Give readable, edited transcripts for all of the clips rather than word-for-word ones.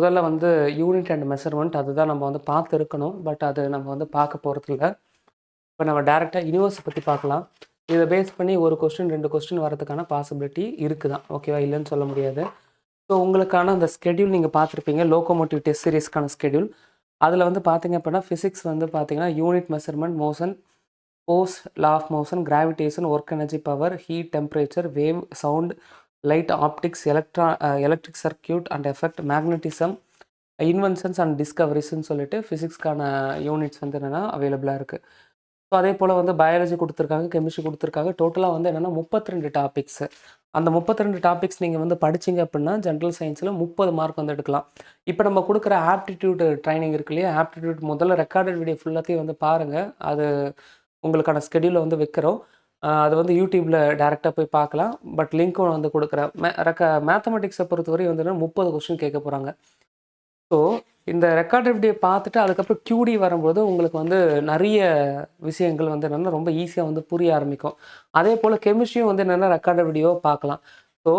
முதல்ல வந்து unit and measurement அதுதான் நம்ம வந்து பார்த்துருக்கணும். பட் அது நம்ம வந்து பார்க்க போகிறதில்ல. இப்போ நம்ம டேரெக்டாக யூனிவர்ஸை பற்றி பார்க்கலாம். இதை பேஸ் பண்ணி ஒரு கொஸ்டின் 2 கொஸ்டின் வரதுக்கான பாசிபிலிட்டி இருக்குதான். ஓகேவா? இல்லைன்னு சொல்ல முடியாது. ஸோ உங்களுக்கான அந்த ஸ்கெடியூல் நீங்கள் பார்த்துருப்பீங்க. லோகோமோட்டிவ் டெஸ்ட் சீரிஸ்க்கான ஸ்கெடியூல். அதில் வந்து பார்த்தீங்க அப்படின்னா ஃபிசிக்ஸ் வந்து பார்த்தீங்கன்னா unit measurement, motion, force, law of motion, gravitation, work energy, power, heat, temperature, wave, sound, light, optics, electric circuit and effect, magnetism, inventions and டிஸ்கவரிஸ்ன்னு சொல்லிட்டு ஃபிசிக்ஸ்க்கான யூனிட்ஸ் வந்து என்னென்னா அவைலபிளாக இருக்குது. ஸோ அதே போல் வந்து பயாலஜி கொடுத்துருக்காங்க, கெமிஸ்ட்ரி கொடுத்துருக்காங்க. டோட்டலாக வந்து என்னென்னா 32 டாபிக்ஸு. அந்த 32 டாபிக்ஸ் நீங்கள் வந்து படிச்சிங்க அப்படின்னா ஜென்ரல் சயின்ஸில் 30 மார்க் வந்து எடுக்கலாம். இப்போ நம்ம கொடுக்குற ஆப்டிடியூட் ட்ரைனிங் இருக்கு இல்லையா, ஆப்டிடியூட் முதல்ல ரெக்கார்டட் வீடியோ ஃபுல்லாத்தையும் வந்து பாருங்கள். அது உங்களுக்கான ஸ்கெடியூலில் வந்து வைக்கிறோம். அது வந்து யூடியூப்பில் டேரெக்டாக போய் பார்க்கலாம். பட் லிங்க்கும் வந்து கொடுக்குறேன். மேத்தமெட்டிக்ஸை பொறுத்தவரை வந்து 30 கொஸ்டின் கேட்க போகிறாங்க. ஸோ இந்த ரெக்கார்டட் வீடியோ பார்த்துட்டு அதுக்கப்புறம் QD வரும்போது உங்களுக்கு வந்து நிறைய விஷயங்கள் வந்து என்னென்னா ரொம்ப ஈஸியாக வந்து புரிய ஆரம்பிக்கும். அதே போல் கெமிஸ்ட்ரியும் வந்து என்னென்னா ரெக்கார்டட் வீடியோ பார்க்கலாம். ஸோ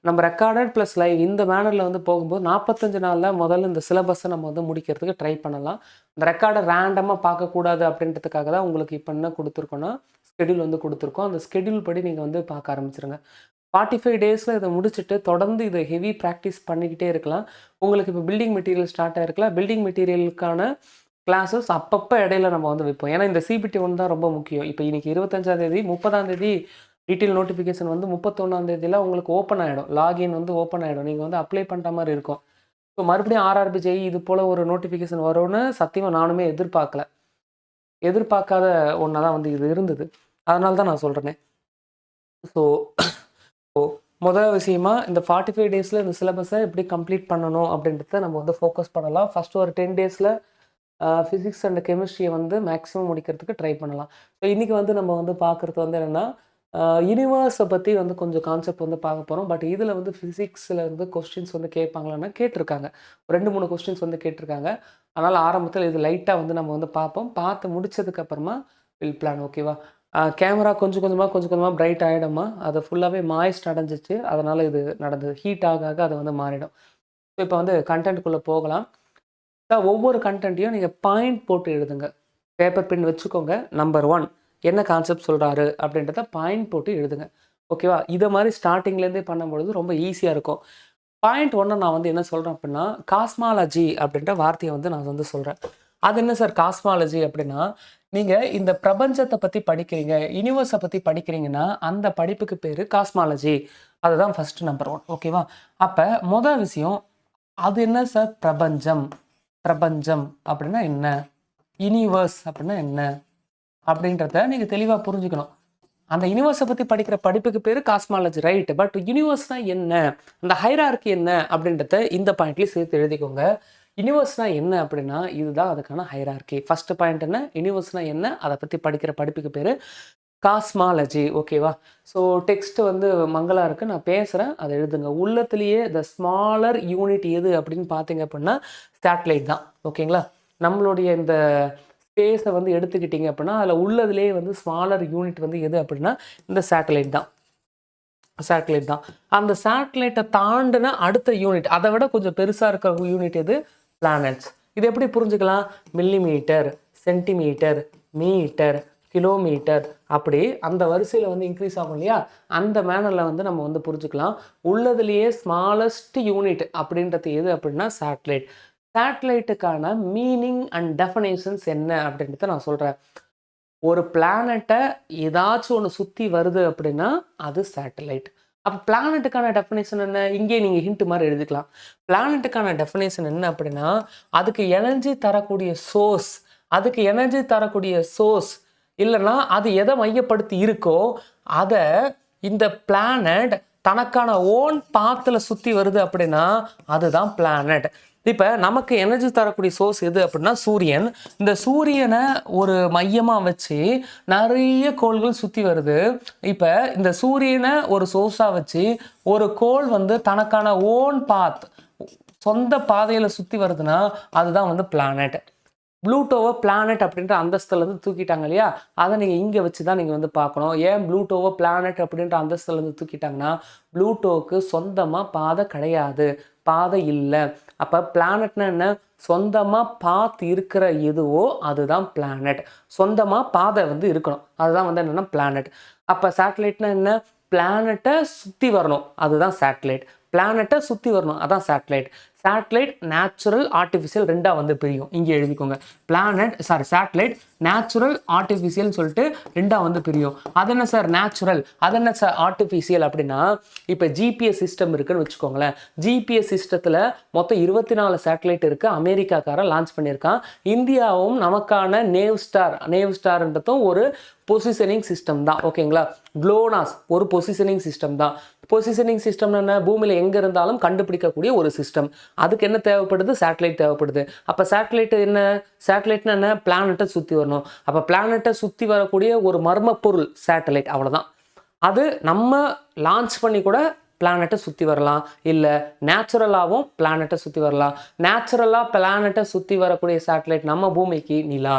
நம்ம ரெக்கார்டட் ப்ளஸ் லைவ் இந்த மேனரில் வந்து போகும்போது 45 நாளில் முதல்ல இந்த சிலபஸை நம்ம வந்து முடிக்கிறதுக்கு ட்ரை பண்ணலாம். இந்த ரெக்கார்டை ரேண்டமாக பார்க்கக்கூடாது அப்படின்றதுக்காக தான் உங்களுக்கு இப்போ என்ன கொடுத்துருக்கோன்னா ஸ்கெடியூல் வந்து கொடுத்துருக்கோம். அந்த ஸ்கெடியூல் படி நீங்கள் வந்து பார்க்க ஆரம்பிச்சிருங்க. 45 டேஸில் இதை முடிச்சுட்டு தொடர்ந்து இதை ஹெவி ப்ராக்டிஸ் பண்ணிக்கிட்டே இருக்கலாம். உங்களுக்கு இப்போ பில்டிங் மெட்டீரியல் ஸ்டார்ட் ஆகிருக்கலாம். பில்டிங் மெட்டீரியலுக்கான கிளாஸஸ் அப்பப்போ இடையில நம்ம வந்து வைப்போம். ஏன்னா இந்த CBT 1 தான் ரொம்ப முக்கியம். இப்போ இன்றைக்கி 25ஆம் தேதி, 30ஆம் தேதி டீட்டெயில் நோட்டிஃபிகேஷன் வந்து 31ஆம் தேதியில் உங்களுக்கு ஓப்பன் ஆகிடும். லாகின் வந்து ஓப்பன் ஆகிடும். நீங்கள் வந்து அப்ளை பண்ணுற மாதிரி இருக்கும். ஸோ மறுபடியும் RRB JEE இது போல் ஒரு நோட்டிஃபிகேஷன் வரும்னு சத்தியமாக நானுமே எதிர்பார்க்காத ஒன்றா தான் வந்து இது இருந்தது. அதனால தான் நான் சொல்கிறேனே. ஸோ முதல் விஷயமா இந்த 45 டேஸில் இந்த சிலபஸை எப்படி கம்ப்ளீட் பண்ணணும் அப்படின்றத நம்ம வந்து ஃபோக்கஸ் பண்ணலாம். ஃபஸ்ட்டு ஒரு 10 டேஸில் ஃபிசிக்ஸ் அண்ட் கெமிஸ்ட்ரியை வந்து மேக்ஸிமம் முடிக்கிறதுக்கு ட்ரை பண்ணலாம். ஸோ இன்றைக்கி வந்து நம்ம வந்து பார்க்குறது வந்து என்னென்னா யூனிவர்ஸை பற்றி வந்து கொஞ்சம் கான்செப்ட் வந்து பார்க்க போகிறோம். பட் இதில் வந்து ஃபிசிக்ஸில் வந்து கொஸ்டின்ஸ் வந்து கேட்பாங்களான்னு கேட்டிருக்காங்க. 2-3 கொஸ்டின்ஸ் வந்து கேட்டிருக்காங்க. அதனால் ஆரம்பத்தில் இது லைட்டாக வந்து நம்ம வந்து பார்ப்போம். பார்த்து முடிச்சதுக்கப்புறமா வில் பிளான். ஓகேவா? கேமரா கொஞ்சம் கொஞ்சமாக பிரைட் ஆகிடுமா, அதை ஃபுல்லாகவே மாய்ஸ்ட் அடைஞ்சிச்சு. அதனால் இது நடந்தது. ஹீட் ஆக அது வந்து மாறிடும். ஸோ இப்போ வந்து கண்டென்ட்டுக்குள்ளே போகலாம். ஒவ்வொரு கண்டென்ட்டையும் நீங்கள் பாயிண்ட் போட்டு எழுதுங்க. பேப்பர் பின் வச்சுக்கோங்க. நம்பர் 1 என்ன கான்செப்ட் சொல்கிறாரு அப்படின்றத பாயிண்ட் போட்டு எழுதுங்க. ஓகேவா? இதை மாதிரி ஸ்டார்டிங்லேருந்தே பண்ணும்பொழுது ரொம்ப ஈஸியாக இருக்கும். பாயிண்ட் 1 நான் வந்து என்ன சொல்கிறேன் அப்படின்னா காஸ்மாலஜி அப்படின்ற வார்த்தையை வந்து நான் வந்து சொல்கிறேன். அது என்ன சார் காஸ்மாலஜி அப்படின்னா, நீங்கள் இந்த பிரபஞ்சத்தை பற்றி படிக்கிறீங்க, யூனிவர்ஸை பற்றி படிக்கிறீங்கன்னா அந்த படிப்புக்கு பேர் காஸ்மாலஜி. அதுதான் ஃபஸ்ட்டு நம்பர் 1. ஓகேவா? அப்போ முதல் விஷயம் அது என்ன சார் பிரபஞ்சம் அப்படின்னா என்ன, யூனிவர்ஸ் அப்படின்னா என்ன அப்படின்றத நீங்கள் தெளிவாக புரிஞ்சுக்கணும். அந்த யூனிவர்ஸை பற்றி படிக்கிற படிப்புக்கு பேர் காஸ்மாலஜி, ரைட்டு. பட் யூனிவர்ஸ்னால் என்ன, அந்த ஹைரார்கி என்ன அப்படின்றத இந்த பாயிண்ட்லேயும் சேர்த்து எழுதிக்கோங்க. யூனிவர்ஸ்னால் என்ன அப்படின்னா இதுதான் அதுக்கான ஹைரார்கி. ஃபஸ்ட்டு பாயிண்ட் என்ன, யூனிவர்ஸ்னால் என்ன, அதை பற்றி படிக்கிற படிப்புக்கு பேர் காஸ்மாலஜி. ஓகேவா? ஸோ டெக்ஸ்ட் வந்து மங்களாக இருக்குது, நான் பேசுகிறேன், அதை எழுதுங்க. உள்ளத்துலேயே த ஸ்மாலர் யூனிட் எது அப்படின்னு பார்த்தீங்க அப்படின்னா சேட்டலைட் தான். ஓகேங்களா? நம்மளுடைய இந்த ஸ்பேஸை வந்து எடுத்துக்கிட்டிங்க அப்படின்னா அதில் உள்ளதுலேயே வந்து ஸ்மாலர் யூனிட் வந்து எது அப்படின்னா இந்த சேட்டலைட் தான். அந்த சேட்டலைட்டை தாண்டின அடுத்த யூனிட், அதை விட கொஞ்சம் பெருசாக இருக்கிற யூனிட் எது, பிளானட்ஸ். இது எப்படி புரிஞ்சுக்கலாம், மில்லிமீட்டர், சென்டிமீட்டர், மீட்டர், கிலோமீட்டர், அப்படி அந்த வரிசையில் வந்து இன்க்ரீஸ் ஆகும் இல்லையா, அந்த மேனரில் வந்து நம்ம வந்து புரிஞ்சுக்கலாம். உள்ளதுலேயே ஸ்மாலஸ்ட் யூனிட் அப்படின்றது எது அப்படின்னா சேட்டலைட்டுக்கான மீனிங் அண்ட் டெஃபனேஷன்ஸ் என்ன அப்படின்றத நான் சொல்கிறேன். ஒரு பிளானட்டை ஏதாச்சும் ஒன்று சுற்றி வருது அப்படின்னா அது சேட்டலைட். அப்போ பிளானட்டுக்கான டெஃபினேஷன் என்ன, இங்கே நீங்கள் ஹிண்ட் மாதிரி எழுதிக்கலாம். பிளானட்டுக்கான டெஃபினேஷன் என்ன அப்படின்னா அதுக்கு எனர்ஜி தரக்கூடிய சோர்ஸ் இல்லைன்னா அது எதை மையப்படுத்தி இருக்கோ அதை இந்த பிளானட் தனக்கான ஓன் பாத்தில் சுற்றி வருது அப்படின்னா அதுதான் பிளானட். இப்போ நமக்கு எனர்ஜி தரக்கூடிய சோர்ஸ் எது அப்படின்னா சூரியன். இந்த சூரியனை ஒரு மையமாக வச்சு நிறைய கோள்கள் சுற்றி வருது. இப்போ இந்த சூரியனை ஒரு சோர்ஸாக வச்சு ஒரு கோள் வந்து தனக்கான ஓன் பாத், சொந்த பாதையில் சுற்றி வருதுன்னா அதுதான் வந்து பிளானட். ப்ளூட்டோவை பிளானட் அப்படின்ற அந்தஸ்துலேருந்து தூக்கிட்டாங்க இல்லையா, அதை நீங்கள் இங்கே வச்சு தான் நீங்கள் வந்து பார்க்கணும். ஏன் ப்ளூட்டோவை பிளானட் அப்படின்ற அந்தஸ்துலேருந்து தூக்கிட்டாங்கன்னா ப்ளூட்டோவுக்கு சொந்தமாக பாதை கிடையாது. பாதை இல்லை. அப்போ பிளானட்னா என்ன? சொந்தமாக பாத் இருக்கிற எதுவோ அதுதான் பிளானட். சொந்தமாக பாதை வந்து இருக்கணும், அதுதான் வந்து என்னென்னா பிளானட். அப்போ சேட்டலைட்னா என்ன? பிளானட்டை சுற்றி வரணும், அதுதான் சேட்டலைட். பிளானட்டை சுற்றி வரணும், அதான் சேட்டலைட். சேட்டலைட் நேச்சுரல் ஆர்டிஃபிஷியல் ரெண்டாக வந்து பிரியும். இங்கே எழுதிக்கோங்க, சேட்டலைட் நேச்சுரல் ஆர்டிஃபிஷியல்னு சொல்லிட்டு ரெண்டாக வந்து பிரியும். அது என்ன சார் நேச்சுரல், அது என்ன சார் ஆர்டிஃபிஷியல் அப்படின்னா, இப்போ ஜிபிஎஸ் சிஸ்டம் இருக்குன்னு வச்சுக்கோங்களேன். ஜிபிஎஸ் சிஸ்டத்தில் மொத்தம் 24 சேட்டலைட் இருக்குது. அமெரிக்காக்காரன் லான்ச் பண்ணியிருக்கான். இந்தியாவும் நமக்கான நேவ் ஸ்டார்ன்றதும் ஒரு பொசிஷனிங் சிஸ்டம் தான். ஓகேங்களா? க்ளோனாஸ் ஒரு பொசிஷனிங் சிஸ்டம் தான். பொசிஷனிங் சிஸ்டம் என்ன? பூமியில் எங்கே இருந்தாலும் கண்டுபிடிக்கக்கூடிய ஒரு சிஸ்டம். அதுக்கு என்ன தேவைப்படுது? சேட்டலைட் தேவைப்படுது. அப்போ சேட்டலைட்னா என்ன? பிளானட்டை சுற்றி வரணும். அப்போ பிளானட்டை சுற்றி வரக்கூடிய ஒரு மர்ம பொருள் சேட்டலைட், அவ்வளோதான். அது நம்ம லான்ச் பண்ணி கூட பிளானட்டை சுற்றி வரலாம், இல்லை நேச்சுரலாகவும் பிளானட்டை சுற்றி வரலாம். நேச்சுரலாக பிளானட்டை சுற்றி வரக்கூடிய சேட்டலைட் நம்ம பூமிக்கு நிலா.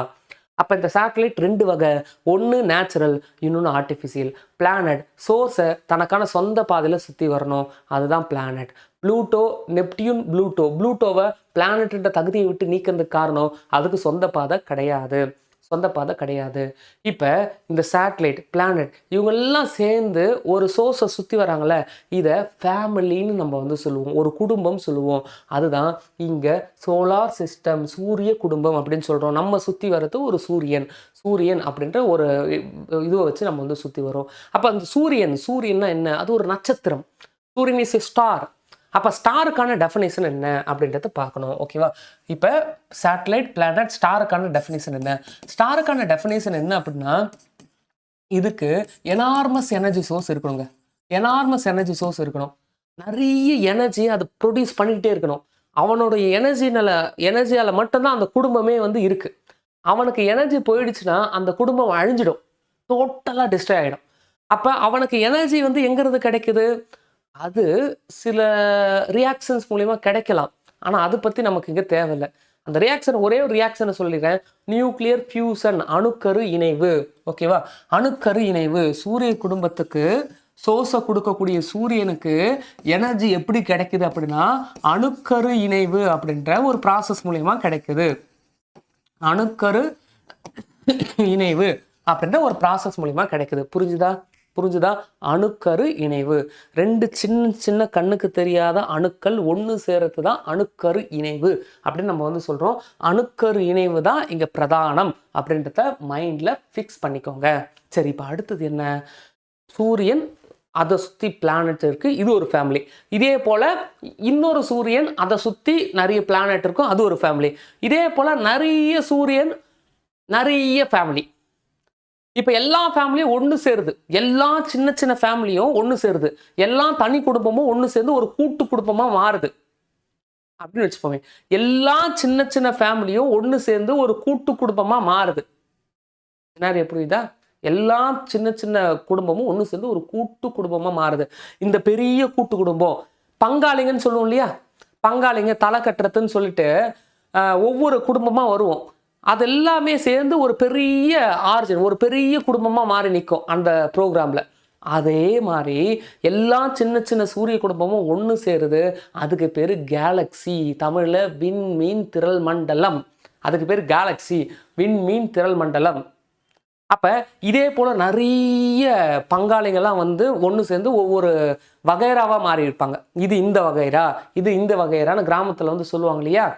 அப்போ இந்த சேட்டலைட் 2 வகை, ஒன்று நேச்சுரல், இன்னொன்று ஆர்டிஃபிஷியல். பிளானட் சோர்ஸை தனக்கான சொந்த பாதையில் சுற்றி வரணும், அதுதான் பிளானட். ப்ளூட்டோ, நெப்டியூன், ப்ளூட்டோவை பிளானட்ன்ற தகுதியை விட்டு நீக்கிறதுக்கு காரணம் அதுக்கு சொந்த பாதை கிடையாது. இப்போ இந்த சேட்டலைட், பிளானட் இவங்கெல்லாம் சேர்ந்து ஒரு சோர்ஸை சுற்றி வராங்கள, இதை ஃபேமிலின்னு நம்ம வந்து சொல்லுவோம், ஒரு குடும்பம் சொல்லுவோம். அதுதான் இங்கே சோலார் சிஸ்டம், சூரிய குடும்பம் அப்படின்னு சொல்கிறோம். நம்ம சுற்றி வர்றது ஒரு சூரியன் அப்படின்ற ஒரு இதுவை வச்சு நம்ம வந்து சுற்றி வரோம். அப்போ அந்த சூரியன்னா என்ன? அது ஒரு நட்சத்திரம். சூரியன் இஸ் எ ஸ்டார். அப்போ ஸ்டாருக்கான டெஃபினேஷன் என்ன அப்படின்றத பார்க்கணும். ஓகேவா? இப்போ சேட்டலைட், பிளானட், ஸ்டாருக்கான டெஃபினேஷன் என்ன? ஸ்டாருக்கான டெஃபினேஷன் என்ன அப்படின்னா, இதுக்கு எனார்மஸ் எனர்ஜி சோர்ஸ் இருக்கணுங்க. நிறைய எனர்ஜி அது ப்ரொடியூஸ் பண்ணிக்கிட்டே இருக்கணும். அவனுடைய எனர்ஜியால் மட்டும்தான் அந்த குடும்பமே வந்து இருக்குது. அவனுக்கு எனர்ஜி போயிடுச்சுன்னா அந்த குடும்பம் அழிஞ்சிடும், டோட்டலாக டிஸ்ட்ராய் ஆகிடும். அப்போ அவனுக்கு எனர்ஜி வந்து எங்கிறது கிடைக்குது? அது சில ரியாக்ஷன்ஸ் மூலிமா கிடைக்கலாம். ஆனால் அதை பற்றி நமக்கு இங்கே தேவையில்லை. அந்த ரியாக்ஷன் ஒரே ஒரு ரியாக்ஷனை சொல்லிடுறேன், நியூக்ளியர் ஃபியூசன், அணுக்கரு இணைவு. ஓகேவா? அணுக்கரு இணைவு சூரிய குடும்பத்துக்கு சோர்ஸை கொடுக்கக்கூடிய சூரியனுக்கு எனர்ஜி எப்படி கிடைக்குது அப்படின்னா, அணுக்கரு இணைவு அப்படின்ற ஒரு ப்ராசஸ் மூலிமா கிடைக்குது. அணுக்கரு இணைவு அப்படின்ற ஒரு ப்ராசஸ் மூலிமா கிடைக்குது. புரிஞ்சுதா? அணுக்கரு இணைவு. 2 சின்ன கண்ணுக்கு தெரியாத அணுக்கள் ஒன்று சேர்றது தான் அணுக்கரு இணைவு அப்படின்னு நம்ம வந்து சொல்கிறோம். அணுக்கரு இணைவு தான் இங்கே பிரதானம் அப்படின்றத மைண்டில் ஃபிக்ஸ் பண்ணிக்கோங்க. சரி, இப்போ அடுத்தது என்ன? சூரியன், அதை சுற்றி பிளானட் இருக்குது, இது ஒரு ஃபேமிலி. இதே போல் இன்னொரு சூரியன், அதை சுற்றி நிறைய பிளானட் இருக்கும், அது ஒரு ஃபேமிலி. இதே போல் நிறைய சூரியன், நிறைய ஃபேமிலி. இப்போ எல்லா ஃபேமிலியும் ஒன்று சேருது, எல்லா சின்ன ஃபேமிலியும் ஒன்று சேருது, எல்லா தனி குடும்பமும் ஒன்று சேர்ந்து ஒரு கூட்டு குடும்பமாக மாறுது அப்படின்னு வச்சுப்போமே. எல்லா சின்ன ஃபேமிலியும் ஒன்று சேர்ந்து ஒரு கூட்டு குடும்பமாக மாறுது. என்ன புரியுதா? எல்லா சின்ன குடும்பமும் ஒன்று சேர்ந்து ஒரு கூட்டு குடும்பமாக மாறுது. இந்த பெரிய கூட்டு குடும்பம் பங்காளிங்கன்னு சொல்லுவோம் இல்லையா? பங்காளிங்க தலை கட்டுறதுன்னு சொல்லிட்டு ஒவ்வொரு குடும்பமாக வருவோம். அது எல்லாமே சேர்ந்து ஒரு பெரிய ஆர்ஜன், ஒரு பெரிய குடும்பமாக மாறி நிற்கும் அந்த ப்ரோக்ராமில். அதே மாதிரி எல்லா சின்ன சூரிய குடும்பமும் ஒன்று சேருது, அதுக்கு பேர் கேலக்ஸி. தமிழில் விண்மீன் திரள் மண்டலம். அதுக்கு பேர் கேலக்ஸி, விண்மீன் திரள் மண்டலம். அப்போ இதே போல் நிறைய பங்காளிகள்லாம் வந்து ஒன்று சேர்ந்து ஒவ்வொரு வகைராவாக மாறி இருப்பாங்க. இது இந்த வகைரா, இது இந்த வகைரான்னு கிராமத்தில் வந்து சொல்லுவாங்க இல்லையா?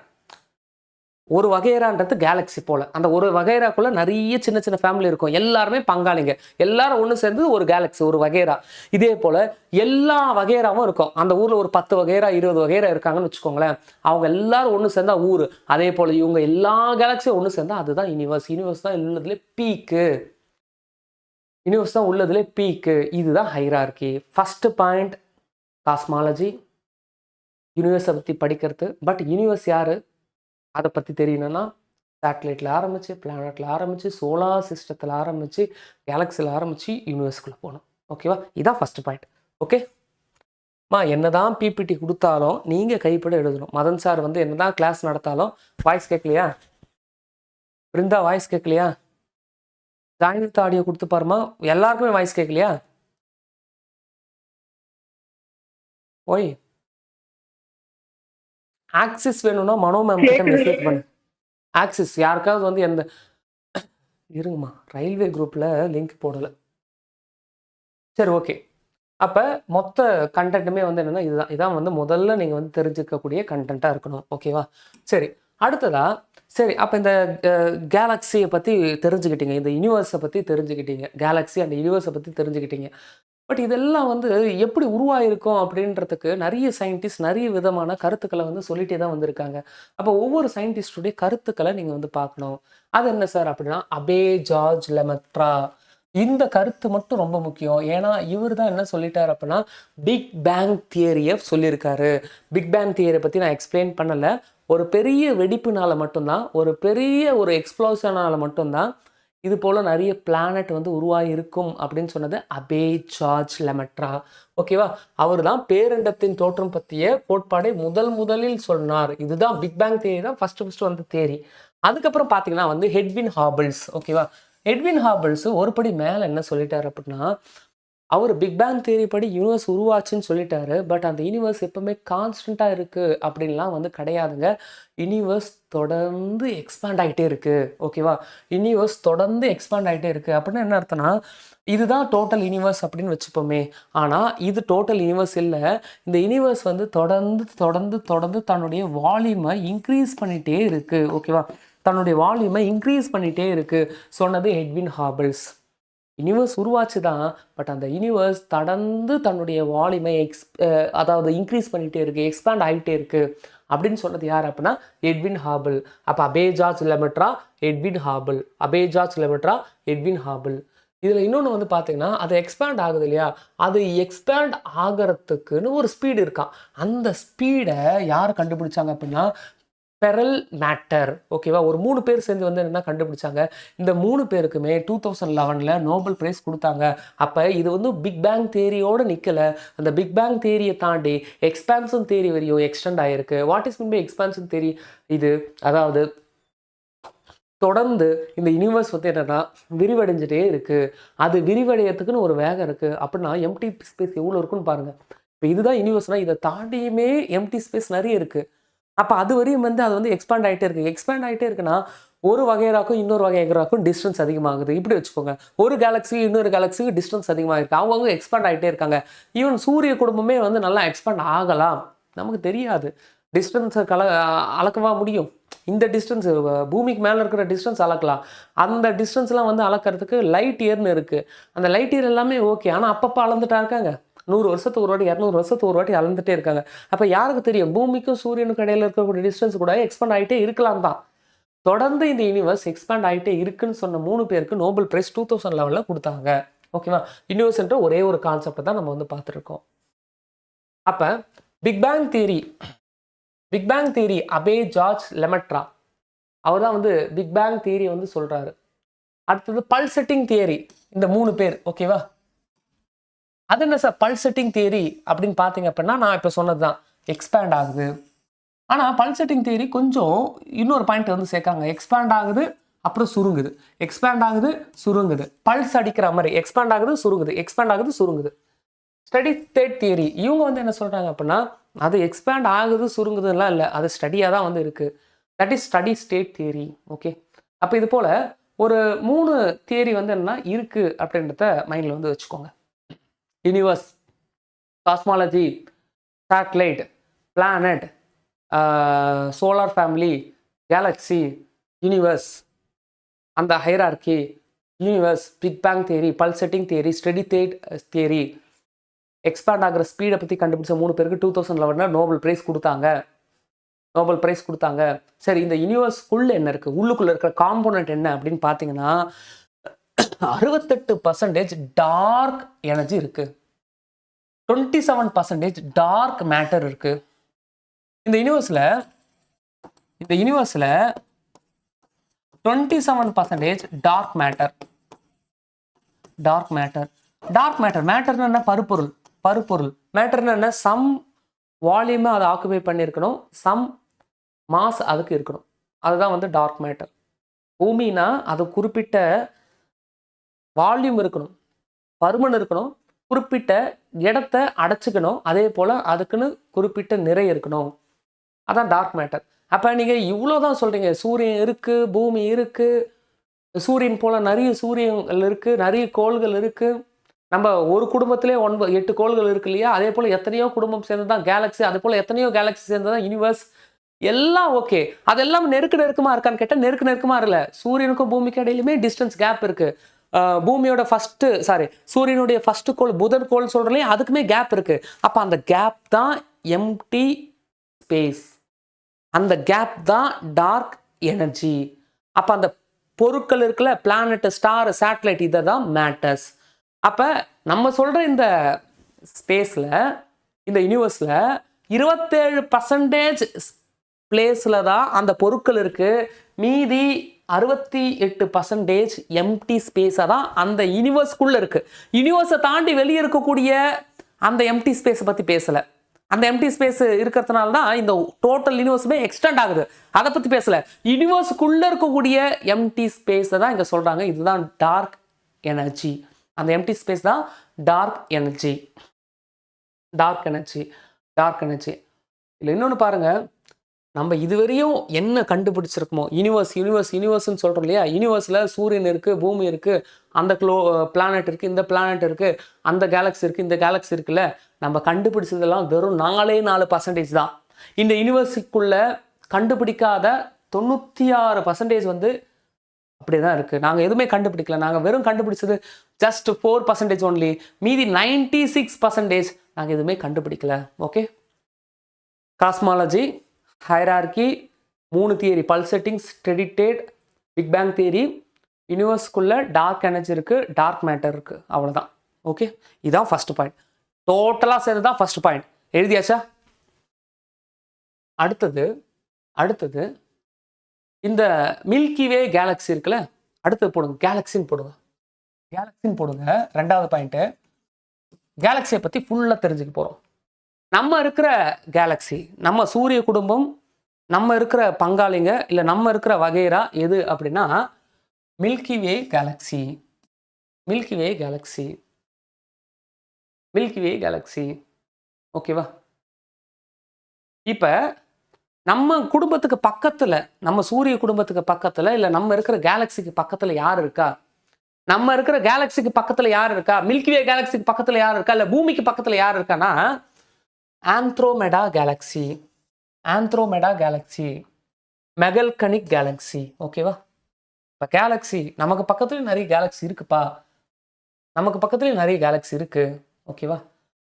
ஒரு வகைரான்றது கேலக்ஸி போல். அந்த ஒரு வகைராக்குள்ளே நிறைய சின்ன ஃபேமிலி இருக்கும், எல்லாருமே பங்காளிங்க, எல்லாரும் ஒன்று சேர்ந்து ஒரு கேலக்ஸி, ஒரு வகைரா. இதே போல் எல்லா வகைராவும் இருக்கும். அந்த ஊரில் ஒரு 10 வகைரா 20 வகைரா இருக்காங்கன்னு வச்சுக்கோங்களேன். அவங்க எல்லாரும் ஒன்று சேர்ந்தா ஊர். அதே போல் இவங்க எல்லா கேலக்ஸியும் ஒன்று சேர்ந்தா அதுதான் யூனிவர்ஸ் தான் உள்ளதுலே பீக்கு. இதுதான் ஹைரார்கி. ஃபஸ்ட்டு பாயிண்ட் காஸ்மாலஜி, யூனிவர்ஸை பற்றி படிக்கிறது. பட் யூனிவர்ஸ் யார் அதை பற்றி தெரியணும்னா சேட்டலைட்டில் ஆரம்பித்து, பிளானட்டில் ஆரம்பித்து, சோலார் சிஸ்டத்தில் ஆரம்பித்து, கேலக்ஸியில் ஆரம்பித்து யூனிவர்ஸ்குள்ளே போகணும். ஓகேவா? இதுதான் ஃபஸ்ட்டு பாயிண்ட். ஓகேம்மா, என்ன தான் பிபிடி கொடுத்தாலும் நீங்கள் கைப்பட எழுதணும். மதன் சார் வந்து என்ன தான் கிளாஸ் நடத்தாலும் வாய்ஸ் கேட்கலையா? பிருந்தா வாய்ஸ் கேட்கலையா? ஜாயின் வித் ஆடியோ கொடுத்து பாருமா, எல்லாருக்குமே வாய்ஸ் கேட்கலையா? ஓய் ஆக்சிஸ் வேணும்னா மனோ மேம் கிட்ட மெசேஜ் பண்ணு. ஆக்சிஸ் யாருக்காவது வந்து எந்த இருங்கம்மா, ரயில்வே குரூப்பில் லிங்க் போடலை. சரி, ஓகே. அப்போ மொத்த கண்டென்ட்டுமே வந்து என்னென்னா இதான் வந்து முதல்ல நீங்கள் வந்து தெரிஞ்சுக்கக்கூடிய கண்டென்ட்டாக இருக்கணும். ஓகேவா? சரி, அடுத்ததா சரி, அப்போ இந்த கேலக்ஸியை பற்றி தெரிஞ்சுக்கிட்டீங்க, இந்த யூனிவர்ஸை பற்றி தெரிஞ்சுக்கிட்டீங்க, கேலக்ஸி அண்ட் யூனிவர்ஸை பற்றி தெரிஞ்சுக்கிட்டீங்க. பட் இதெல்லாம் வந்து எப்படி உருவாயிருக்கும் அப்படின்றதுக்கு நிறைய சயின்டிஸ்ட் நிறைய விதமான கருத்துக்களை வந்து சொல்லிட்டே தான் வந்திருக்காங்க. அப்போ ஒவ்வொரு சயின்டிஸ்டுடைய கருத்துக்களை நீங்கள் வந்து பார்க்கணும். அது என்ன சார் அப்படின்னா, அபே ஜார்ஜ் லெமட்ரா. இந்த கருத்து மட்டும் ரொம்ப முக்கியம். ஏன்னா இவர் தான் என்ன சொல்லிட்டார் அப்படின்னா, பிக் பேங் தியரியை சொல்லியிருக்காரு. பிக் பேங் தியரியை பற்றி நான் எக்ஸ்பிளைன் பண்ணலை. ஒரு பெரிய வெடிப்புனால மட்டும்தான், ஒரு பெரிய ஒரு எக்ஸ்ப்ளோஷனால மட்டும்தான் இது போல் நிறைய பிளானட் வந்து உருவாகி இருக்கும் அப்படின்னு சொன்னது அபே ஜார்ஜ் லெமட்ரா. ஓகேவா? அவர் தான் பேரண்டத்தின் தோற்றம் பற்றிய கோட்பாடை முதலில் சொன்னார். இதுதான் பிக் பேங் தியரி தான் ஃபர்ஸ்ட் வந்த தியரி. அதுக்கப்புறம் பார்த்தீங்கன்னா வந்து எட்வின் ஹாபிள்ஸ். ஓகேவா? எட்வின் ஹாபிள்ஸ் ஒரு படி மேலே என்ன சொல்லிட்டார் அப்படின்னா, அவர் பிக் பேங் தியரி படி யூனிவர்ஸ் உருவாச்சுன்னு சொல்லிட்டாரு. பட் அந்த யூனிவர்ஸ் எப்பவுமே கான்ஸ்டண்ட்டாக இருக்குது அப்படின்லாம் வந்து கிடையாதுங்க. யூனிவர்ஸ் தொடர்ந்து எக்ஸ்பேண்ட் ஆகிட்டே இருக்குது. ஓகேவா? யூனிவர்ஸ் தொடர்ந்து எக்ஸ்பேண்ட் ஆகிட்டே இருக்குது அப்படின்னு என்ன அர்த்தம்னா, இதுதான் டோட்டல் யூனிவர்ஸ் அப்படின்னு வச்சுப்போமே. ஆனால் இது டோட்டல் யூனிவர்ஸ் இல்லை. இந்த யூனிவர்ஸ் வந்து தொடர்ந்து தன்னுடைய வால்யூமை இன்க்ரீஸ் பண்ணிகிட்டே இருக்குது. ஓகேவா? தன்னுடைய வால்யூமை இன்க்ரீஸ் பண்ணிகிட்டே இருக்குது சொன்னது எட்வின் ஹாபிள்ஸ். யூனிவர்ஸ் உருவாச்சு தான், பட் அந்த யூனிவர்ஸ் தொடர்ந்து தன்னுடைய வால்யூமை அதாவது இன்க்ரீஸ் பண்ணிகிட்டே இருக்குது, எக்ஸ்பேண்ட் ஆகிட்டே இருக்குது அப்படின்னு சொன்னது யார் அப்படின்னா எட்வின் ஹாபிள். அப்போ Abbe Georges Lemaitre, Edwin Hubble. Abbe Georges Lemaitre, Edwin Hubble. இதில் இன்னொன்று வந்து பார்த்தீங்கன்னா, அது எக்ஸ்பேண்ட் ஆகுது இல்லையா, அது எக்ஸ்பேண்ட் ஆகிறதுக்குன்னு ஒரு ஸ்பீடு இருக்கான். அந்த ஸ்பீடை யார் கண்டுபிடிச்சாங்க அப்படின்னா பெரல் மேட்டர். ஓகேவா? ஒரு 3 பேர் சேர்ந்து வந்து என்ன கண்டுபிடிச்சாங்க. இந்த 3 பேருக்குமே 2011 நோபல் பிரைஸ் கொடுத்தாங்க. அப்போ இது வந்து பிக் பேங் தியரியோடு நிற்கலை. அந்த பிக் பேங் தியரியை தாண்டி எக்ஸ்பான்ஷன் தியரி வரையும் எக்ஸ்டெண்ட் ஆகிருக்கு. What is mean by expansion theory? இது அதாவது தொடர்ந்து இந்த யூனிவர்ஸ் வந்து என்னென்னா விரிவடைஞ்சிட்டே இருக்குது. அது விரிவடையத்துக்குன்னு ஒரு வேகம் இருக்குது. அப்படின்னா எம்டி ஸ்பேஸ் எவ்வளோ இருக்குன்னு பாருங்கள். இப்போ இதுதான் யூனிவர்ஸ்னால் இதை தாண்டியுமே எம்டி ஸ்பேஸ் நிறைய இருக்குது. அப்போ அது வரையும் வந்து அது வந்து எக்ஸ்பேண்ட் ஆகிட்டே இருக்குது. எக்ஸ்பேண்ட் ஆகிட்டே இருக்குன்னா ஒரு வகையராக்கும் இன்னொரு வகையராக்கும் டிஸ்டன்ஸ் அதிகமாகுது. இப்படி வச்சுக்கோங்க. ஒரு கேலக்ஸி இன்னொரு கேலக்ஸிக்கு டிஸ்டன்ஸ் அதிகமாக இருக்குது. அவங்க எக்ஸ்பேண்ட் ஆகிட்டே இருக்காங்க. ஈவன் சூரிய குடும்பமே வந்து நல்லா எக்ஸ்பேண்ட் ஆகலாம். நமக்கு தெரியாது. டிஸ்டன்ஸை அளக்கவா முடியும்? இந்த டிஸ்டன்ஸ் பூமிக்கு மேலே இருக்கிற டிஸ்டன்ஸ் அளக்கலாம். அந்த டிஸ்டன்ஸ்லாம் வந்து அளக்கிறதுக்கு லைட் இயர்னு இருக்குது. அந்த லைட் இயர் எல்லாமே ஓகே. ஆனால் அப்பப்போ அளந்துட்டா இருக்காங்க. 100 வருஷத்துக்கு ஒரு வாட்டி, 200 வருஷத்துக்கு ஒரு வாட்டி அளந்துட்டே இருக்காங்க. அப்போ யாருக்கு தெரியும்? பூமிக்கும் சூரியனுக்கும் இடையில இருக்கக்கூடிய டிஸ்டன்ஸ் கூட எக்ஸ்பேண்ட் ஆகிட்டே இருக்கலாம் தான். தொடர்ந்து இந்த யூனிவர்ஸ் எக்ஸ்பேண்ட் ஆகிட்டே இருக்குன்னு சொன்ன 3 பேருக்கு நோபல் பிரைஸ் 2011 கொடுத்தாங்க. ஓகேவா? யூனிவர்ஸ்ன்ற ஒரே ஒரு கான்செப்டை தான் நம்ம வந்து பார்த்துருக்கோம். அப்போ big bang theory Abbe Georges Lemaitre அவர் தான் வந்து பிக் பேங் தியரி வந்து சொல்கிறாரு. அடுத்தது பல்செட்டிங் தியரி. இந்த 3 பேர். ஓகேவா? அது என்ன சார் பல்செட்டிங் தியரி அப்படின்னு பார்த்தீங்க அப்படின்னா, நான் இப்போ சொன்னது தான் எக்ஸ்பேண்ட் ஆகுது. ஆனால் பல்செட்டிங் தியரி கொஞ்சம் இன்னொரு பாயிண்ட் வந்து சேர்க்காங்க. எக்ஸ்பேண்ட் ஆகுது அப்புறம் சுருங்குது, எக்ஸ்பேண்ட் ஆகுது சுருங்குது, பல்ஸ் அடிக்கிற மாதிரி எக்ஸ்பேண்ட் ஆகுது சுருங்குது, எக்ஸ்பேண்ட் ஆகுது சுருங்குது. ஸ்டடி ஸ்டேட் தியரி இவங்க வந்து என்ன சொல்கிறாங்க அப்படின்னா, அது எக்ஸ்பேண்ட் ஆகுது சுருங்குதுலாம் இல்லை, அது ஸ்டடியாக தான் வந்து இருக்குது. That is study state theory. Okay. அப்போ இது போல் ஒரு 3 தியரி வந்து என்ன இருக்குது அப்படின்றத மைண்டில் வந்து வச்சுக்கோங்க. Universe, cosmology, satellite, planet, solar family, galaxy, universe, அந்த hierarchy, universe, big bang theory, pulsating theory, steady state theory, expand ஆகிற ஸ்பீடை பற்றி கண்டுபிடிச்ச 3 பேருக்கு 2011 நோபல் பிரைஸ் கொடுத்தாங்க. சரி, இந்த யூனிவர்ஸ்க்குள்ளே என்ன இருக்குது, உள்ளுக்குள்ளே இருக்கிற காம்போனன்ட் என்ன அப்படின்னு பார்த்தீங்கன்னா 68% டார்க் எனர்ஜி இருக்குது, 27% டார்க் மேட்டர் இருக்குது. இந்த யூனிவர்ஸில் 27% டார்க் மேட்டர். மேட்டர்னா என்ன? பருப்பொருள். மேட்டர்னா என்ன? சம் வால்யூமை அதை ஆக்குபை பண்ணியிருக்கணும், சம் மாஸ் அதுக்கு இருக்கணும். அதுதான் வந்து டார்க் மேட்டர். பூமினா அது குறிப்பிட்ட வால்யூம் இருக்கணும், பருமன் இருக்கணும், குறிப்பிட்ட இடத்த அடைச்சிக்கணும், அதே போல் அதுக்குன்னு குறிப்பிட்ட நிறை இருக்கணும். அதான் டார்க் மேட்டர். அப்போ நீங்கள் இவ்வளோதான் சொல்கிறீங்க, சூரியன் இருக்குது, பூமி இருக்குது, சூரியன் போல் நிறைய சூரியன்கள் இருக்குது, நிறைய கோள்கள் இருக்குது. நம்ம ஒரு குடும்பத்திலே 8 கோள்கள் இருக்கு இல்லையா? அதே போல் எத்தனையோ குடும்பம் சேர்ந்து தான் கேலக்ஸி, அதே போல் எத்தனையோ கேலக்ஸி சேர்ந்து தான் யூனிவர்ஸ். எல்லாம் ஓகே. அதெல்லாம் நெருக்கமாக இருக்கான்னு கேட்டால் நெருக்கமாக இல்லை. சூரியனுக்கும் பூமிக்கு இடையிலுமே டிஸ்டன்ஸ் கேப் இருக்குது. பூமியோட சூரியனுடைய ஃபர்ஸ்ட் கோள் புதன் கோள் சொல்கிறலையே, அதுக்குமே கேப் இருக்குது. அப்போ அந்த கேப் தான் எம்டி ஸ்பேஸ், அந்த கேப் தான் டார்க் எனர்ஜி. அப்போ அந்த பொருட்கள் இருக்குல்ல, பிளானட், ஸ்டார், சேட்டலைட், இதை தான் மேட்டர்ஸ். அப்போ நம்ம சொல்கிற இந்த ஸ்பேஸில், இந்த யூனிவர்ஸில் 27% பிளேஸில் தான் அந்த பொருட்கள் இருக்குது. மீதி 68% எம்டி ஸ்பேஸாக தான் அந்த யூனிவர்ஸ்குள்ளே இருக்குது. யூனிவர்ஸை தாண்டி வெளியே இருக்கக்கூடிய அந்த எம்டி ஸ்பேஸை பற்றி பேசலை. அந்த எம்டி ஸ்பேஸ் இருக்கிறதுனால தான் இந்த டோட்டல் யூனிவர்ஸுமே எக்ஸ்டெண்ட் ஆகுது. அதை பற்றி பேசலை. யூனிவர்ஸுக்குள்ளே இருக்கக்கூடிய எம்டி ஸ்பேஸை தான் இங்கே சொல்கிறாங்க. இதுதான் டார்க் எனர்ஜி. அந்த எம்டி ஸ்பேஸ் தான் dark energy. Dark energy, dark energy. இல்லை இன்னொன்று பாருங்கள், நம்ம இதுவரையும் என்ன கண்டுபிடிச்சிருக்கோமோ, யூனிவர்ஸ்ன்னு சொல்கிறோம் இல்லையா? யூனிவர்ஸில் சூரியன் இருக்குது, பூமி இருக்குது, அந்த பிளானட் இருக்குது, இந்த பிளானட் இருக்குது, அந்த கேலக்ஸி இருக்குது, இந்த கேலக்ஸி இருக்குல்ல, நம்ம கண்டுபிடிச்சதெல்லாம் வெறும் 4% தான். இந்த யூனிவர்ஸுக்குள்ளே கண்டுபிடிக்காத 96% வந்து அப்படியே தான் இருக்குது. நாங்கள் எதுவுமே கண்டுபிடிக்கல. நாங்கள் வெறும் கண்டுபிடிச்சது ஜஸ்ட் 4% ஒன்லி. மீதி 96% நாங்கள் எதுவுமே கண்டுபிடிக்கல. Okay, cosmology, hierarchy, 3 theory, pulsatings, steady state, big bang theory, யூனிவர்ஸ்க்குள்ளே டார்க் எனர்ஜி இருக்குது, டார்க் மேட்டர் இருக்குது, அவ்வளோதான். ஓகே, இதுதான் ஃபர்ஸ்ட் பாயிண்ட். டோட்டலாக சேர்ந்து தான் ஃபர்ஸ்ட் பாயிண்ட். எழுதியாச்சா? அடுத்தது இந்த மில்கி வே கேலக்ஸி இருக்குல்ல, அடுத்தது போடுங்க, கேலக்ஸின்னு போடுங்க. 2வது பாயிண்ட்டு, கேலக்ஸியை பற்றி ஃபுல்லாக தெரிஞ்சுக்க போகிறோம். நம்ம இருக்கிற கேலக்ஸி, நம்ம சூரிய குடும்பம், நம்ம இருக்கிற பங்காளிங்க, இல்லை நம்ம இருக்கிற வகைரா எது அப்படின்னா மில்கி வே கேலக்ஸி. ஓகேவா? இப்போ நம்ம குடும்பத்துக்கு பக்கத்தில், நம்ம சூரிய குடும்பத்துக்கு பக்கத்தில், இல்லை நம்ம இருக்கிற கேலக்ஸிக்கு பக்கத்தில் யார் இருக்கா? நம்ம இருக்கிற கேலக்ஸிக்கு பக்கத்தில் யார் இருக்கா? மில்கி வே கேலக்ஸிக்கு பக்கத்தில் யார் இருக்கா? இல்லை பூமிக்கு பக்கத்தில் யார் இருக்கான்னா ஆந்த்ரோமெடா கேலக்ஸி, மெகல்கனிக் கேலக்ஸி. ஓகேவா? இப்போ கேலக்ஸி நமக்கு பக்கத்துலேயும் நிறைய கேலக்ஸி இருக்குப்பா, நிறைய கேலக்ஸி இருக்கு. ஓகேவா?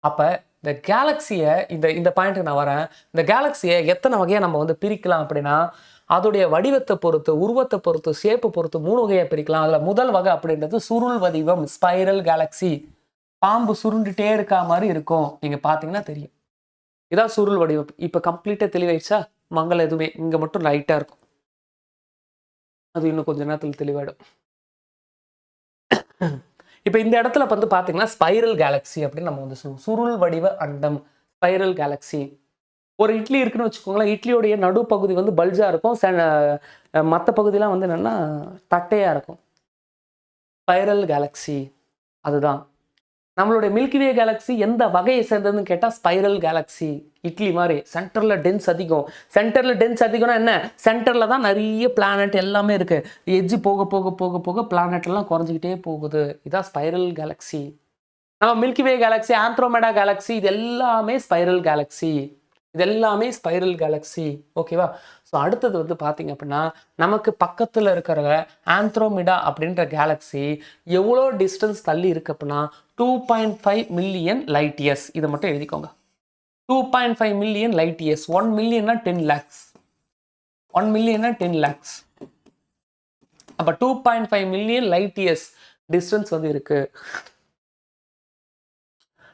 அப்போ இந்த கேலக்ஸியை, இந்த பாயிண்ட்டுக்கு நான் வரேன். இந்த கேலக்ஸியை எத்தனை வகையாக நம்ம வந்து பிரிக்கலாம் அப்படின்னா, அதோடைய வடிவத்தை பொறுத்து, உருவத்தை பொறுத்து, ஷேப்பை பொறுத்து 3 வகையாக பிரிக்கலாம். அதில் முதல் வகை அப்படின்றது சுருள் வடிவம், ஸ்பைரல் கேலக்ஸி. பாம்பு சுருண்டுட்டே இருக்கா மாதிரி இருக்கும், நீங்கள் பார்த்தீங்கன்னா தெரியும். இதான் சுருள் வடிவம். இப்போ கம்ப்ளீட்டாக தெளிவாயிடுச்சா? மங்கள எதுவுமே இங்கே மட்டும் லைட்டாக இருக்கும், அது இன்னும் கொஞ்ச நேரத்தில் தெளிவாயிடும். இப்போ இந்த இடத்துல வந்து பார்த்தீங்கன்னா ஸ்பைரல் கேலக்ஸி அப்படின்னு நம்ம வந்து சொல்லுவோம். சுருள் வடிவ அண்டம், ஸ்பைரல் கேலக்ஸி. ஒரு இட்லி இருக்குன்னு வச்சுக்கோங்களேன், இட்லியோடைய நடுப்பகுதி வந்து பல்ஜாக இருக்கும், மற்ற பகுதியெலாம் வந்து என்னென்னா தட்டையாக இருக்கும். ஸ்பைரல் கேலக்ஸி அதுதான். நம்மளுடைய மில்கி வே கேலக்ஸி எந்த வகையை சேர்ந்ததுன்னு கேட்டால் ஸ்பைரல் கேலக்ஸி. இட்லி மாதிரி சென்டரில் டென்ஸ் அதிகம். அதிகம்னா என்ன? சென்டரில் தான் நிறைய பிளானட் எல்லாமே இருக்குது. எட்ஜு போக போக போக போக பிளானட்லாம் குறைஞ்சிக்கிட்டே போகுது. இதான் ஸ்பைரல் கேலக்ஸி. நம்ம மில்கி வே கேலக்ஸி, ஆந்த்ரோமெடா கேலக்ஸி, இது எல்லாமே ஸ்பைரல் கேலக்ஸி. ஓகேவா? ஸோ அடுத்தது வந்து பார்த்தீங்க அப்படின்னா, நமக்கு பக்கத்தில் இருக்கிற ஆந்த்ரோமெடா அப்படின்ற கேலக்ஸி எவ்வளோ டிஸ்டன்ஸ் தள்ளி இருக்கு அப்படின்னா 2.5 மில்லியன் லைட் இயர்ஸ். இதை மட்டும் எழுதிக்கோங்க. 2.5 million light years. 1 மில்லியன்னா 10 lakhs. 1 மில்லியன்னா 10 lakhs. அப்போ 2.5 மில்லியன் லைட் இயர்ஸ் டிஸ்டன்ஸ் வந்து இருக்கு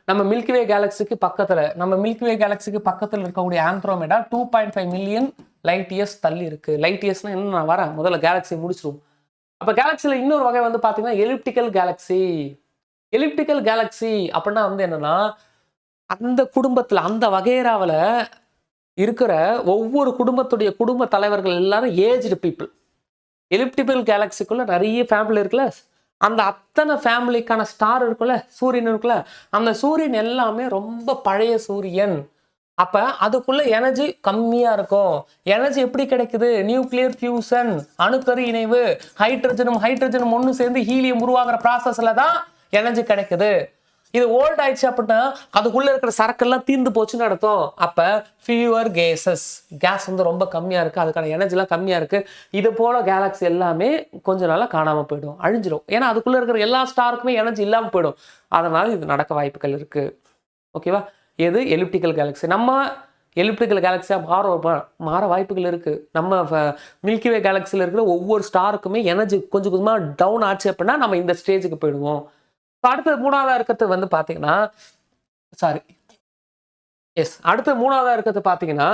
நம்ம மில்கி வே கேலக்ஸிக்கு பக்கத்தில் இருக்கக்கூடிய ஆந்த்ரோமெடா 2.5 மில்லியன் லைட் இயர்ஸ் தள்ளி இருக்கு. லைட் இயர்ஸ்னா என்ன? நான் வரேன், முதல்ல கேலக்ஸி முடிச்சிருவோம். அப்போ கேலக்ஸியில் இன்னொரு வகை வந்து பார்த்தீங்கன்னா எலிப்டிக்கல் கேலக்ஸி அப்படின்னா வந்து என்னன்னா, அந்த குடும்பத்தில், அந்த வகைராவில் இருக்கிற ஒவ்வொரு குடும்பத்துடைய குடும்ப தலைவர்கள் எல்லாரும் ஏஜ்டு பீப்புள். எலிப்டிக்கல் கேலக்ஸிக்குள்ள நிறைய ஃபேமிலி இருக்குல்ல, அந்த அத்தனை ஃபேமிலிக்கான ஸ்டார் இருக்குல்ல, சூரியன் இருக்குல்ல, அந்த சூரியன் எல்லாமே ரொம்ப பழைய சூரியன். அப்போ அதுக்குள்ள எனர்ஜி கம்மியாக இருக்கும். எனர்ஜி எப்படி கிடைக்குது? நியூக்ளியர் ஃபியூசன், அணுக்கரு இணைவு, ஹைட்ரஜனும் ஒன்று சேர்ந்து ஹீலியம் உருவாகிற ப்ராசஸில் தான் எனர்ஜி கிடைக்குது. இது ஓல்ட் ஆயிடுச்சு அப்படின்னா அதுக்குள்ள இருக்கிற சரக்கெல்லாம் தீர்ந்து போச்சுன்னு அர்த்தம். அப்போ ஃபியூவர் கேஸ் வந்து ரொம்ப கம்மியாக இருக்குது, அதுக்கான எனர்ஜிலாம் கம்மியாக இருக்குது. இது போல் கேலக்ஸி எல்லாமே கொஞ்ச நாளாக காணாமல் போயிடும், அழிஞ்சிடும். ஏன்னா அதுக்குள்ளே இருக்கிற எல்லா ஸ்டாருக்குமே எனர்ஜி இல்லாமல் போயிடும். அதனால் இது நடக்க வாய்ப்புகள் இருக்குது. ஓகேவா? எது எலிப்டிக்கல் கேலக்ஸி. நம்ம எலிப்டிக்கல் கேலக்ஸியாக மாற வாய்ப்புகள் இருக்குது. நம்ம மில்கிவே கேலக்ஸியில் இருக்கிற ஒவ்வொரு ஸ்டாருக்குமே எனர்ஜி கொஞ்சம் கொஞ்சமாக டவுன் ஆச்சு அப்படின்னா நம்ம இந்த ஸ்டேஜுக்கு போயிடுவோம். அடுத்தது மூணாவதாக இருக்கிறது வந்து பார்த்தீங்கன்னா அடுத்த மூணாவதாக இருக்கிறது பார்த்தீங்கன்னா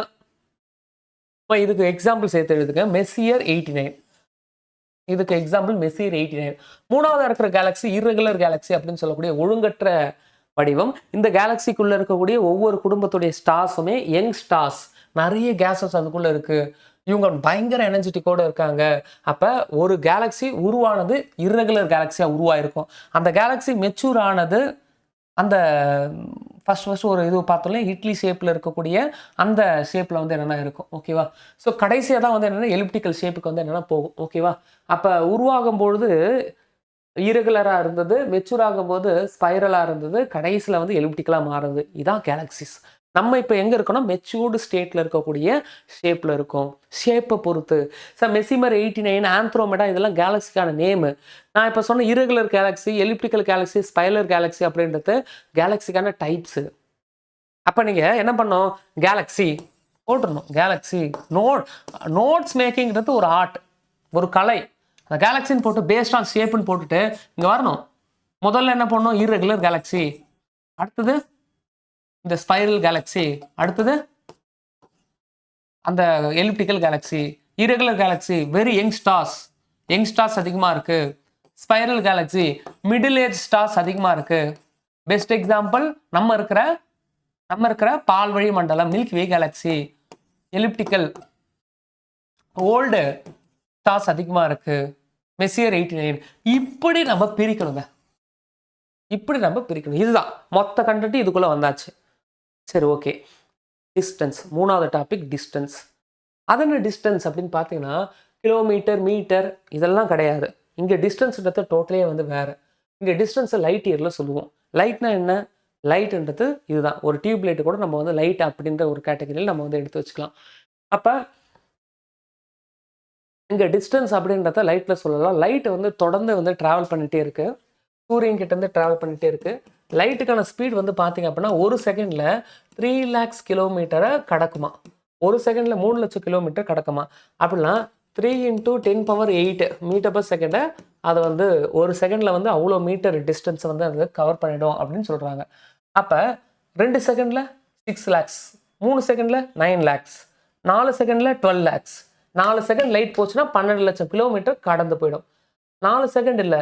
இதுக்கு எக்ஸாம்பிள் சேர்த்து எழுதுங்க. மெசியர் 89. இதுக்கு எக்ஸாம்பிள் மெசியர் 89. மூணாவதாக இருக்கிற கேலக்ஸி இர்ரெகுலர் கேலக்ஸி அப்படின்னு சொல்லக்கூடிய ஒழுங்கற்ற வடிவம். இந்த கேலக்சிக்குள்ள இருக்கக்கூடிய ஒவ்வொரு குடும்பத்துடைய ஸ்டார்ஸுமே யங் ஸ்டார்ஸ், நிறைய கேஸஸ் அதுக்குள்ள இருக்கு. இவங்க பயங்கர எனர்ஜெட்டிக்கோடு இருக்காங்க. அப்போ ஒரு கேலக்ஸி உருவானது இர்ரெகுலர் கேலக்ஸியாக உருவாயிருக்கும். அந்த கேலக்ஸி மெச்சூர் ஆனது அந்த ஃபர்ஸ்ட் ஒரு இது பார்த்தோம்னா இட்லி ஷேப்பில் இருக்கக்கூடிய அந்த ஷேப்பில் வந்து என்னென்ன இருக்கும். ஓகேவா? ஸோ கடைசியாக தான் வந்து என்னென்னா எலிப்டிக்கல் ஷேப்புக்கு வந்து என்னென்னா போகும். ஓகேவா? அப்போ உருவாகும் பொழுது இரெகுலராக இருந்தது, மெச்சூர் ஆகும்போது ஸ்பைரலாக இருந்தது, கடைசியில் வந்து எலிப்டிக்கலாக மாறுது. இதுதான் கேலக்சிஸ். நம்ம இப்போ எங்கே இருக்கோம்னா மெச்சூர்டு ஸ்டேட்டில் இருக்கக்கூடிய ஷேப்பில் இருக்கும். ஷேப்பை பொறுத்து மெசிமர் 89, ஆந்த்ரோமெடா இதெல்லாம் கேலக்ஸிக்கான நேமு. நான் இப்போ சொன்ன irregular Galaxy, elliptical Galaxy, spiral Galaxy அப்படின்றது கேலக்ஸிக்கான டைப்ஸு. அப்போ நீங்கள் என்ன பண்ணோம்? கேலக்ஸி போட்டுடணும். கேலக்ஸி நோட்ஸ் மேக்கிங்கிறது ஒரு ஆர்ட், ஒரு கலை. அந்த கேலக்ஸின்னு போட்டு பேஸ்ட் ஆன் ஷேப்புன்னு போட்டுட்டு இங்கே வரணும். முதல்ல என்ன பண்ணணும்? இர்ரெகுலர் கேலக்ஸி, அடுத்தது இந்த ஸ்பைரல் கேலக்ஸி, அடுத்தது அந்த elliptical Galaxy. Irregular Galaxy very young stars அதிகமாக இருக்கு. Spiral Galaxy middle age stars அதிகமாக இருக்கு. பெஸ்ட் எக்ஸாம்பிள் நம்ம இருக்கிற பால்வழி மண்டலம் மில்கி வே கேலக்ஸி. எலிப்டிக்கல் ஓல்டு ஸ்டார்ஸ் அதிகமாக இருக்கு. மெசியர் 89. இப்படி நம்ம பிரிக்கணுங்க. இதுதான் மொத்த கண்டென்ட் இதுக்குள்ள வந்தாச்சு. சரி, ஓகே. டிஸ்டன்ஸ், மூணாவது டாபிக் டிஸ்டன்ஸ். அது என்ன டிஸ்டன்ஸ் அப்படின்னு பார்த்தீங்கன்னா கிலோமீட்டர், மீட்டர் இதெல்லாம் கிடையாது. இங்கே டிஸ்டன்ஸ்ன்றது டோட்டலே வந்து வேறு. இங்கே டிஸ்டன்ஸை லைட் இயரில் சொல்லுவோம். லைட்னா என்ன? லைட்ன்றது இதுதான். ஒரு டியூப் லைட்டு கூட நம்ம வந்து லைட் அப்படின்ற ஒரு கேட்டகரியில் நம்ம வந்து எடுத்து வச்சுக்கலாம். அப்போ இங்கே டிஸ்டன்ஸ் அப்படின்றத லைட்டில் சொல்லலாம். லைட் வந்து தொடர்ந்து வந்து ட்ராவல் பண்ணிகிட்டே இருக்குது, சூரியன் கிட்டேருந்து ட்ராவல் பண்ணிகிட்டே இருக்குது. லைட்டுக்கான ஸ்பீட் வந்து பார்த்தீங்க அப்படின்னா ஒரு செகண்டில் 3 lakhs கிலோமீட்டரை கடக்குமா. ஒரு செகண்டில் 3 லட்சம் கிலோமீட்டர் கடக்குமா. அப்படின்னா 3 × 10⁸ மீட்டர் பர் செகண்டை அதை வந்து ஒரு செகண்டில் வந்து அவ்வளோ மீட்டர் டிஸ்டன்ஸை வந்து அது கவர் பண்ணிடும் அப்படின்னு சொல்கிறாங்க. அப்போ 2 செகண்டில் 6 lakhs, 3 செகண்டில் 9 lakhs, 4 செகண்டில் 12 lakhs. 4 செகண்ட் லைட் போச்சுன்னா 12 லட்சம் கிலோமீட்டர் கடந்து போயிடும். 4 செகண்ட் இல்லை,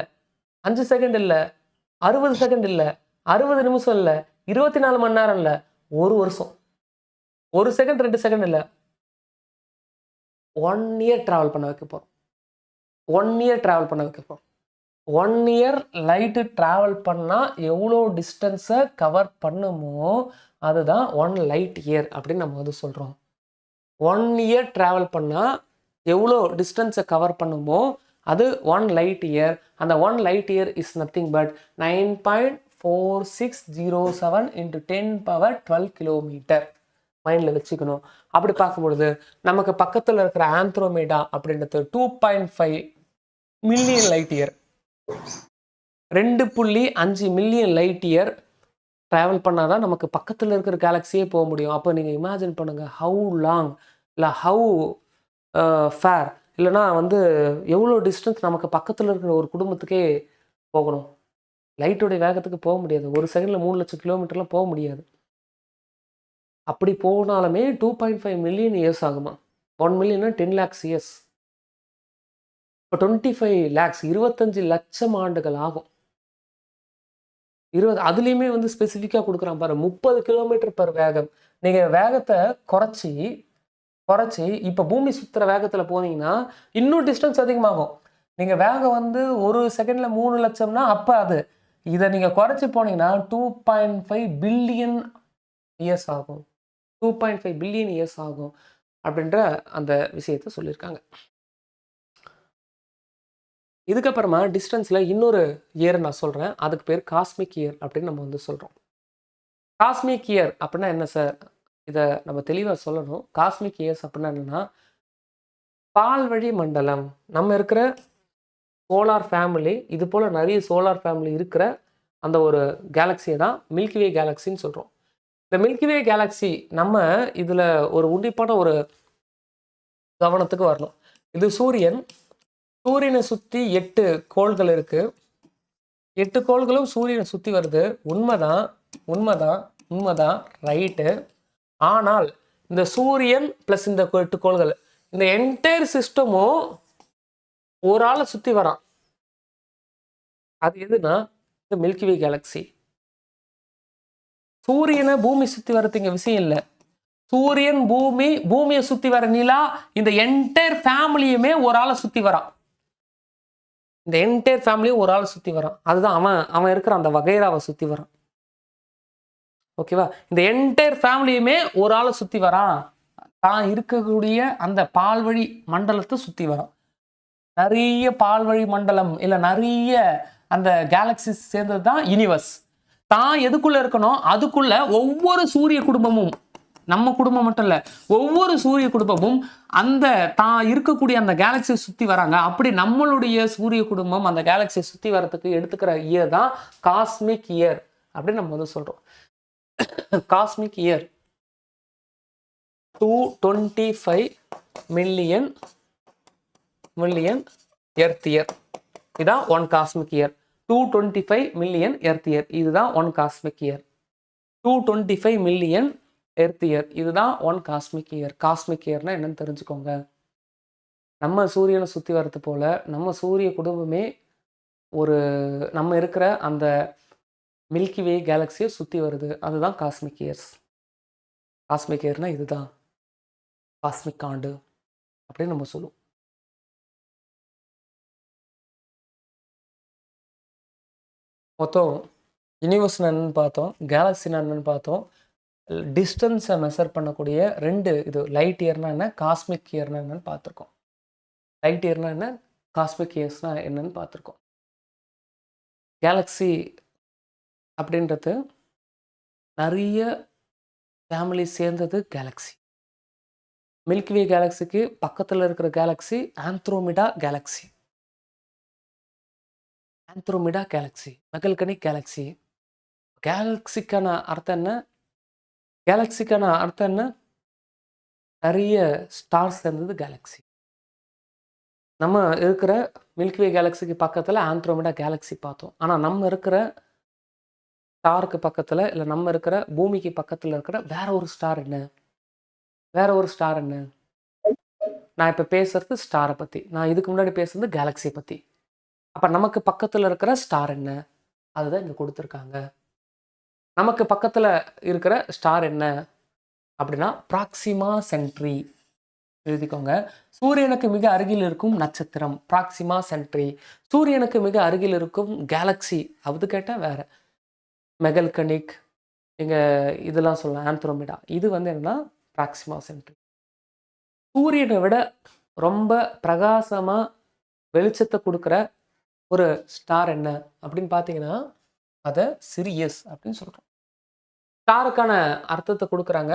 5 செகண்ட் இல்லை, 60 செகண்ட் இல்லை, 60 நிமிஷம் இல்லை, 24 மணி நேரம் இல்லை, ஒரு வருஷம். 1 செகண்ட் 2 செகண்ட் இல்லை, 1 year ட்ராவல் பண்ண வைக்க போகிறோம். 1 year லைட்டு ட்ராவல் பண்ணால் எவ்வளோ டிஸ்டன்ஸை கவர் பண்ணுமோ அதுதான் 1 light year அப்படின்னு நம்ம வந்து சொல்கிறோம். 1 year ட்ராவல் பண்ணால் எவ்வளோ டிஸ்டன்ஸை கவர் பண்ணுமோ அது 1 light year. அந்த 1 light year is nothing but 9.4607 × 10⁻12 kilometre. மைண்டில் வச்சுக்கணும். அப்படி பார்க்கும்பொழுது நமக்கு பக்கத்தில் இருக்கிற ஆந்த்ரோமேடா அப்படின்றது 2.5 million light year, 2.5 million light year travel பண்ணால் தான் நமக்கு பக்கத்தில் இருக்கிற கேலக்ஸியே போக முடியும். அப்போ நீங்கள் இமேஜின் பண்ணுங்கள் ஹவு லாங் இல்லை ஹவு ஃபேர் இல்லைனா வந்து எவ்வளோ டிஸ்டன்ஸ் நமக்கு பக்கத்தில் இருக்கிற ஒரு குடும்பத்துக்கே போகணும். லைட்டோடைய வேகத்துக்கு போக முடியாது. ஒரு செகண்டில் 3 லட்சம் கிலோமீட்டர்லாம் போக முடியாது. அப்படி போனாலுமே 2.5 மில்லியன் இயர்ஸ் ஆகுமா. 1 மில்லியன்னா 10 lakhs இயர்ஸ். இப்போ 25 lakhs 25 லட்சம் ஆண்டுகள் ஆகும். அதுலேயுமே வந்து ஸ்பெசிஃபிக்காக கொடுக்குறான் பாரு, 30 km/h வேகம். நீங்கள் வேகத்தை குறைச்சி இப்போ பூமி சுற்றுற வேகத்தில் போனீங்கன்னா இன்னும் டிஸ்டன்ஸ் அதிகமாகும். நீங்கள் வேகம் வந்து ஒரு செகண்டில் 3 லட்சம்னா அப்போ இதை நீங்கள் குறைச்சி போனீங்கன்னா 2.5 பில்லியன் இயர்ஸ் ஆகும். 2.5 பில்லியன் இயர்ஸ் ஆகும் அப்படின்ற அந்த விஷயத்த சொல்லியிருக்காங்க. இதுக்கப்புறமா டிஸ்டன்ஸில் இன்னொரு இயர் நான் சொல்கிறேன். அதுக்கு பேர் காஸ்மிக் இயர் அப்படின்னு நம்ம வந்து சொல்கிறோம். காஸ்மிக் இயர் அப்படின்னா என்ன சார்? இதை நம்ம தெளிவாக சொல்லணும். காஸ்மிக் இயர்ஸ் அப்படின்னா என்னென்னா, பால்வழி மண்டலம், நம்ம இருக்கிற சோலார் ஃபேமிலி, இது போல் நிறைய சோலார் ஃபேமிலி இருக்கிற அந்த ஒரு கேலக்சியை தான் மில்கிவே கேலக்சின்னு சொல்கிறோம். இந்த மில்கிவே கேலக்சி நம்ம இதில் ஒரு உன்னிப்பான ஒரு கவனத்துக்கு வரணும். இது சூரியன். சூரியனை சுற்றி 8 கோள்கள் இருக்குது. 8 கோள்களும் சூரியனை சுற்றி வருது. உண்மைதான், உண்மைதான், உண்மைதான், ரைட்டு. ஆனால் இந்த சூரியன் ப்ளஸ் இந்த 8 கோள்கள், இந்த என்டையர் சிஸ்டமும் ஒரு ஆளை சுற்றி வரான். அது எதுனா இந்த மில்கிவே கேலக்சி. சூரியனை பூமி சுற்றி வர்றதுங்க விஷயம் இல்லை. சூரியன், பூமி, பூமியை சுற்றி வர நிலா, இந்த என்டையர் ஃபேமிலியுமே ஒரு ஆளை சுற்றி வரான். இந்த என்டையர் ஃபேமிலியும் ஒரு ஆளை சுற்றி வரான். அதுதான் அவன் இருக்கிற அந்த வகைராவை சுற்றி வரான். ஓகேவா? இந்த என்டையர் ஃபேமிலியுமே ஒரு ஆளை சுற்றி வரான். தான் இருக்கக்கூடிய அந்த பால்வழி மண்டலத்தை சுற்றி வரான். நிறைய பால்வழி மண்டலம் இல்லை நிறைய அந்த கேலக்சிஸ் சேர்ந்தது தான் யூனிவர்ஸ். தான் எதுக்குள்ள இருக்கணும், அதுக்குள்ள ஒவ்வொரு சூரிய குடும்பமும், நம்ம குடும்பம் மட்டும் இல்லை, ஒவ்வொரு சூரிய குடும்பமும் அந்த தான் இருக்கக்கூடிய அந்த கேலக்சியை சுற்றி வராங்க. அப்படி நம்மளுடைய சூரிய குடும்பம் அந்த கேலக்சியை சுற்றி வரத்துக்கு எடுத்துக்கிற இயர் தான் காஸ்மிக் இயர் அப்படின்னு நம்ம வந்து சொல்கிறோம். Cosmic year 225 million earth year. இதுதான் 1 cosmic year. 225 million earth year, இதுதான் 1 cosmic year. 225 million earth year, இதுதான் 1 காஸ்மிக் இயர். காஸ்மிக் இயர்னா என்னன்னு தெரிஞ்சுக்கோங்க. நம்ம சூரியனை சுற்றி வர்றது போல நம்ம சூரிய குடும்பமே ஒரு நம்ம இருக்கிற அந்த மில்கிவே கேலக்சியை சுற்றி வருது. அதுதான் காஸ்மிக் இயர்ஸ். காஸ்மிக் இயர்னா இதுதான் காஸ்மிக் ஆண்டு அப்படின்னு நம்ம சொல்லுவோம். மொத்தம் யூனிவர்ஸ் என்னன்னு பார்த்தோம், கேலக்ஸி என்னன்னு பார்த்தோம். டிஸ்டன்ஸை மெஷர் பண்ணக்கூடிய 2 இது லைட் இயர்னா என்ன, காஸ்மிக் இயர்னா என்னன்னு பார்த்துருக்கோம். லைட் இயர்னா என்ன, காஸ்மிக் இயர்ஸ்னா என்னன்னு பார்த்துருக்கோம். கேலக்ஸி அப்படின்றது நிறைய ஃபேமிலி சேர்ந்தது கேலக்ஸி. மில்கிவே கேலக்சிக்கு பக்கத்தில் இருக்கிற galaxy Andromeda galaxy. Andromeda galaxy, Magellanic galaxy. கேலக்சிக்கான அர்த்தம் என்ன? கேலக்சிக்கான அர்த்தம் என்ன? நிறைய ஸ்டார்ஸ் சேர்ந்தது கேலக்ஸி. நம்ம இருக்கிற மில்கிவே கேலக்சிக்கு பக்கத்தில் ஆந்த்ரோமிடா கேலக்ஸி பார்த்தோம். ஆனால் நம்ம இருக்கிற ஸ்டாருக்கு பக்கத்தில் இல்லை நம்ம இருக்கிற பூமிக்கு பக்கத்தில் இருக்கிற வேற ஒரு ஸ்டார் என்ன? வேற ஒரு ஸ்டார் என்ன? நான் இப்போ பேசுறது ஸ்டாரை பற்றி, நான் இதுக்கு முன்னாடி பேசுறது கேலக்ஸியை பற்றி. அப்போ நமக்கு பக்கத்தில் இருக்கிற ஸ்டார் என்ன? அதுதான் இங்கே கொடுத்துருக்காங்க. நமக்கு பக்கத்தில் இருக்கிற ஸ்டார் என்ன அப்படின்னா ப்ராக்சிமா சென்ட்ரி. எழுதிக்கோங்க. சூரியனுக்கு மிக அருகில் இருக்கும் நட்சத்திரம் ப்ராக்சிமா சென்ட்ரி. சூரியனுக்கு மிக அருகில் இருக்கும் கேலக்ஸி அது கேட்டால் வேற மெகல்கனிக், இங்கே இதெல்லாம் சொல்லலாம், ஆந்த்ரோமிடா. இது வந்து என்னன்னா ப்ராக்சிமா சென்ட்ரி. சூரியனை விட ரொம்ப பிரகாசமாக வெளிச்சத்தை கொடுக்குற ஒரு ஸ்டார் என்ன அப்படின்னு பார்த்தீங்கன்னா அதை சிரியஸ் அப்படின்னு சொல்கிறோம். ஸ்டாருக்கான அர்த்தத்தை கொடுக்குறாங்க.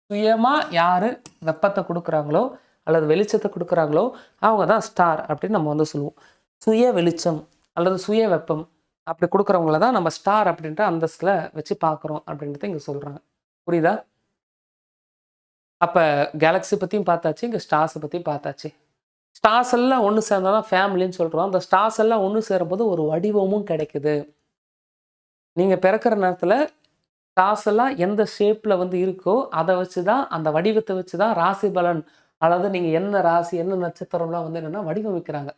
சுயமாக யார் வெப்பத்தை கொடுக்குறாங்களோ அல்லது வெளிச்சத்தை கொடுக்குறாங்களோ அவங்க தான் ஸ்டார் அப்படின்னு நம்ம வந்து சொல்லுவோம். சுய வெளிச்சம் அல்லது சுய வெப்பம் அப்படி கொடுக்குறவங்கள தான் நம்ம ஸ்டார் அப்படின்ற அந்தஸ்தில் வச்சு பார்க்குறோம் அப்படின்றத இங்கே சொல்கிறாங்க. புரியுதா? அப்போ கேலக்ஸி பற்றியும் பார்த்தாச்சு, இங்கே ஸ்டார்ஸை பற்றியும் பார்த்தாச்சு. ஸ்டார்ஸ் எல்லாம் ஒன்று சேர்ந்தால் தான் ஃபேமிலின்னு சொல்கிறோம். அந்த ஸ்டார்ஸ் எல்லாம் ஒன்று சேரும்போது ஒரு வடிவமும் கிடைக்குது. நீங்கள் பிறக்கிற நேரத்தில் ஸ்டார்ஸ் எல்லாம் எந்த ஷேப்பில் வந்து இருக்கோ அதை வச்சு தான், அந்த வடிவத்தை வச்சு தான் ராசி பலன், அதாவது நீங்கள் என்ன ராசி என்ன நட்சத்திரம்லாம் வந்து என்னென்னா வடிவமைக்கிறாங்க.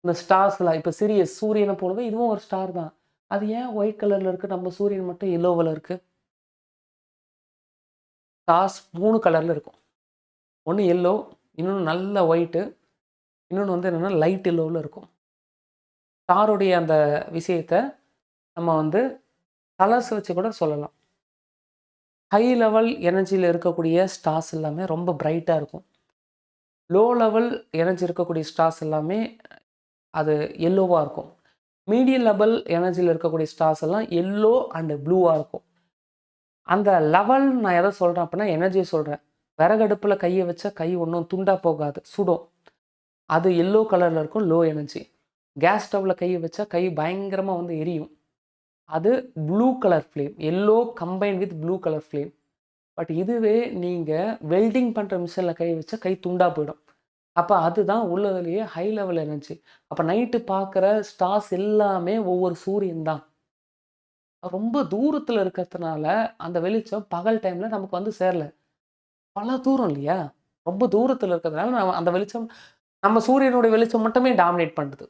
இந்த ஸ்டார்ஸ்லாம் இப்போ சிரியஸ் சூரியனை போலவே இதுவும் ஒரு ஸ்டார் தான். அது ஏன் ஒயிட் கலரில் இருக்குது, நம்ம சூரியன் மட்டும் எல்லோவில் இருக்குது? ஸ்டார்ஸ் 3 கலரில் இருக்கும். ஒன்று எல்லோ, இன்னொன்று நல்ல ஒயிட்டு, இன்னொன்று வந்து என்னென்னா லைட் எல்லோவில் இருக்கும். ஸ்டாருடைய அந்த விஷயத்தை நம்ம வந்து கலர்ஸ் வச்சு கூட சொல்லலாம். ஹை லெவல் எனர்ஜியில் இருக்கக்கூடிய ஸ்டார்ஸ் எல்லாமே ரொம்ப பிரைட்டாக இருக்கும். லோ லெவல் எனர்ஜி இருக்கக்கூடிய ஸ்டார்ஸ் எல்லாமே அது எல்லோவாக இருக்கும். மீடியம் லெவல் எனர்ஜியில் இருக்கக்கூடிய ஸ்டார்ஸ் எல்லாம் எல்லோ அண்ட் ப்ளூவாக இருக்கும். அந்த லெவல் நான் எதை சொல்கிறேன் அப்படின்னா எனர்ஜியை சொல்கிறேன். விறகடுப்பில் கையை வச்சா கை ஒன்றும் துண்டாக போகாது, சுடும். அது எல்லோ கலரில் இருக்கும், லோ எனர்ஜி. கேஸ் ஸ்டவ்வில் கையை வச்சா கை பயங்கரமாக வந்து எரியும். அது blue colour flame, yellow combine with blue colour flame. But இதுவே நீங்கள் வெல்டிங் பண்ணுற மிஷினில் கை வச்சா கை துண்டாக போயிடும். அப்போ அதுதான் உள்ளதுலேயே ஹை லெவல் எனர்ஜி. அப்போ நைட்டு பார்க்குற ஸ்டார்ஸ் எல்லாமே ஒவ்வொரு சூரியன் தான். ரொம்ப தூரத்தில் இருக்கிறதுனால அந்த வெளிச்சம் பகல் டைமில் நமக்கு வந்து சேரல. பல தூரம் இல்லையா? ரொம்ப தூரத்தில் இருக்கிறதுனால நம்ம அந்த வெளிச்சம் நம்ம சூரியனுடைய வெளிச்சம் மட்டுமே டாமினேட் பண்ணுது.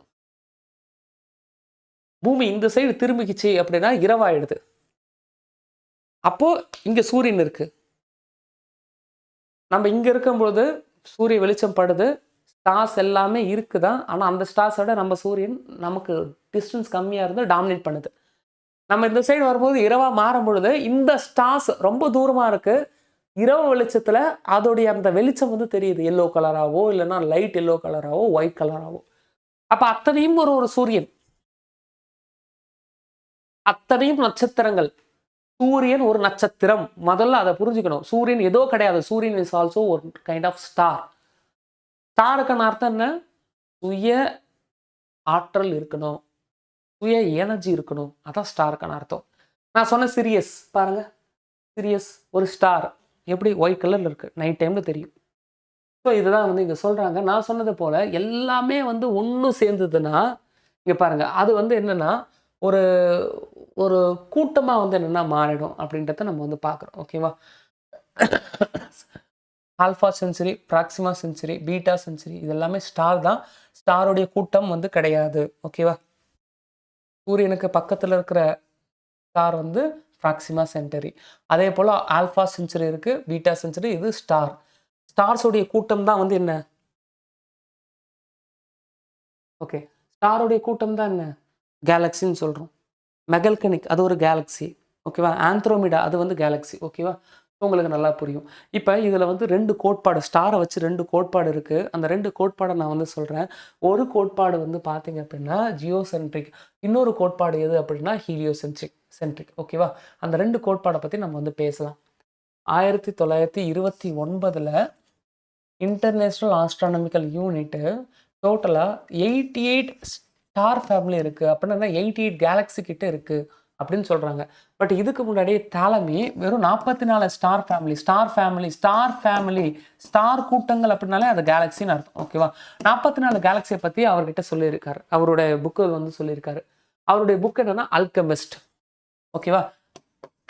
பூமி இந்த சைடு திரும்பிக்கிச்சு அப்படின்னா இரவாயிடுது. அப்போ இங்க சூரியன் இருக்கு. நம்ம இங்க இருக்கும்போது சூரிய வெளிச்சம் படுது, ஸ்டார்ஸ் எல்லாமே இருக்குதான். ஆனால் அந்த ஸ்டார்ஸோட நம்ம சூரியன் நமக்கு டிஸ்டன்ஸ் கம்மியாக இருந்து டாமினேட் பண்ணுது. நம்ம இந்த சைடு வரும்போது இரவாக மாறும் பொழுது இந்த ஸ்டார்ஸ் ரொம்ப தூரமாக இருக்கு. இரவு வெளிச்சத்தில் அதோடைய அந்த வெளிச்சம் வந்து தெரியுது, எல்லோ கலராகவோ இல்லைன்னா லைட் எல்லோ கலராகவோ ஒயிட் கலராகவோ. அப்போ அத்தனையும் ஒரு சூரியன், அத்தனையும் நட்சத்திரங்கள். சூரியன் ஒரு நட்சத்திரம், முதல்ல அதை புரிஞ்சுக்கணும். சூரியன் ஏதோ கிடையாது, சூரியன் இஸ் ஆல்சோ ஒரு கைண்ட் ஆஃப் ஸ்டார். ஸ்டாருக்கான அர்த்தம் என்ன? சுய ஆற்றல் இருக்கணும், சுய எனர்ஜி இருக்கணும், அதான் ஸ்டாருக்கான அர்த்தம். நான் சொன்ன சிரியஸ் பாருங்க, சிரியஸ் ஒரு ஸ்டார் எப்படி ஒயிட் கலர்ல இருக்கு, நைட் டைம்ல தெரியும். ஸோ இதுதான் வந்து இங்க சொல்றாங்க. நான் சொன்னது போல எல்லாமே வந்து ஒன்று சேர்ந்ததுன்னா இங்க பாருங்க, அது வந்து என்னன்னா ஒரு ஒரு கூட்டமாக வந்து என்னென்னா மாறிடும் அப்படின்றத நம்ம வந்து பார்க்குறோம். ஓகேவா? Alpha century, Proxima century, beta century இது எல்லாமே ஸ்டார் தான். ஸ்டாருடைய கூட்டம் வந்து கிடையாது. ஓகேவா? சூரியனுக்கு பக்கத்தில் இருக்கிற ஸ்டார் வந்து ப்ராக்சிமா சென்டரி. அதே போல் ஆல்ஃபா சென்சுரி இருக்குது, பீட்டா சென்சுரி, இது ஸ்டார். ஸ்டார்ஸுடைய கூட்டம் தான் வந்து என்ன? ஓகே, ஸ்டாருடைய கூட்டம் தான் என்ன? கேலக்சின்னு சொல்கிறோம். மெகல்கனிக் அது ஒரு கேலக்ஸி. ஓகேவா? ஆந்த்ரோமிடா அது வந்து கேலக்ஸி. ஓகேவா? உங்களுக்கு நல்லா புரியும். இப்போ இதில் வந்து 2 கோட்பாடு, ஸ்டாரை வச்சு 2 கோட்பாடு இருக்குது. அந்த 2 கோட்பாடை நான் வந்து சொல்கிறேன். ஒரு கோட்பாடு வந்து பார்த்தீங்க அப்படின்னா ஜியோசென்ட்ரிக், இன்னொரு கோட்பாடு எது அப்படின்னா ஹீலியோசென்ட்ரிக். ஓகேவா? அந்த 2 கோட்பாடை பற்றி நம்ம வந்து பேசலாம். 1929 இன்டர்நேஷ்னல் ஆஸ்ட்ரானமிக்கல் யூனிட்டு டோட்டலாக 88 ஸ்டார் ஃபேமிலி இருக்குது அப்படின்னா 88 கேலக்ஸி கிட்ட இருக்குது அப்படின்னு சொல்கிறாங்க. பட் இதுக்கு முன்னாடி தாலமி வெறும் 44 ஸ்டார் கூட்டங்கள் அப்படின்னாலே அது கேலக்சின்னு அர்த்தம். ஓகேவா? 44 கேலக்சியை பற்றி அவர்கிட்ட சொல்லியிருக்காரு, அவருடைய புக்கு வந்து சொல்லியிருக்காரு. அவருடைய புக் என்னன்னா அல்கெமிஸ்ட். ஓகேவா?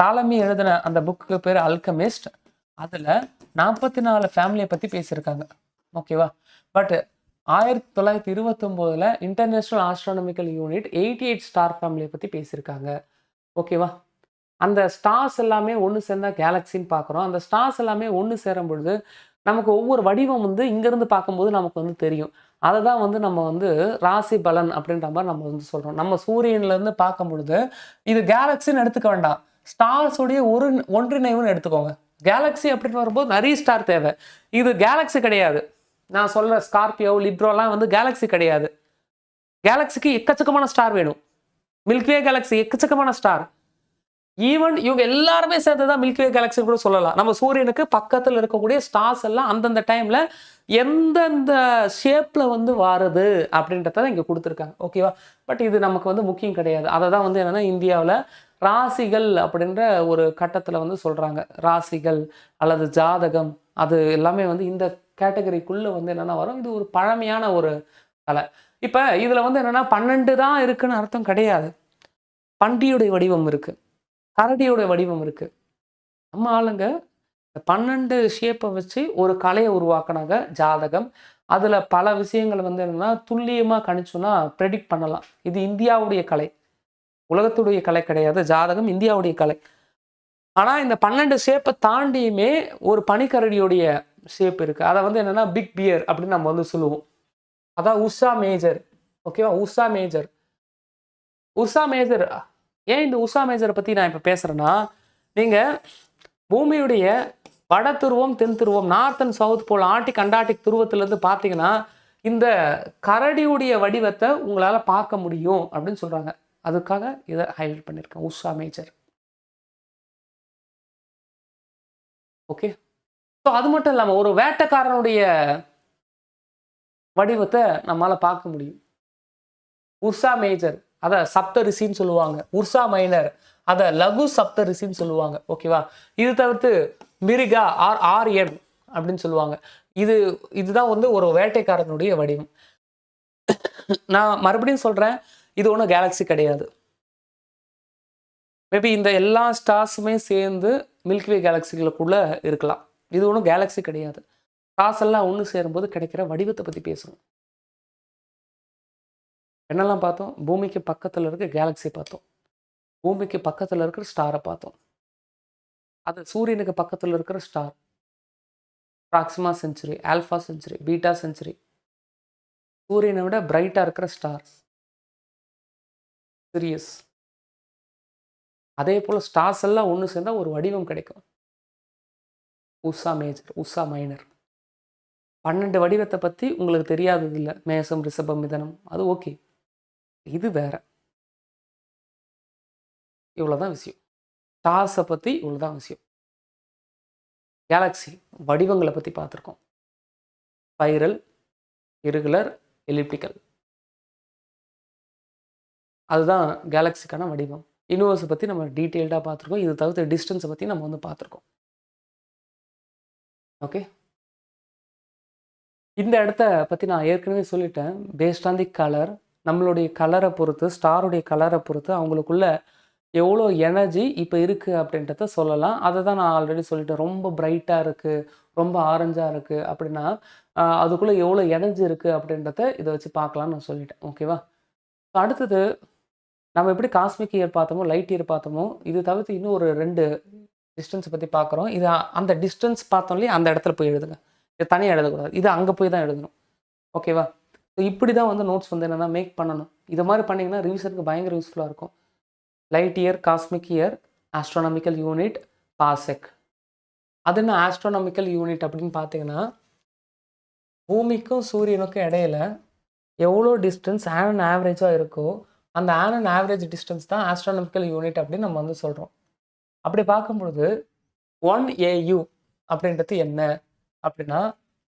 தாலமி எழுதின அந்த புக்கு பேர் அல்கெமிஸ்ட். அதில் 44 ஃபேமிலியை பற்றி பேசியிருக்காங்க. ஓகேவா? But 1929 international astronomical unit 88 star ஃபேமிலியை பற்றி பேசியிருக்காங்க. ஓகேவா? அந்த ஸ்டார்ஸ் எல்லாமே ஒன்று சேர்ந்தால் கேலக்சின்னு பார்க்குறோம். அந்த ஸ்டார்ஸ் எல்லாமே ஒன்று சேரும் பொழுது நமக்கு ஒவ்வொரு வடிவம் வந்து இங்கேருந்து பார்க்கும்போது நமக்கு வந்து தெரியும். அதை தான் வந்து நம்ம வந்து ராசி பலன் அப்படின்ற மாதிரி நம்ம வந்து சொல்கிறோம். நம்ம சூரியன்லேருந்து பார்க்கும் பொழுது இது கேலக்சின்னு எடுத்துக்க வேண்டாம், ஸ்டார்ஸுடைய ஒன்றிணைவுன்னு எடுத்துக்கோங்க. கேலக்சி அப்படின்னு வரும்போது நிறைய ஸ்டார் தேவை. இது கேலக்சி கிடையாது. நான் சொல்கிற ஸ்கார்பியோ, லிப்ரோலாம் வந்து கேலக்சி கிடையாது. கேலக்சிக்கு எக்கச்சக்கமான ஸ்டார் வேணும். மில்க்வே கேலக்சி எக்கச்சக்கமான ஸ்டார். ஈவன் இவங்க எல்லாருமே சேர்ந்து தான் மில்க்வே கேலக்சின்னு கூட சொல்லலாம். நம்ம சூரியனுக்கு பக்கத்தில் இருக்கக்கூடிய ஸ்டார்ஸ் எல்லாம் அந்தந்த டைமில் எந்தெந்த ஷேப்பில் வந்து வாருது அப்படின்றத இங்கே கொடுத்துருக்காங்க. ஓகேவா? பட் இது நமக்கு வந்து முக்கியம் கிடையாது. அதை தான் வந்து என்னென்னா இந்தியாவில் ராசிகள் அப்படின்ற ஒரு கட்டத்தில் வந்து சொல்கிறாங்க. ராசிகள் அல்லது ஜாதகம் அது எல்லாமே வந்து இந்த கேட்டகரிக்குள்ளே வந்து என்னென்னா வரும். இது ஒரு பழமையான ஒரு கலை. இப்போ இதில் வந்து என்னென்னா 12 தான் இருக்குன்னு அர்த்தம் கிடையாது. பண்டியுடைய வடிவம் இருக்குது, கரடியோட வடிவம் இருக்குது. நம்ம ஆளுங்க 12 ஷேப்பை வச்சு ஒரு கலையை உருவாக்குனாங்க, ஜாதகம். அதில் பல விஷயங்கள் வந்து என்னென்னா துல்லியமாக கணிச்சோன்னா ப்ரெடிக்ட் பண்ணலாம். இது இந்தியாவுடைய கலை, உலகத்துடைய கலை கிடையாது. ஜாதகம் இந்தியாவுடைய கலை. ஆனால் இந்த 12 ஷேப்பை தாண்டியுமே ஒரு பனிக்கரடியோடைய ஷேப் இருக்குது. அதை வந்து என்னென்னா பிக் பியர் அப்படின்னு நம்ம வந்து சொல்லுவோம். அதான் உஷா மேஜர். ஓகேவா? உஷா மேஜர். ஏன் இந்த உஷா மேஜரை பற்றி நான் இப்போ பேசுகிறேன்னா, நீங்கள் பூமியுடைய வட துருவம் தென் துருவம் north and south pole Arctic Antarctic துருவத்திலேருந்து பார்த்தீங்கன்னா இந்த கரடியுடைய வடிவத்தை உங்களால் பார்க்க முடியும் அப்படின்னு சொல்கிறாங்க. அதுக்காக இதை ஹைலைட் பண்ணியிருக்கேன், உர்சா மேஜர். ஓகே, ஸோ அது மட்டும் இல்லாமல் ஒரு வேட்டைக்காரனுடைய வடிவத்தை நம்மளால் பார்க்க முடியும். உர்சா மேஜர் அதை சப்தரிசின்னு சொல்லுவாங்க, உர்சா மைனர் அதை லகு சப்தரிசின்னு சொல்லுவாங்க. ஓகேவா, இது தவிர்த்து மிருகா ஆர்என் அப்படின்னு சொல்லுவாங்க. இதுதான் வந்து ஒரு வேட்டைக்காரனுடைய வடிவம். நான் மறுபடியும் சொல்கிறேன், இது ஒன்றும் கேலக்ஸி கிடையாது. மேபி இந்த எல்லா ஸ்டார்ஸுமே சேர்ந்து மில்கிவே கேலக்சிகளுக்குள்ளே இருக்கலாம். இது ஒன்றும் கேலக்ஸி கிடையாது. ஸ்டார்ஸ் எல்லாம் ஒன்று சேரும்போது கிடைக்கிற வடிவத்தை பற்றி பேசணும். என்னெல்லாம் பார்த்தோம்? பூமிக்கு பக்கத்தில் இருக்க கேலக்ஸி பார்த்தோம், பூமிக்கு பக்கத்தில் இருக்கிற ஸ்டாரை பார்த்தோம், அது சூரியனுக்கு பக்கத்தில் இருக்கிற star Proxima century, alpha century, beta century, சூரியனை விட பிரைட்டாக இருக்கிற ஸ்டார்ஸ் சிரியஸ். அதே போல் ஸ்டார்ஸ் எல்லாம் ஒன்று சேர்ந்தால் ஒரு வடிவம் கிடைக்கும், உர்சா மேஜர், உர்சா மைனர். 12 வடிவத்தை பற்றி உங்களுக்கு தெரியாதது இல்லை, மேசம், ரிஷபம், மிதனம், அது ஓகே. இது வேற. இவ்வளோதான் விஷயம். ஸ்டார்ஸை பற்றி இவ்வளோதான் விஷயம். கேலக்ஸி வடிவங்களை பற்றி பார்த்துருக்கோம், ஸ்பைரல், இர்ரெகுலர், எலிப்டிக்கல். அதுதான் கேலக்ஸிக்கான வடிவம். யூனிவர்ஸை பற்றி நம்ம டீட்டெயில்டாக பார்த்துருக்கோம். இது தவிர்த்து டிஸ்டன்ஸை பற்றி நம்ம வந்து பார்த்துருக்கோம். ஓகே, இந்த இடத்த பற்றி நான் ஏற்கனவே சொல்லிட்டேன். பேஸ்ட் ஆன் தி கலர், நம்மளுடைய கலரை பொறுத்து, ஸ்டாருடைய கலரை பொறுத்து அவங்களுக்குள்ள எவ்வளோ எனர்ஜி இப்போ இருக்குது அப்படின்றத சொல்லலாம். அதை தான் நான் ஆல்ரெடி சொல்லிட்டேன். ரொம்ப பிரைட்டாக இருக்குது, ரொம்ப ஆரஞ்சாக இருக்குது அப்படின்னா அதுக்குள்ளே எவ்வளோ எனர்ஜி இருக்குது அப்படின்றத இதை வச்சு பார்க்கலான்னு நான் சொல்லிட்டேன். ஓகேவா, அடுத்தது நம்ம எப்படி காஸ்மிக் இயர் பார்த்தோமோ, லைட் இயர் பார்த்தோமோ, இது தவிர்த்து இன்னும் ஒரு 2 டிஸ்டன்ஸை பற்றி பார்க்குறோம். இது அந்த டிஸ்டன்ஸ் பார்த்தோம்லையே அந்த இடத்துல போய் எழுதுங்க, இது தனியாக எழுதக்கூடாது, இது அங்கே போய் தான் எழுதணும். ஓகேவா, ஸோ இப்படி தான் வந்து நோட்ஸ் வந்து என்னென்னா மேக் பண்ணணும். இது மாதிரி பண்ணிங்கன்னா ரிவிஷனுக்கு பயங்கர யூஸ்ஃபுல்லாக இருக்கும். Light year, cosmic year, astronomical unit, parsec. அது என்ன ஆஸ்ட்ரானமிக்கல் யூனிட் அப்படின்னு பார்த்தீங்கன்னா, பூமிக்கும் சூரியனுக்கும் இடையில எவ்வளோ டிஸ்டன்ஸ் ஆன் ஆவரேஜாக இருக்கோ அந்த ஆன் ஆவரேஜ் டிஸ்டன்ஸ் தான் ஆஸ்ட்ரானமிக்கல் யூனிட் அப்படின்னு நம்ம வந்து சொல்கிறோம். அப்படி பார்க்கும்பொழுது 1 AU அப்படின்றது என்ன அப்படின்னா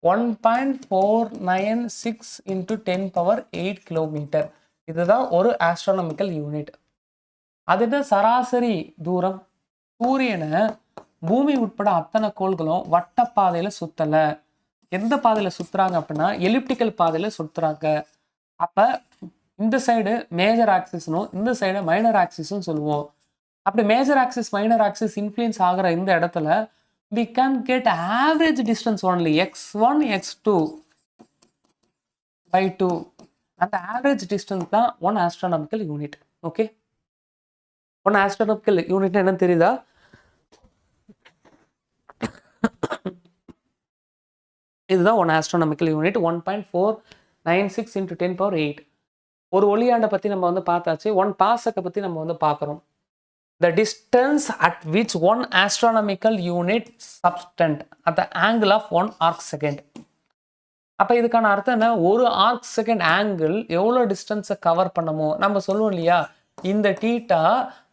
1.496 × 10⁸ கிலோமீட்டர். இதுதான் ஒரு ஆஸ்ட்ரானமிக்கல் யூனிட். அது சராசரி தூரம். சூரியனை பூமி உட்பட அத்தனை கோள்களும் வட்டப்பாதையில் சுற்றலை. எந்த பாதையில் சுற்றுறாங்க அப்படின்னா எலிப்டிக்கல் பாதையில் சுற்றுறாங்க. அப்போ இந்த சைடு மேஜர் ஆக்சிஸ்னும் இந்த சைடு மைனர் ஆக்சிஸ்ன்னு சொல்லுவோம். அப்படி major axis minor axis influence ஆகிற இந்த இடத்துல we can get average distance only x1 x2 by 2. அந்த ஆவரேஜ் டிஸ்டன்ஸ் தான் 1 astronomical unit. Okay, 1 astronomical unit என்னன்னு தெரியுதா? இதுதான் 1 ஆஸ்ட்ரானமிக்கல் யூனிட். 1.496 × 10⁸. ஒரு ஒளியாண்டை பற்றி நம்ம வந்து பார்த்தாச்சு. 1 பாசக்கை பற்றி நம்ம வந்து பார்க்குறோம். The distance at which 1 astronomical unit subtend at the angle of 1 arc second. அப்போ இதுக்கான அர்த்தம் என்ன? ஒரு ஆர்க் செகண்ட் ஆங்கிள் எவ்வளோ டிஸ்டன்ஸை கவர் பண்ணமோ நம்ம சொல்லுவோம் இல்லையா, இந்த டீட்டா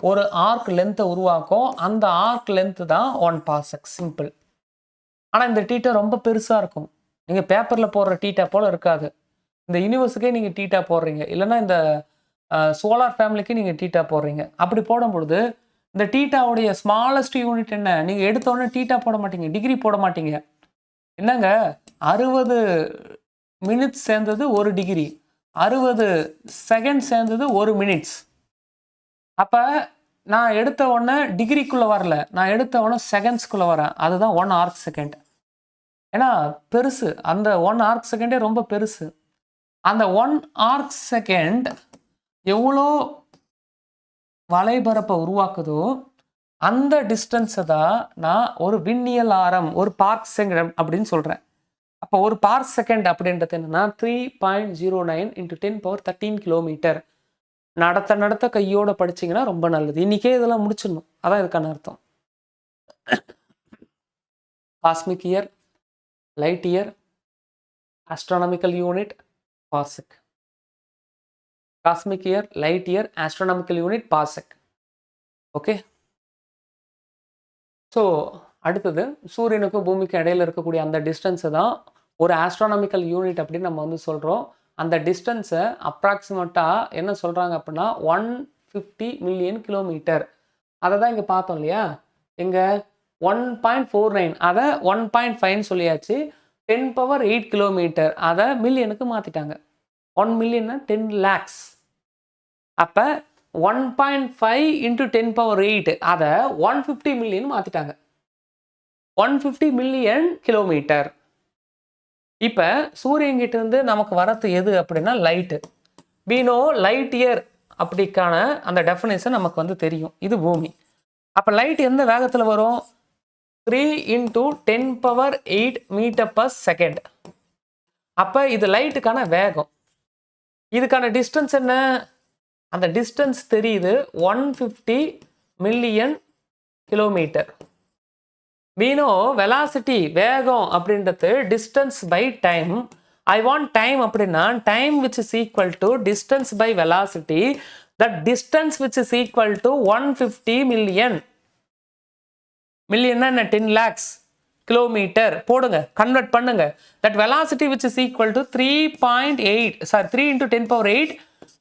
ஒரு ஆர்க் லென்த்தை உருவாக்கும், அந்த ஆர்க் லென்த்து தான் 1 பாசக். சிம்பிள். ஆனால் இந்த டீட்டா ரொம்ப பெருசாக இருக்கும். நீங்கள் பேப்பரில் போடுற டீட்டா போல் இருக்காது. இந்த யூனிவர்ஸுக்கே நீங்கள் டீட்டா போடுறீங்க, இல்லைன்னா இந்த சோலார் ஃபேமிலிக்கு நீங்கள் டீட்டா போடுறீங்க. அப்படி போடும்பொழுது இந்த டீட்டாவுடைய ஸ்மாலஸ்ட் யூனிட் என்ன? நீங்கள் எடுத்தோடனே டீட்டா போட மாட்டீங்க, டிகிரி போட மாட்டீங்க. என்னங்க 60 மினிட்ஸ் சேர்ந்தது 1 டிகிரி, 60 செகண்ட் சேர்ந்தது 1 மினிட்ஸ். அப்போ நான் எடுத்த உடனே டிகிரிக்குள்ளே வரல, நான் எடுத்த உடனே செகண்ட்ஸ்குள்ளே வரேன். அதுதான் 1 ஆர்க் செகண்ட். ஏன்னா பெருசு, அந்த 1 ஆர்க் செகண்டே ரொம்ப பெருசு. அந்த 1 ஆர்க் செகண்ட் எவ்வளோ வலைபரப்பை உருவாக்குதோ அந்த டிஸ்டன்ஸை தான் நான் ஒரு விண்ணியல் ஆரம், ஒரு பார்க் செகண்ட் அப்படின்னு சொல்கிறேன். அப்போ ஒரு பார்க் செகண்ட் அப்படின்றது என்னன்னா 3.09 × 10⁻13 கிலோமீட்டர். நடத்த கையோட படிச்சிங்கன்னா ரொம்ப நல்லது. இன்றைக்கே இதெல்லாம் முடிச்சிடணும், அதான் இதுக்கான அர்த்தம். Cosmic year, light year, astronomical unit, parsec. Cosmic year, light year, astronomical unit, parsec. Okay. So அடுத்தது சூரியனுக்கும் பூமிக்கும் இடையில இருக்கக்கூடிய அந்த டிஸ்டன்ஸை தான் ஒரு ஆஸ்ட்ரானமிக்கல் யூனிட் அப்படின்னு நம்ம வந்து சொல்கிறோம். அந்த டிஸ்டன்ஸை அப்ராக்சிமேட்டாக என்ன சொல்கிறாங்க அப்படின்னா 150 மில்லியன் கிலோமீட்டர். அதை தான் இங்கே பார்த்தோம் இல்லையா, இங்கே 1.49, அதை 1.5 சொல்லியாச்சு. 10⁸ கிலோமீட்டர், அதை மில்லியனுக்கு மாற்றிட்டாங்க. 1 மில்லியன்னா 10 lakhs. அப்போ 1.5 × 10⁸, அதை 150 மில்லியன் மாற்றிட்டாங்க. 150 மில்லியன் கிலோமீட்டர். இப்போ சூரியன்கிட்ட இருந்து நமக்கு வரது எது அப்படின்னா லைட்டு. வீணோ லைட் இயர் அப்படிக்கான அந்த டெஃபினேஷன் நமக்கு வந்து தெரியும். இது பூமி. அப்போ லைட் எந்த வேகத்தில் வரும்? 3 × 10⁸ மீட்டர்/செகண்ட். அப்போ இது லைட்டுக்கான வேகம். இதுக்கான டிஸ்டன்ஸ் என்ன? அந்த டிஸ்டன்ஸ் தெரியுது, 150 மில்லியன் கிலோமீட்டர். வீணோ வெலாசிட்டி, வேகம் அப்படின்றது distance by time. I want time அப்படின்னா time which is equal to distance by velocity. That distance which is equal to 150 million. மில்லியன்னா என்ன? 10 lakhs கிலோமீட்டர். போடுங்க, கன்வெர்ட் பண்ணுங்க. That velocity which is equal to 3 × 10⁸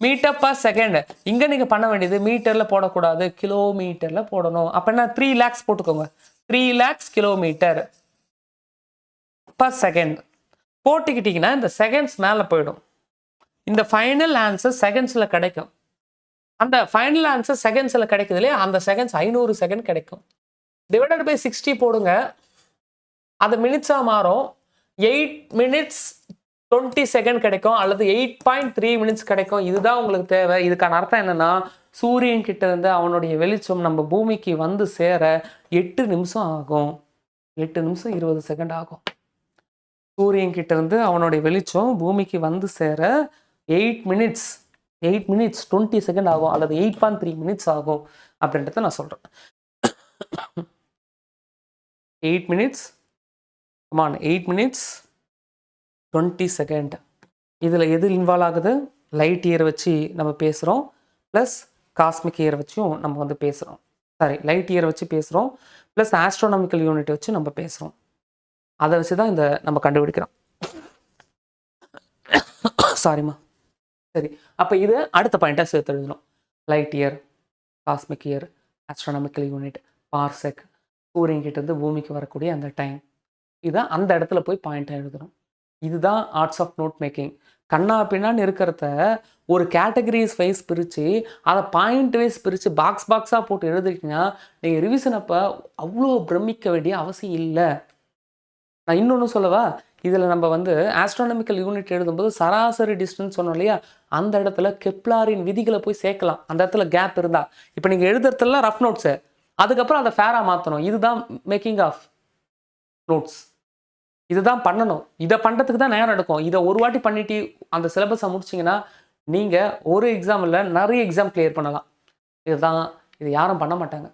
metre second. இங்கே நீங்கள் பண்ண வேண்டியது மீட்டரில் போடக்கூடாது, கிலோமீட்டரில் போடணும். அப்போ என்ன? 3 lakhs போட்டுக்கோங்க. 3 lakhs கிலோமீட்டர் பர் செகண்ட் போட்டுக்கிட்டிங்கன்னா இந்த செகண்ட்ஸ் மேலே போயிடும். இந்த ஃபைனல் ஆன்சர் செகண்ட்ஸில் கிடைக்கும். அந்த ஃபைனல் ஆன்சர் செகண்ட்ஸில் கிடைக்குது இல்லையா, அந்த செகண்ட்ஸ் 500 செகண்ட் கிடைக்கும். டிவைடட் பை 60 போடுங்க, அது மினிட்ஸாக மாறும். 8 minutes 20 செகண்ட் கிடைக்கும், அல்லது 8.3 minutes கிடைக்கும். இதுதான் உங்களுக்கு தேவை. இதுக்கான அர்த்தம் என்னன்னா, சூரியன் கிட்ட இருந்து அவனுடைய வெளிச்சம் நம்ம பூமிக்கு வந்து சேர 8 நிமிஷம் ஆகும். 8 நிமிஷம் 20 செகண்ட் ஆகும். சூரியன் கிட்ட இருந்து அவனுடைய வெளிச்சம் பூமிக்கு வந்து சேர 8 minutes 20 செகண்ட் ஆகும், அல்லது 8.3 minutes ஆகும் அப்படின்றத நான் சொல்றேன். 8 minutes 20 செகண்ட். இதில் எது இன்வால்வ் ஆகுது? லைட் இயர் வச்சு நம்ம பேசுகிறோம், ப்ளஸ் காஸ்மிக் இயர் வச்சும் நம்ம வந்து பேசுகிறோம். லைட் இயர் வச்சு பேசுகிறோம், ப்ளஸ் ஆஸ்ட்ரானமிக்கல் யூனிட் வச்சு நம்ம பேசுகிறோம். அதை வச்சு தான் இந்த நம்ம கண்டுபிடிக்கிறோம். சாரிம்மா. சரி, அப்போ இது அடுத்த பாயிண்ட்டாக சேர்த்து எழுதணும். Light year, cosmic year, astronomical unit, parsec, சூரியன்கிட்ட இருந்து பூமிக்கு வரக்கூடிய அந்த டைம். இதை அந்த இடத்துல போய் பாயிண்ட்டாக எழுதணும். இதுதான் ஆர்ட்ஸ் ஆஃப் நோட் மேக்கிங். கண்ணா பின்னான்னு இருக்கிறத ஒரு கேட்டகரிஸ் வைஸ் பிரித்து, அதை பாயிண்ட் வைஸ் பிரித்து பாக்ஸாக போட்டு எழுதிட்டீங்கன்னா நீங்கள் ரிவிஷன் அப்போ அவ்வளோ பிரமிக்க வேண்டிய அவசியம் இல்லை. நான் இன்னொன்று சொல்லவா? இதில் நம்ம வந்து ஆஸ்ட்ரானமிக்கல் யூனிட் எழுதும்போது சராசரி டிஸ்டன்ஸ் சொன்னோம் இல்லையா, அந்த இடத்துல கெப்லரின் விதிகளை போய் சேர்க்கலாம். அந்த இடத்துல கேப் இருந்தால், இப்போ நீங்கள் எழுதுறதுல ரஃப் நோட்ஸு, அதுக்கப்புறம் அதை ஃபேராக மாற்றணும். இதுதான் மேக்கிங் ஆஃப் நோட்ஸ். இதுதான் பண்ணணும். இதை பண்ணுறதுக்கு தான் நேரம் எடுக்கும். இதை ஒரு வாட்டி பண்ணிட்டு அந்த சிலபஸை முடிச்சிங்கன்னா நீங்கள் ஒரு எக்ஸாம் இல்லை, நிறைய எக்ஸாம் கிளியர் பண்ணலாம். இது யாரும் பண்ண மாட்டாங்க.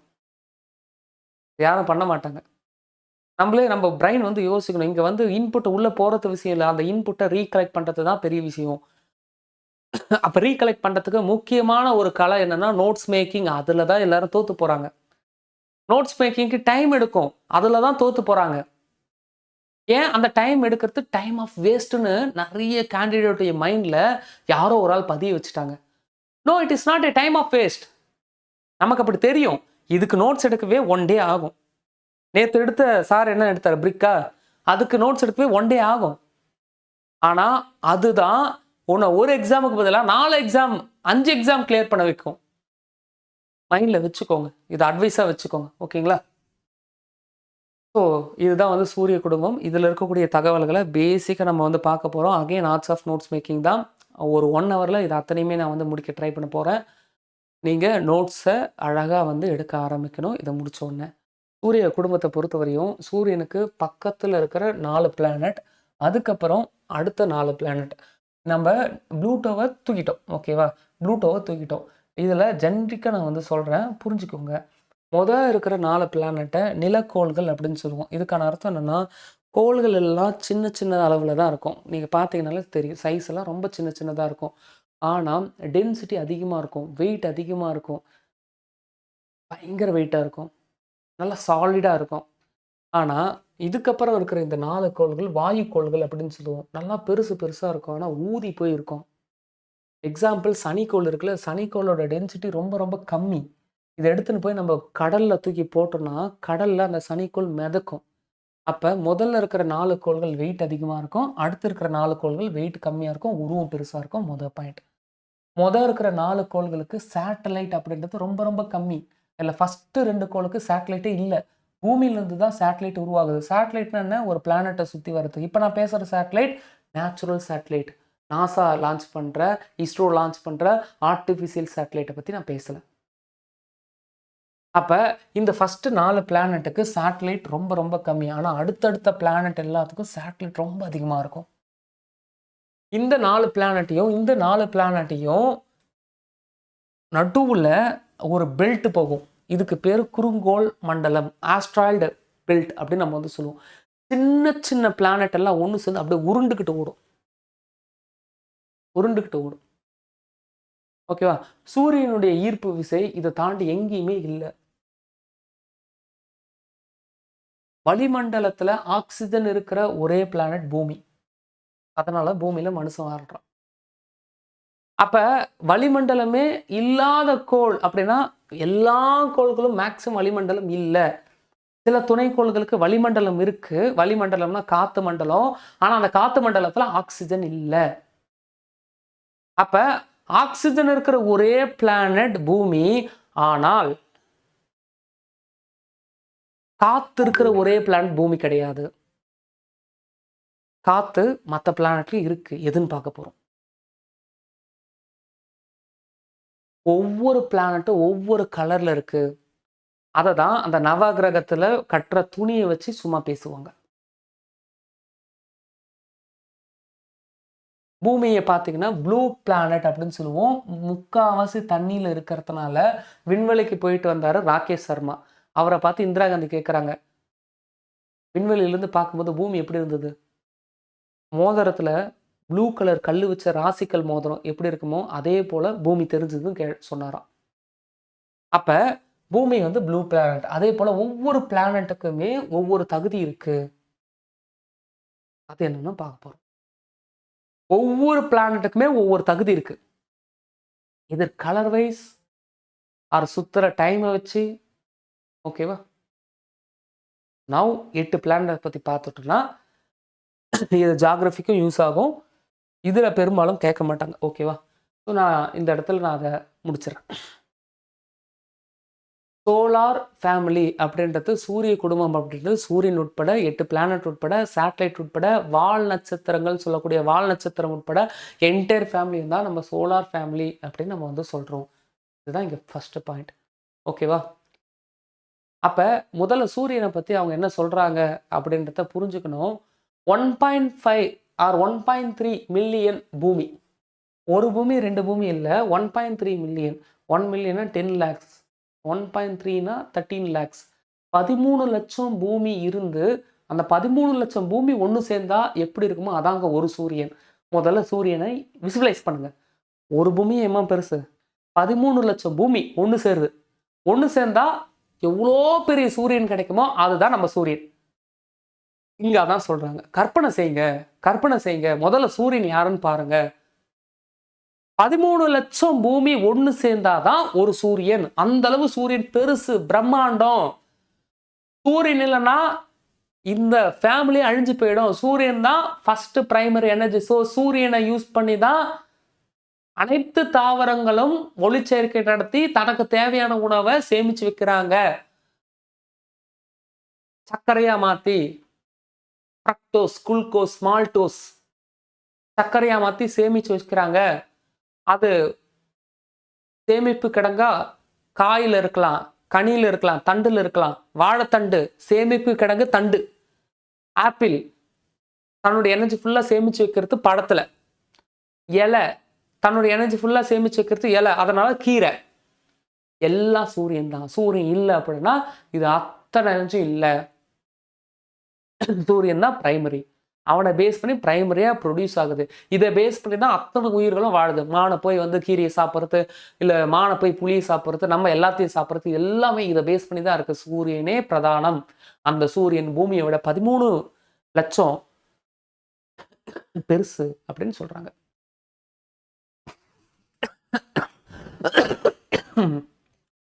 நம்ம பிரெயின் வந்து யோசிக்கணும். இங்கே வந்து இன்புட்டை உள்ளே போகிறது விஷயம் இல்லை, அந்த இன்புட்டை ரீகலெக்ட் பண்ணுறது தான் பெரிய விஷயம். அப்போ ரீகலெக்ட் பண்ணுறதுக்கு முக்கியமான ஒரு கலை என்னென்னா நோட்ஸ் மேக்கிங். அதில் தான் எல்லாரும் தோற்று போகிறாங்க. நோட்ஸ் மேக்கிங்க்கு டைம் எடுக்கும், அதில் தான் தோற்று போகிறாங்க. ஏன் அந்த டைம் எடுக்கிறது டைம் ஆஃப் வேஸ்ட்டுன்னு நிறைய கேண்டிடேட்டுடைய மைண்டில் யாரோ ஒரு ஆள் பதிய வச்சுட்டாங்க. No, it is not a time of waste. நமக்கு அப்படி தெரியும். இதுக்கு நோட்ஸ் எடுக்கவே 1 day ஆகும். நேற்று எடுத்த சார் என்ன எடுத்தார், பிரிக்கா, அதுக்கு நோட்ஸ் எடுக்கவே 1 day ஆகும். ஆனால் அதுதான் உன்னை ஒரு எக்ஸாமுக்கு பதிலாக 4 எக்ஸாம் 5 எக்ஸாம் கிளியர் பண்ண வைக்கும். மைண்டில் வச்சுக்கோங்க, இது அட்வைஸாக வச்சுக்கோங்க. ஓகேங்களா? ஸோ இதுதான் வந்து சூரிய குடும்பம். இதில் இருக்கக்கூடிய தகவல்களை பேசிக்காக நம்ம வந்து பார்க்க போகிறோம். Again arts of notes making தான். ஒரு 1 hourல இது அத்தனையுமே நான் வந்து முடிக்க ட்ரை பண்ண போகிறேன். நீங்கள் நோட்ஸை அழகாக வந்து எடுக்க ஆரம்பிக்கணும். இதை முடிச்ச உடனே சூரிய குடும்பத்தை பொறுத்தவரையும் சூரியனுக்கு பக்கத்தில் இருக்கிற 4 பிளானட், அதுக்கப்புறம் அடுத்த 4 பிளானட். நம்ம ப்ளூட்டோவை தூக்கிட்டோம். ஓகேவா? ப்ளூட்டோவை தூக்கிட்டோம். இதில் ஜென்ரிக்காக நான் வந்து சொல்கிறேன், புரிஞ்சுக்கோங்க. இருக்கிற 4 பிளானட்டை நிலக்கோள்கள் அப்படின்னு சொல்லுவோம். இதுக்கான அர்த்தம் என்னன்னா, கோள்கள் எல்லாம் சின்ன சின்ன அளவில் தான் இருக்கும். நீங்கள் பார்த்தீங்கனாலே தெரியும். சைஸ் எல்லாம் ரொம்ப சின்ன சின்னதாக இருக்கும். ஆனால் டென்சிட்டி அதிகமாக இருக்கும். வெயிட் அதிகமாக இருக்கும். பயங்கர வெயிட்டாக இருக்கும். நல்லா சாலிடாக இருக்கும். ஆனால் இதுக்கப்புறம் இருக்கிற இந்த 4 கோள்கள் வாயு கோள்கள் அப்படின்னு சொல்லுவோம். நல்லா பெருசு பெருசாக இருக்கும். ஆனால் ஊதி போய் இருக்கும். எக்ஸாம்பிள் சனிக்கோள் இருக்குல்ல, சனிக்கோளோட டென்சிட்டி ரொம்ப ரொம்ப கம்மி. இதை எடுத்துன்னு போய் நம்ம கடலில் தூக்கி போட்டோம்னா கடலில் அந்த சனிக்கோள் மிதக்கும். அப்போ முதல்ல இருக்கிற 4 கோள்கள் வெயிட் அதிகமாக இருக்கும். அடுத்து இருக்கிற 4 கோள்கள் வெயிட் கம்மியாக இருக்கும். உருவம் பெருசாக இருக்கும். பாயிண்ட். இருக்கிற 4 கோள்களுக்கு சேட்டலைட் அப்படின்றது ரொம்ப ரொம்ப கம்மி. இல்லை ஃபஸ்ட்டு 2 கோளுக்கு சேட்டலைட்டே இல்லை. பூமியிலேருந்து தான் சேட்டலைட் உருவாகுது. சேட்டலைட்னா என்ன? ஒரு பிளானட்டை சுற்றி வருது. இப்போ நான் பேசுகிற satellite natural satellite. NASA launch பண்ணுற, இஸ்ரோ லான்ச் பண்ணுற ஆர்டிஃபிஷியல் சேட்டலைட்டை பற்றி நான் பேசலை. அப்போ இந்த ஃபஸ்ட்டு 4 பிளானட்டுக்கு சேட்டலைட் ரொம்ப ரொம்ப கம்மி. ஆனால் அடுத்தடுத்த பிளானட் எல்லாத்துக்கும் சேட்டலைட் ரொம்ப அதிகமாக இருக்கும். இந்த 4 பிளானட்டையும் நடுவில் ஒரு பெல்ட் போகும். இதுக்கு பேர் குறுங்கோள் மண்டலம், ஆஸ்ட்ராய்டு பெல்ட் அப்படின்னு நம்ம சொல்லுவோம். சின்ன சின்ன பிளானட் எல்லாம் ஒன்று சேர்ந்து அப்படியே உருண்டுக்கிட்டு ஓடும். ஓகேவா? சூரியனுடைய ஈர்ப்பு விசை இதை தாண்டி எங்கேயுமே இல்லை. வளிமண்டலத்தில் ஆக்சிஜன் இருக்கிற ஒரே பிளானட் பூமி. அதனால பூமியில மனுஷன் வாழ்றான். அப்ப வளிமண்டலமே இல்லாத கோள் அப்படின்னா எல்லா கோள்களும் மேக்சிமம் வளிமண்டலம் இல்லை. சில துணைக்கோள்களுக்கு வளிமண்டலம் இருக்கு. வளிமண்டலம்னா காத்து மண்டலம். ஆனா அந்த காத்து மண்டலத்துல ஆக்சிஜன் இல்லை. அப்ப ஆக்சிஜன் இருக்கிற ஒரே பிளானட் பூமி. ஆனால் காத்து இருக்கிற ஒரே பிளானட் பூமி கிடையாது. காத்து மற்ற பிளானட்லயும் இருக்கு. எதுன்னு பார்க்க போறோம். ஒவ்வொரு பிளானட்டும் ஒவ்வொரு கலர்ல இருக்கு. அதை தான் அந்த நவகிரகத்துல கட்டுற துணியை வச்சு சும்மா பேசுவாங்க. பூமியை பார்த்தீங்கன்னா ப்ளூ பிளானட் அப்படின்னு சொல்லுவோம். முக்காவாசி தண்ணியில் இருக்கிறதுனால விண்வெளிக்கு போயிட்டு வந்தார் ராகேஷ் சர்மா. அவரை பார்த்து இந்திரா காந்தி கேட்குறாங்க, விண்வெளியிலேருந்து பார்க்கும்போது பூமி எப்படி இருந்தது? மோதிரத்தில் ப்ளூ கலர் கல் வச்ச ராசிக்கல் மோதிரம் எப்படி இருக்குமோ அதே போல் பூமி தெரிஞ்சதுன்னு சொன்னாராம். அப்போ பூமி ப்ளூ பிளானட். அதே போல் ஒவ்வொரு பிளானட்டுக்குமே ஒவ்வொரு தகுதி இருக்கு. அது என்னன்னு பார்க்க போகிறோம். ஒவ்வொரு பிளானட்டுக்குமே ஒவ்வொரு தகுதி இருக்கு. இது கலர் வைஸ் ஆர் சுத்துற டைமை வச்சு. ஓகேவா? நான் 8 பிளானட்டை பற்றி பார்த்துட்டோம்னா இது ஜாகிரபிக்கும் யூஸ் ஆகும். இதில் பெரும்பாலும் கேட்க மாட்டாங்க. ஓகேவா? ஸோ நான் இந்த இடத்துல நான் அதை முடிச்சிடறேன். சோலார் ஃபேமிலி அப்படின்றது சூரிய குடும்பம் அப்படின்றது சூரியன் உட்பட 8 பிளானட் உட்பட சேட்டலைட் உட்பட வால் நட்சத்திரங்கள் சொல்லக்கூடிய வால் நட்சத்திரம் உட்பட என்டையர் ஃபேமிலி தான் நம்ம சோலார் ஃபேமிலி அப்படின்னு நம்ம சொல்கிறோம். இதுதான் இங்கே ஃபஸ்ட்டு பாயிண்ட். ஓகேவா? அப்போ முதல்ல சூரியனை பற்றி அவங்க என்ன சொல்கிறாங்க அப்படின்றத புரிஞ்சுக்கணும். 1.5 ஆர் 1.3 மில்லியன் பூமி. ஒரு பூமி 2 பூமி இல்லை, 1.3 மில்லியன். 1 மில்லியனா 10 லேக்ஸ், 1.3னா 13 லேக்ஸ். 13 லட்சம் பூமி இருந்து அந்த 13 லட்சம் பூமி ஒன்று சேர்ந்தா எப்படி இருக்குமோ அதாங்க ஒரு சூரியன். முதல்ல சூரியனை விசுவலைஸ் பண்ணுங்க. ஒரு பூமி எம்மா பெருசு, 13 லட்சம் பூமி ஒன்று சேருது. ஒன்று சேர்ந்தா எவ்வளோ பெரிய சூரியன் கிடைக்குமோ அதுதான் நம்ம சூரியன். இங்க அதான் சொல்றாங்க. கற்பனை செய்யுங்க. முதல்ல சூரியன் யாருன்னு பாருங்க. 13 லட்சம் பூமி ஒன்று சேர்ந்தாதான் ஒரு சூரியன். அந்த அளவு சூரியன் பெருசு, பிரம்மாண்டம். சூரியன் இல்லைன்னா இந்த ஃபேமிலி அழிஞ்சு போயிடும். சூரியன் தான் ஃபர்ஸ்ட் பிரைமரி எனர்ஜி. ஸோ சூரியனை யூஸ் பண்ணி தான் அனைத்து தாவரங்களும் ஒளிச்சேர்க்கை நடத்தி தனக்கு தேவையான உணவை சேமிச்சு வைக்கிறாங்க. சர்க்கரையா மாத்தி ஃப்ரக்டோஸ், குளுக்கோஸ், மால்டோஸ் சர்க்கரையா மாத்தி சேமிச்சு வச்சுக்கிறாங்க. அது சேமிப்பு கிடங்கா காயில் இருக்கலாம், கனியில் இருக்கலாம், தண்டில் இருக்கலாம். வாழைத்தண்டு சேமிப்பு கிடங்கு தண்டு. ஆப்பிள் தன்னுடைய எனர்ஜி ஃபுல்லாக சேமிச்சு வைக்கிறது பழத்தில். இலை தன்னுடைய எனர்ஜி ஃபுல்லாக சேமிச்சு வைக்கிறது இலை, அதனால கீரை. எல்லாம் சூரியன் தான். சூரியன் இல்லை அப்படின்னா இது அத்தனை எனர்ஜி இல்லை. சூரியன் தான் பிரைமரி. அவனை பேஸ் பண்ணி பிரைமரியாக ப்ரொடியூஸ் ஆகுது. இதை பேஸ் பண்ணி தான் அத்தனை உயிர்களும் வாழுது. மானை போய் கீரியை சாப்பிட்றது, இல்லை மானை போய் புளியை சாப்பிட்றது, நம்ம எல்லாத்தையும் சாப்பிட்றது, எல்லாமே இதை பேஸ் பண்ணி தான் இருக்குது. சூரியனே பிரதானம். அந்த சூரியன் பூமியை விட 13 லட்சம் பெருசு அப்படின்னு சொல்றாங்க.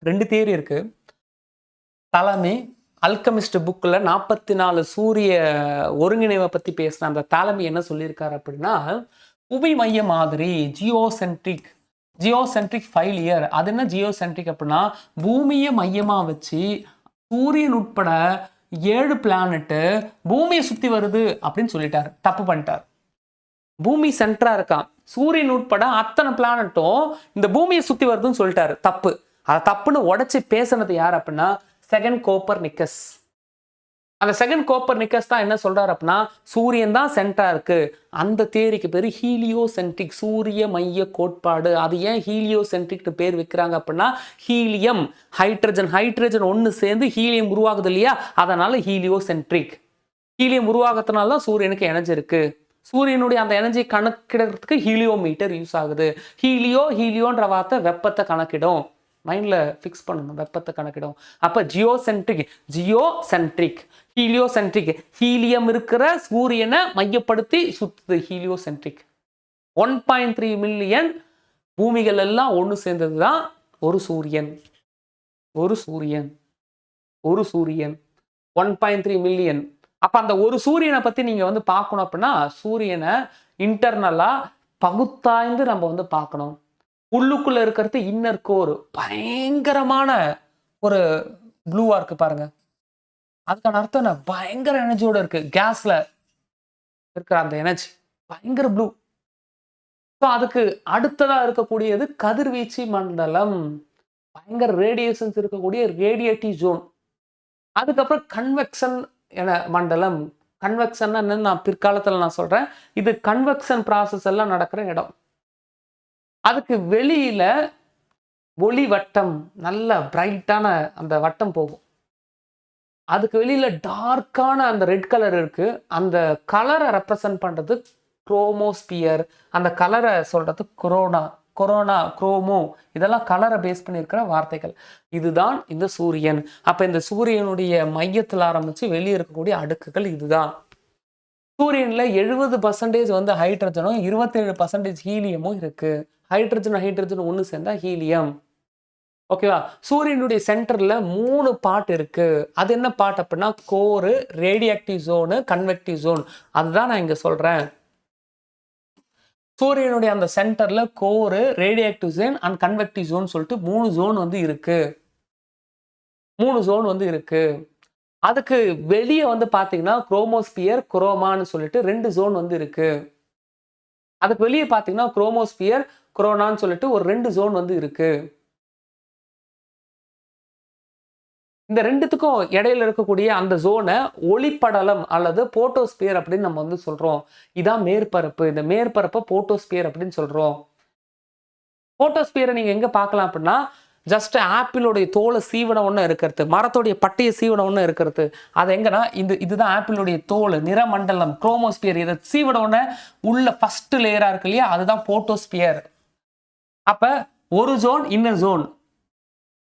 2 தியரி இருக்கு. தாலமி அல்கமிஸ்ட் புக்கில் 44 சூரிய ஒருங்கிணைவை பற்றி பேசுகிற அந்த தாலமி என்ன சொல்லியிருக்காரு அப்படின்னா, புவி மைய மாதிரி ஜியோசென்ட்ரிக் ஃபெயிலியர். அது என்ன ஜியோசென்ட்ரிக் அப்படின்னா, பூமியை மையமாக வச்சு சூரியன் உட்பட 7 பிளானட்டு பூமியை சுற்றி வருது அப்படின்னு சொல்லிட்டார். தப்பு பண்ணிட்டார். பூமி சென்டரா இருக்கான், சூரியன் உட்பட அத்தனை பிளானட்டும் இந்த பூமியை சுற்றி வருதுன்னு சொல்லிட்டாரு. தப்பு. அதை தப்புன்னு உடச்சி பேசுனது யார் அப்படின்னா செகண்ட் கோப்பர்னிக்கஸ். அந்த செகண்ட் கோப்பர்னிக்கஸ் தான் என்ன சொல்றாரு அப்படின்னா, சூரியன் தான் சென்டரா இருக்கு. அந்த தியரிக்கு பேர் ஹீலியோசென்ட்ரிக், சூரிய மைய கோட்பாடு. அது ஏன் ஹீலியோசென்ட்ரிக் பேர் வைக்கிறாங்க அப்படின்னா, ஹீலியம் ஹைட்ரஜன் ஒன்று சேர்ந்து ஹீலியம் உருவாகுது இல்லையா, அதனால ஹீலியோசென்ட்ரிக். ஹீலியம் உருவாகத்தினால தான் சூரியனுக்கு எனர்ஜி இருக்கு. சூரியனுடைய அந்த எனர்ஜி கணக்கிடுறதுக்கு ஹீலியோமீட்டர் யூஸ் ஆகுது. ஹீலியோன்ற வார்த்தை வெப்பத்தை கணக்கிடும். மைண்டில் ஃபிக்ஸ் பண்ணணும், வெப்பத்தை கணக்கிடும். அப்போ ஜியோசென்ட்ரிக் ஹீலியோசென்ட்ரிக். ஹீலியம் இருக்கிற சூரியனை மையப்படுத்தி சுற்றுது ஹீலியோசென்ட்ரிக். 1.3 மில்லியன் பூமிகள் எல்லாம் ஒன்று சேர்ந்தது தான் ஒரு சூரியன். 1.3 மில்லியன். அப்போ அந்த ஒரு சூரியனை பற்றி நீங்கள் பார்க்கணும் அப்படின்னா, சூரியனை இன்டர்னலாக பகுத்தாய்ந்து நம்ம பார்க்கணும். உள்ளுக்குள்ள இருக்கிறது இன்னர் கோர், பயங்கரமான ஒரு ப்ளூவா இருக்கு பாருங்க. அதுக்கான அர்த்தம் என்ன? பயங்கர எனர்ஜியோட இருக்கு. கேஸ்ல இருக்கிற அந்த எனர்ஜி பயங்கர ப்ளூ. ஸோ அதுக்கு அடுத்ததா இருக்கக்கூடியது கதிர்வீச்சு மண்டலம், பயங்கர ரேடியேஷன்ஸ் இருக்கக்கூடிய ரேடியேட்டிவ் ஜோன். அதுக்கப்புறம் கன்வெக்ஷன் என மண்டலம். கன்வெக்ஷன் என்னன்னு நான் பிற்காலத்தில் நான் சொல்றேன். இது கன்வெக்ஷன் ப்ராசஸ் எல்லாம் நடக்கிற இடம். அதுக்கு வெளியில ஒளி வட்டம், நல்ல பிரைட்டான அந்த வட்டம் போகும். அதுக்கு வெளியில டார்க்கான அந்த ரெட் கலர் இருக்கு. அந்த கலரை ரெப்ரசன்ட் பண்றது குரோமோஸ்பியர். அந்த கலரை சொல்றது குரோமோ. இதெல்லாம் கலரை பேஸ் பண்ணியிருக்கிற வார்த்தைகள். இதுதான் இந்த சூரியன். அப்ப இந்த சூரியனுடைய மையத்தில் ஆரம்பிச்சு வெளியே இருக்கக்கூடிய அடுக்குகள் இதுதான். சூரியன்ல 70% ஹைட்ரஜனும் 27% ஹீலியமும் இருக்கு. ஹைட்ரஜன் ஒன்று சேர்ந்தா ஹீலியம். ஓகேவா? சூரியனுடைய சென்டர்ல 3 பார்ட் இருக்கு. அது என்ன பார்ட் அப்படின்னா, core, radioactive zone, convective zone. அதுதான் நான் இங்க சொல்றேன். சூரியனுடைய அந்த சென்டர்ல core, radioactive zone and convective zone சொல்லிட்டு 3 ஜோன் இருக்கு. 3 ஜோன் இருக்கு. அதுக்கு வெளியே பாத்தீங்கன்னா குரோமோஸ்பியர், குரோமான்னு சொல்லிட்டு 2 ஜோன் இருக்கு. அதுக்கு வெளியே பாத்தீங்கன்னா குரோமோஸ்பியர், குரோனான்னு சொல்லிட்டு ஒரு 2 ஜோன் இருக்கு. இந்த 2த்துக்கும் இடையில இருக்கக்கூடிய அந்த ஜோனை ஒளிப்படலம் அல்லது போட்டோஸ்பியர் அப்படின்னு நம்ம சொல்றோம். இதான் மேற்பரப்பு. இந்த மேற்பரப்பை போட்டோஸ்பியர் அப்படின்னு சொல்றோம். போட்டோஸ்பியரை நீங்க எங்க பார்க்கலாம் அப்படின்னா, ஜஸ்ட் ஆப்பிளோடைய தோலை சீவன ஒன்று இருக்கிறது, மரத்தோடைய பட்டையை சீவன ஒன்று இருக்கிறது. அது எங்கன்னா இதுதான் ஆப்பிளுடைய தோல், நிறமண்டலம், குரோமோஸ்பியர். இதை சீவன ஒன்று உள்ள ஃபர்ஸ்ட் லேயரா இருக்கு இல்லையா, அதுதான் போட்டோஸ்பியர். அப்ப ஒரு ஜோன் இன்னர் ஜோன்,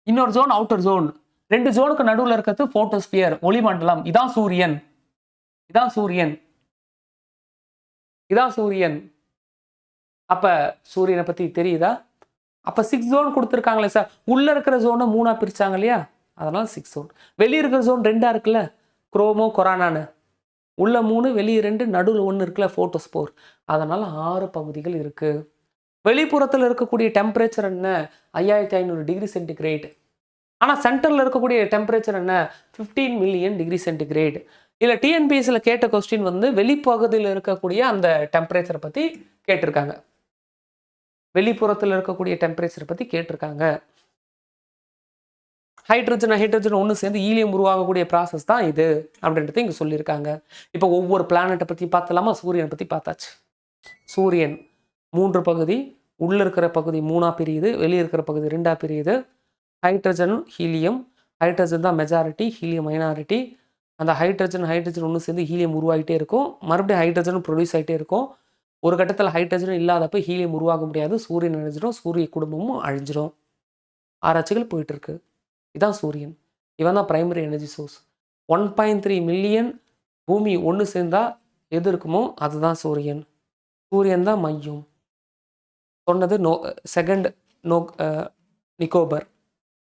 இன்னொரு ஜோன் அவுட்டர் ஜோன், 2 ஜோனுக்கு நடுவில் இருக்கிறது போட்டோஸ்பியர், ஒளிமண்டலம். இதான் சூரியன். அப்ப சூரியனை பத்தி தெரியுதா? அப்ப 6 ஜோன் கொடுத்துருக்காங்களே சார். உள்ள இருக்கிற ஜோனை 3ஆ பிரிச்சாங்க இல்லையா, அதனால 6 ஜோன். வெளியே இருக்கிற ஜோன் 2ஆ இருக்குல்ல, குரோமோ கொரானான்னு. உள்ள 3, வெளியே 2, நடுவில் 1 இருக்குல்ல, போட்டோஸ்போர். அதனால 6 பகுதிகள் இருக்கு. வெளிப்புறத்தில் இருக்கக்கூடிய டெம்பரேச்சர் என்ன? 5500 டிகிரி சென்டிகிரேட். ஆனால் சென்டரில் இருக்கக்கூடிய டெம்பரேச்சர் என்ன? 15 மில்லியன் டிகிரி சென்டிகிரேட். இல்லை டிஎன்பிஎஸ்சியில் கேட்ட கொஸ்டின் வெளிப்பகுதியில் இருக்கக்கூடிய அந்த டெம்பரேச்சரை பற்றி கேட்டிருக்காங்க. வெளிப்புறத்தில் இருக்கக்கூடிய டெம்பரேச்சரை பற்றி கேட்டிருக்காங்க. ஹைட்ரஜன் ஒன்று சேர்ந்து ஈலியம் உருவாகக்கூடிய ப்ராசஸ் தான் இது அப்படின்றது இங்கே சொல்லியிருக்காங்க. இப்போ ஒவ்வொரு பிளானட்டை பற்றி பார்த்தலாமா? சூரியனை பற்றி பார்த்தாச்சு. சூரியன் 3 பகுதி, உள்ள இருக்கிற பகுதி 3ஆ பிரியுது, வெளியே இருக்கிற பகுதி 2ஆ பிரியுது. ஹைட்ரஜன் ஹீலியம், ஹைட்ரஜன் தான் மெஜாரிட்டி, ஹீலியம் மைனாரிட்டி. அந்த ஹைட்ரஜன் ஒன்று சேர்ந்து ஹீலியம் உருவாகிட்டே இருக்கும், மறுபடியும் ஹைட்ரஜனும் ப்ரொடியூஸ் ஆகிட்டே இருக்கும். ஒரு கட்டத்தில் ஹைட்ரஜனும் இல்லாதப்போ ஹீலியம் உருவாக முடியாது, சூரியன் அழிஞ்சிடும், சூரிய குடும்பமும் அழிஞ்சிடும். ஆராய்ச்சிகள் போயிட்டு இருக்கு. இதான் சூரியன். இவன் தான் பிரைமரி எனர்ஜி சோர்ஸ். 1.3 மில்லியன் பூமி ஒன்று சேர்ந்தா எது இருக்குமோ அதுதான் சூரியன். சூரியன் தான் மையம். சொன்னது செகண்ட் நிக்கோபர்,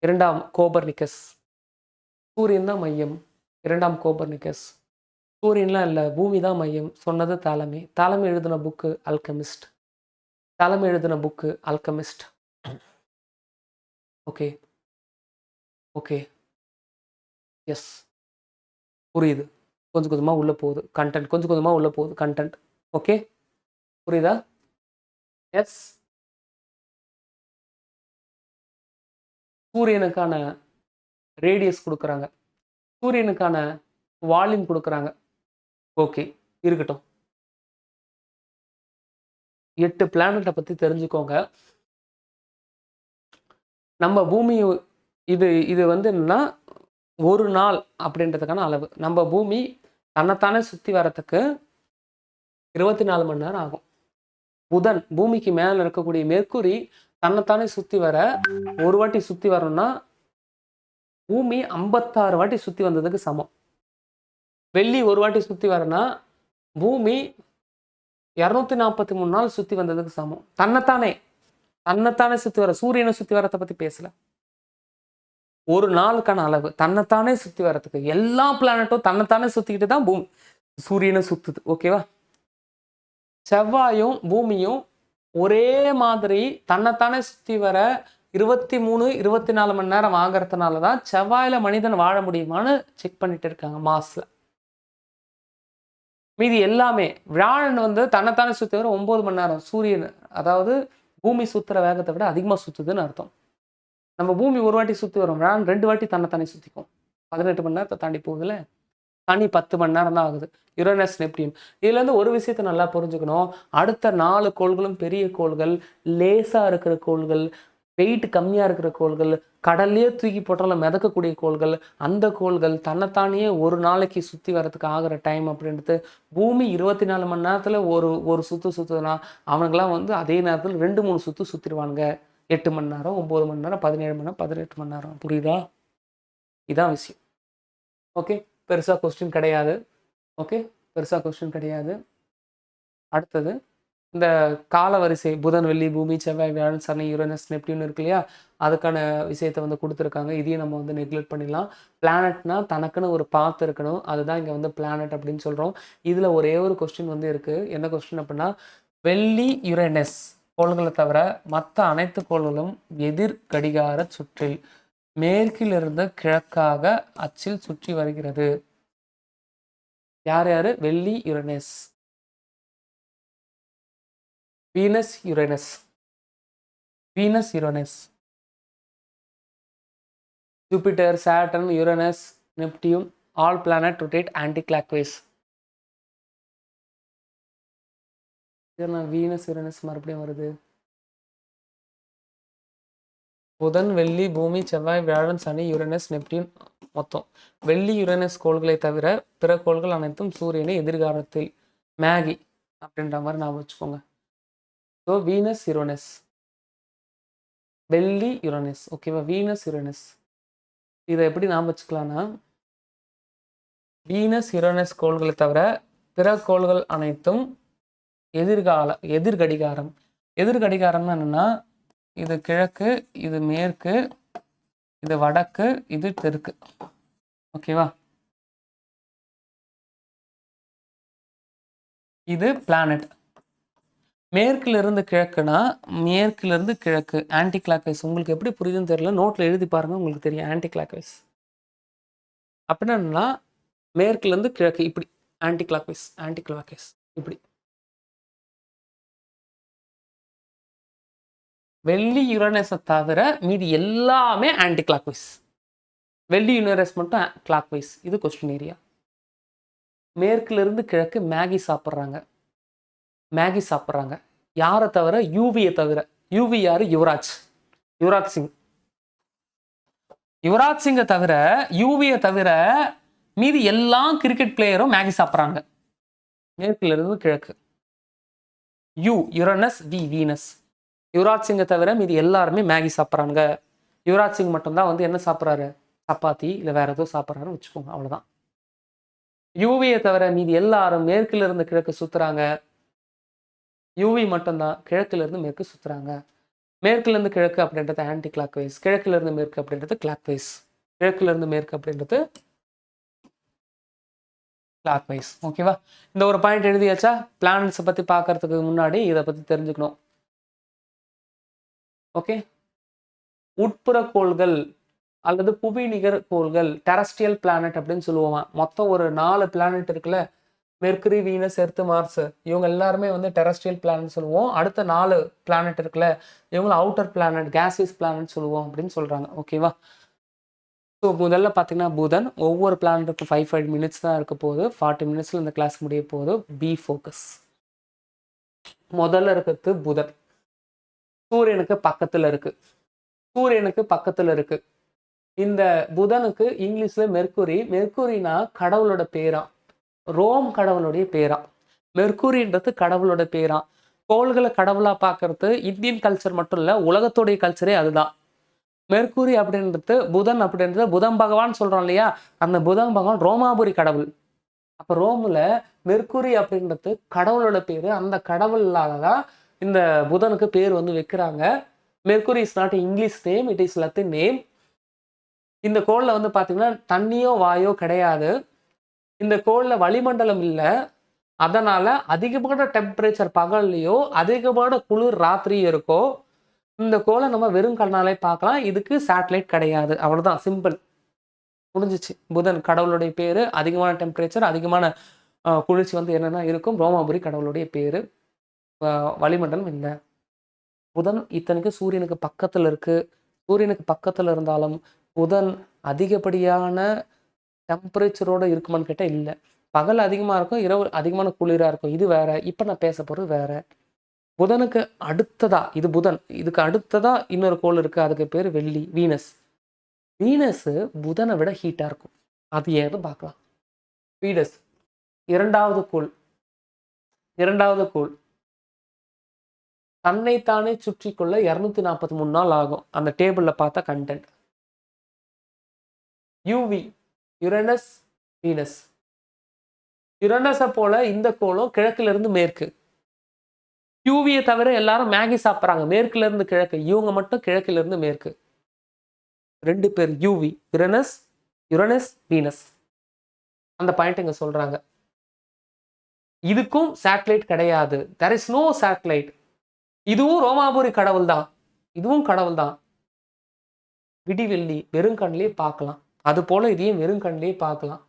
இரண்டாம் கோபர்னிக்கஸ். சூரியன் தான் மையம், இரண்டாம் கோபர்னிக்கஸ். சூரியன்லாம் இல்லை, பூமி தான் மையம், சொன்னது தாலமே. தாலமே எழுதின புக்கு அல்கெமிஸ்ட். தாலமே எழுதின book Alchemist. Okay okay yes, புரியுது. கொஞ்சம் கொஞ்சமாக உள்ளே போகுது கண்டென்ட், கொஞ்சம் கொஞ்சமாக உள்ளே போகுது கண்டென்ட். ஓகே, புரியுதா? எஸ். சூரியனுக்கான ரேடியஸ் கொடுக்குறாங்க, சூரியனுக்கான வால்யூம் கொடுக்குறாங்க. ஓகே, இருக்கட்டும். 8 பிளானட்டை பற்றி தெரிஞ்சுக்கோங்க. நம்ம பூமி இது வந்து என்னன்னா ஒரு நாள் அப்படின்றதுக்கான அளவு. நம்ம பூமி தன்னைத்தானே சுற்றி வரத்துக்கு 24 மணி நேரம் ஆகும். புதன், பூமிக்கு மேலே இருக்கக்கூடிய மெர்க்குரி தன்னைத்தானே சுற்றி வர, ஒரு வாட்டி சுற்றி வரணும்னா பூமி 56 வாட்டி சுற்றி வந்ததுக்கு சமம். வெள்ளி ஒரு வாட்டி சுற்றி வரனா பூமி 243 நாள் சுற்றி வந்ததுக்கு சமம். தன்னைத்தானே சுற்றி வர, சூரியனை சுற்றி வரத்தை பற்றி பேசல. ஒரு நாளுக்கான அளவு தன்னைத்தானே சுற்றி வரத்துக்கு. எல்லா பிளானட்டும் தன்னைத்தானே சுற்றிக்கிட்டு தான் சூரியனை சுற்றுது. ஓகேவா? செவ்வாயும் பூமியும் ஒரே மாதிரி தன்னைத்தானே சுற்றி வர 23-24 மணி நேரம் ஆகிறதுனால தான் செவ்வாயில் மனிதன் வாழ முடியுமான்னு செக் பண்ணிட்டு இருக்காங்க மாஸ்ல. மீதி எல்லாமே வியாழன் வந்து தன்னைத்தானே சுற்றி வர 9 மணி நேரம். சூரியன், அதாவது பூமி சுற்றுற வேகத்தை விட அதிகமாக சுற்றுதுன்னு அர்த்தம். நம்ம பூமி ஒரு வாட்டி சுற்றி வரும், வியாழன் 2 வாட்டி தன்னைத்தானே சுற்றிக்கும். 18 மணி நேரத்தை தாண்டி போகுதுல, சனி 10 மணி நேரம் தான் ஆகுது. Uranus, Neptune. இதுலேருந்து ஒரு விஷயத்தை நல்லா புரிஞ்சுக்கணும். அடுத்த 4 கோள்களும் பெரிய கோள்கள், லேசாக இருக்கிற கோள்கள், வெயிட் கம்மியாக இருக்கிற கோள்கள், கடல்லையே தூக்கி போட்டாலும் மிதக்கக்கூடிய கோள்கள். அந்த கோள்கள் தன்னைத்தானே ஒரு நாளைக்கு சுற்றி வரதுக்கு ஆகிற டைம் அப்படின்றது. பூமி 24 மணி நேரத்தில் ஒரு சுற்றுதுன்னா அவனுங்களாம் வந்து அதே நேரத்தில் 2-3 சுற்றிடுவானுங்க. 8 மணி நேரம், 9 மணி நேரம், 17 மணி நேரம், 18 மணி நேரம். புரியுதா? இதான் விஷயம். ஓகே, பெருசாக கொஸ்டின் கிடையாது. ஓகே, பெருசாக கொஸ்டின் கிடையாது. அடுத்தது இந்த காலவரிசை, புதன், வெள்ளி, பூமி, செவ்வாய், வியாழன், சனி, யுரேனஸ், நெப்டியூன் இருக்கு இல்லையா, அதுக்கான விஷயத்தை வந்து கொடுத்துருக்காங்க. இதையும் நம்ம வந்து நெக்லெக்ட் பண்ணிடலாம். பிளானட்னா தனக்குன்னு ஒரு பாத்து இருக்கணும், அதுதான் இங்கே வந்து பிளானட் அப்படின்னு சொல்கிறோம். இதில் ஒரே ஒரு கொஸ்டின் வந்து இருக்குது. என்ன கொஸ்டின் அப்படின்னா, வெள்ளி, யுரேனஸ் கோள்களை தவிர மற்ற அனைத்து கோள்களும் எதிர் கடிகார சுற்றில் மேற்கிலிருந்து கிழக்காக அச்சில் சுற்றி வருகிறது. யார் யாரு? வெள்ளி, Uranus. Venus, Uranus. Venus, Uranus. Jupiter, Saturn, Uranus, Neptune, all planet rotate anti-clockwise. Venus, Uranus மறுபடியும் வருது. புதன், வெள்ளி, பூமி, செவ்வாய், வியாழன், சனி, யுரேனஸ், நெப்டியூன். மொத்தம் வெள்ளி, யுரேனஸ் கோள்களை தவிர பிற கோள்கள் அனைத்தும் சூரியனை எதிர்காலத்தில் மேகி அப்படின்ற மாதிரி நான் வச்சுக்கோங்க. ஸோ வீனஸ், யுரேனஸ், வெள்ளி, யுரேனஸ். ஓகேவா? Venus, Uranus. இதை எப்படி நாம் வச்சுக்கலாம்னா, வீனஸ், யுரேனஸ் கோள்களை தவிர பிற கோள்கள் அனைத்தும் எதிர்கடிகாரம். எதிர்கடிகாரம்னா என்னன்னா, இது கிழக்கு, இது மேற்கு, இது வடக்கு, இது தெற்கு. ஓகேவா? இது பிளானட். மேற்கிலிருந்து கிழக்குனா மேற்கிலிருந்து கிழக்கு ஆன்டி கிளாக்வைஸ். உங்களுக்கு எப்படி புரியுதுன்னு தெரியல, நோட்டில் எழுதி பாருங்க, உங்களுக்கு தெரியும். ஆன்டி கிளாக்வைஸ் அப்படின்னா மேற்கிலிருந்து கிழக்கு இப்படி, ஆன்டி கிளாக்வைஸ், ஆன்டி கிளாக்வைஸ் இப்படி. வெள்ளி, யுரேனஸை தவிர மீதி எல்லாமே ஆன்டி கிளாக்வைஸ். வெள்ளி, யுரேனஸ் மட்டும் கிளாக்வைஸ். இது கொஸ்டின் ஏரியா. மேற்கிலிருந்து கிழக்கு மேகி சாப்பிட்றாங்க. யாரை தவிர? யூவியை தவிர. யூவி யாரு? யுவராஜ் சிங். யுவராஜ் சிங்கை தவிர, யூவியை தவிர மீதி எல்லா கிரிக்கெட் பிளேயரும் மேகி சாப்பிட்றாங்க. மேற்குல இருந்து கிழக்கு. Uranus, Venus. யுவராஜ் சிங்கை தவிர மீதி எல்லாருமே மேகி சாப்பிட்றாங்க. யுவராஜ் சிங் மட்டும்தான் வந்து என்ன சாப்பிட்றாரு? சப்பாத்தி இல்லை வேற ஏதோ சாப்பிட்றாருன்னு வச்சுக்கோங்க, அவ்வளோதான். யூவியை தவிர மீதி எல்லாரும் மேற்குல இருந்து கிழக்கு சுத்துறாங்க. யூவி மட்டும்தான் கிழக்குல இருந்து மேற்கு சுத்துறாங்க. மேற்குல இருந்து கிழக்கு அப்படின்றது ஆன்டி கிளாக் வைஸ், கிழக்குல இருந்து மேற்கு அப்படின்றது கிளாக் வைஸ், கிழக்குல இருந்து மேற்கு அப்படின்றது கிளாக் வைஸ். ஓகேவா? இந்த ஒரு பாயிண்ட் எழுதியாச்சா? பிளானட்ஸை பத்தி பார்க்கறதுக்கு முன்னாடி இதை பத்தி தெரிஞ்சுக்கணும். ஓகே, உட்புற கோள்கள் அல்லது புவி நிகர் கோள்கள், டெரஸ்ட்ரியல் பிளானட் அப்படின்னு சொல்லுவோம். மொத்தம் ஒரு 4 பிளானட் இருக்குல்ல, மெர்க்குரி, வீனஸ், எர்த், மார்ஸ், இவங்க எல்லாருமே வந்து டெரஸ்ட்ரியல் பிளானட் சொல்லுவோம். அடுத்த 4 பிளானட் இருக்குல்ல, இவங்க அவுட்டர் பிளானட், கேசியஸ் பிளானட் சொல்லுவோம் அப்படின்னு சொல்றாங்க. ஓகேவா? ஸோ முதல்ல பார்த்தீங்கன்னா புதன். ஒவ்வொரு பிளானட்டுக்கும் 5 மினிட்ஸ் தான் இருக்க போகுது. 40 மினிட்ஸில் இந்த கிளாஸ் முடிய போகுது. B focus. முதல்ல இருக்கிறது புதன். சூரியனுக்கு பக்கத்தில் இருக்கு. சூரியனுக்கு பக்கத்தில் இருக்கு. இந்த புதனுக்கு இங்கிலீஷ்ல மெர்க்குரி. மெர்க்குரினா கடவுளோட பேரா, ரோம் கடவுளுடைய பேரா. மெர்க்குரின்றது கடவுளோட பேரா. கோள்களை கடவுளா பார்க்கறது இந்தியன் கல்ச்சர் மட்டும் இல்லை, உலகத்தோடைய கல்ச்சரே அதுதான். மெர்க்குரி அப்படின்றது, புதன் அப்படின்றது, புதன் பகவான் சொல்றோம் இல்லையா, அந்த புதன் பகவான் ரோமாபுரி கடவுள். அப்ப ரோம்ல மெர்க்குரி அப்படின்றது கடவுளோட பேரு. அந்த கடவுளாலதான் இந்த புதனுக்கு பேர் வந்து வைக்கிறாங்க. Mercury is not English name, it is Latin name. இந்த கோள்ல வந்து பாத்தீங்கன்னா தண்ணியோ வாயோ கிடையாது. இந்த கோள்ல வளிமண்டலம் இல்லை. அதனால அதிகமான டெம்பரேச்சர் பகல்லையோ அதிகமான குளிர் ராத்திரியும் இருக்கோ. இந்த கோளை நம்ம வெறும் கண்ணாலே பார்க்கலாம். இதுக்கு சேட்டலைட் கிடையாது. அவ்வளவுதான், சிம்பிள், முடிஞ்சிச்சு. புதன் கடவுளுடைய பேரு, அதிகமான டெம்பரேச்சர், அதிகமான குளிர்ச்சி வந்து என்னன்னா இருக்கும். ரோமாபுரி கடவுளுடைய பேரு. வளிமண்டலம் இல்லை. புதன் இத்தனைக்கு சூரியனுக்கு பக்கத்துல இருக்கு. சூரியனுக்கு பக்கத்துல இருந்தாலும் புதன் அதிகப்படியான டெம்பரேச்சரோட இருக்குமான்னு கேட்டால் இல்லை. பகல் அதிகமாக இருக்கும், இரவு அதிகமான குளிராக இருக்கும். இது வேற. இப்போ நான் பேச போகிறது வேற. புதனுக்கு அடுத்ததா, இது புதன், இதுக்கு அடுத்ததா இன்னொரு கோள் இருக்கு. அதுக்கு பேர் வெள்ளி, வீனஸ். வீனஸ் புதனை விட ஹீட்டாக இருக்கும். அது ஏன்னு பார்க்கலாம். வீனஸ் இரண்டாவது கோள். இரண்டாவது கோள் தன்னைத்தானே சுற்றி கொள்ள 243 நாள் ஆகும். அந்த டேபிளில் பார்த்தா கண்டென்ட். UV, Uranus, Venus. யுரேனஸை போல இந்த கோளும் கிழக்குல இருந்து மேற்கு. யூவியை தவிர எல்லாரும் மேகி சாப்பிட்றாங்க மேற்குல இருந்து கிழக்கு. இவங்க மட்டும் கிழக்குல இருந்து மேற்கு. 2 பேர் யூவி, யுரேனஸ், வீனஸ். அந்த பாயிண்ட் இங்க சொல்றாங்க. இதுக்கும் சேட்டலைட் கிடையாது. there is no satellite. இதுவும் ரோமாபுரி கடவுள் தான், இதுவும் கடவுள் தான். விடிவெள்ளி வெறும் கண்ணிலே பார்க்கலாம். அது போல இதையும் வெறும் கண்ணிலே பார்க்கலாம்.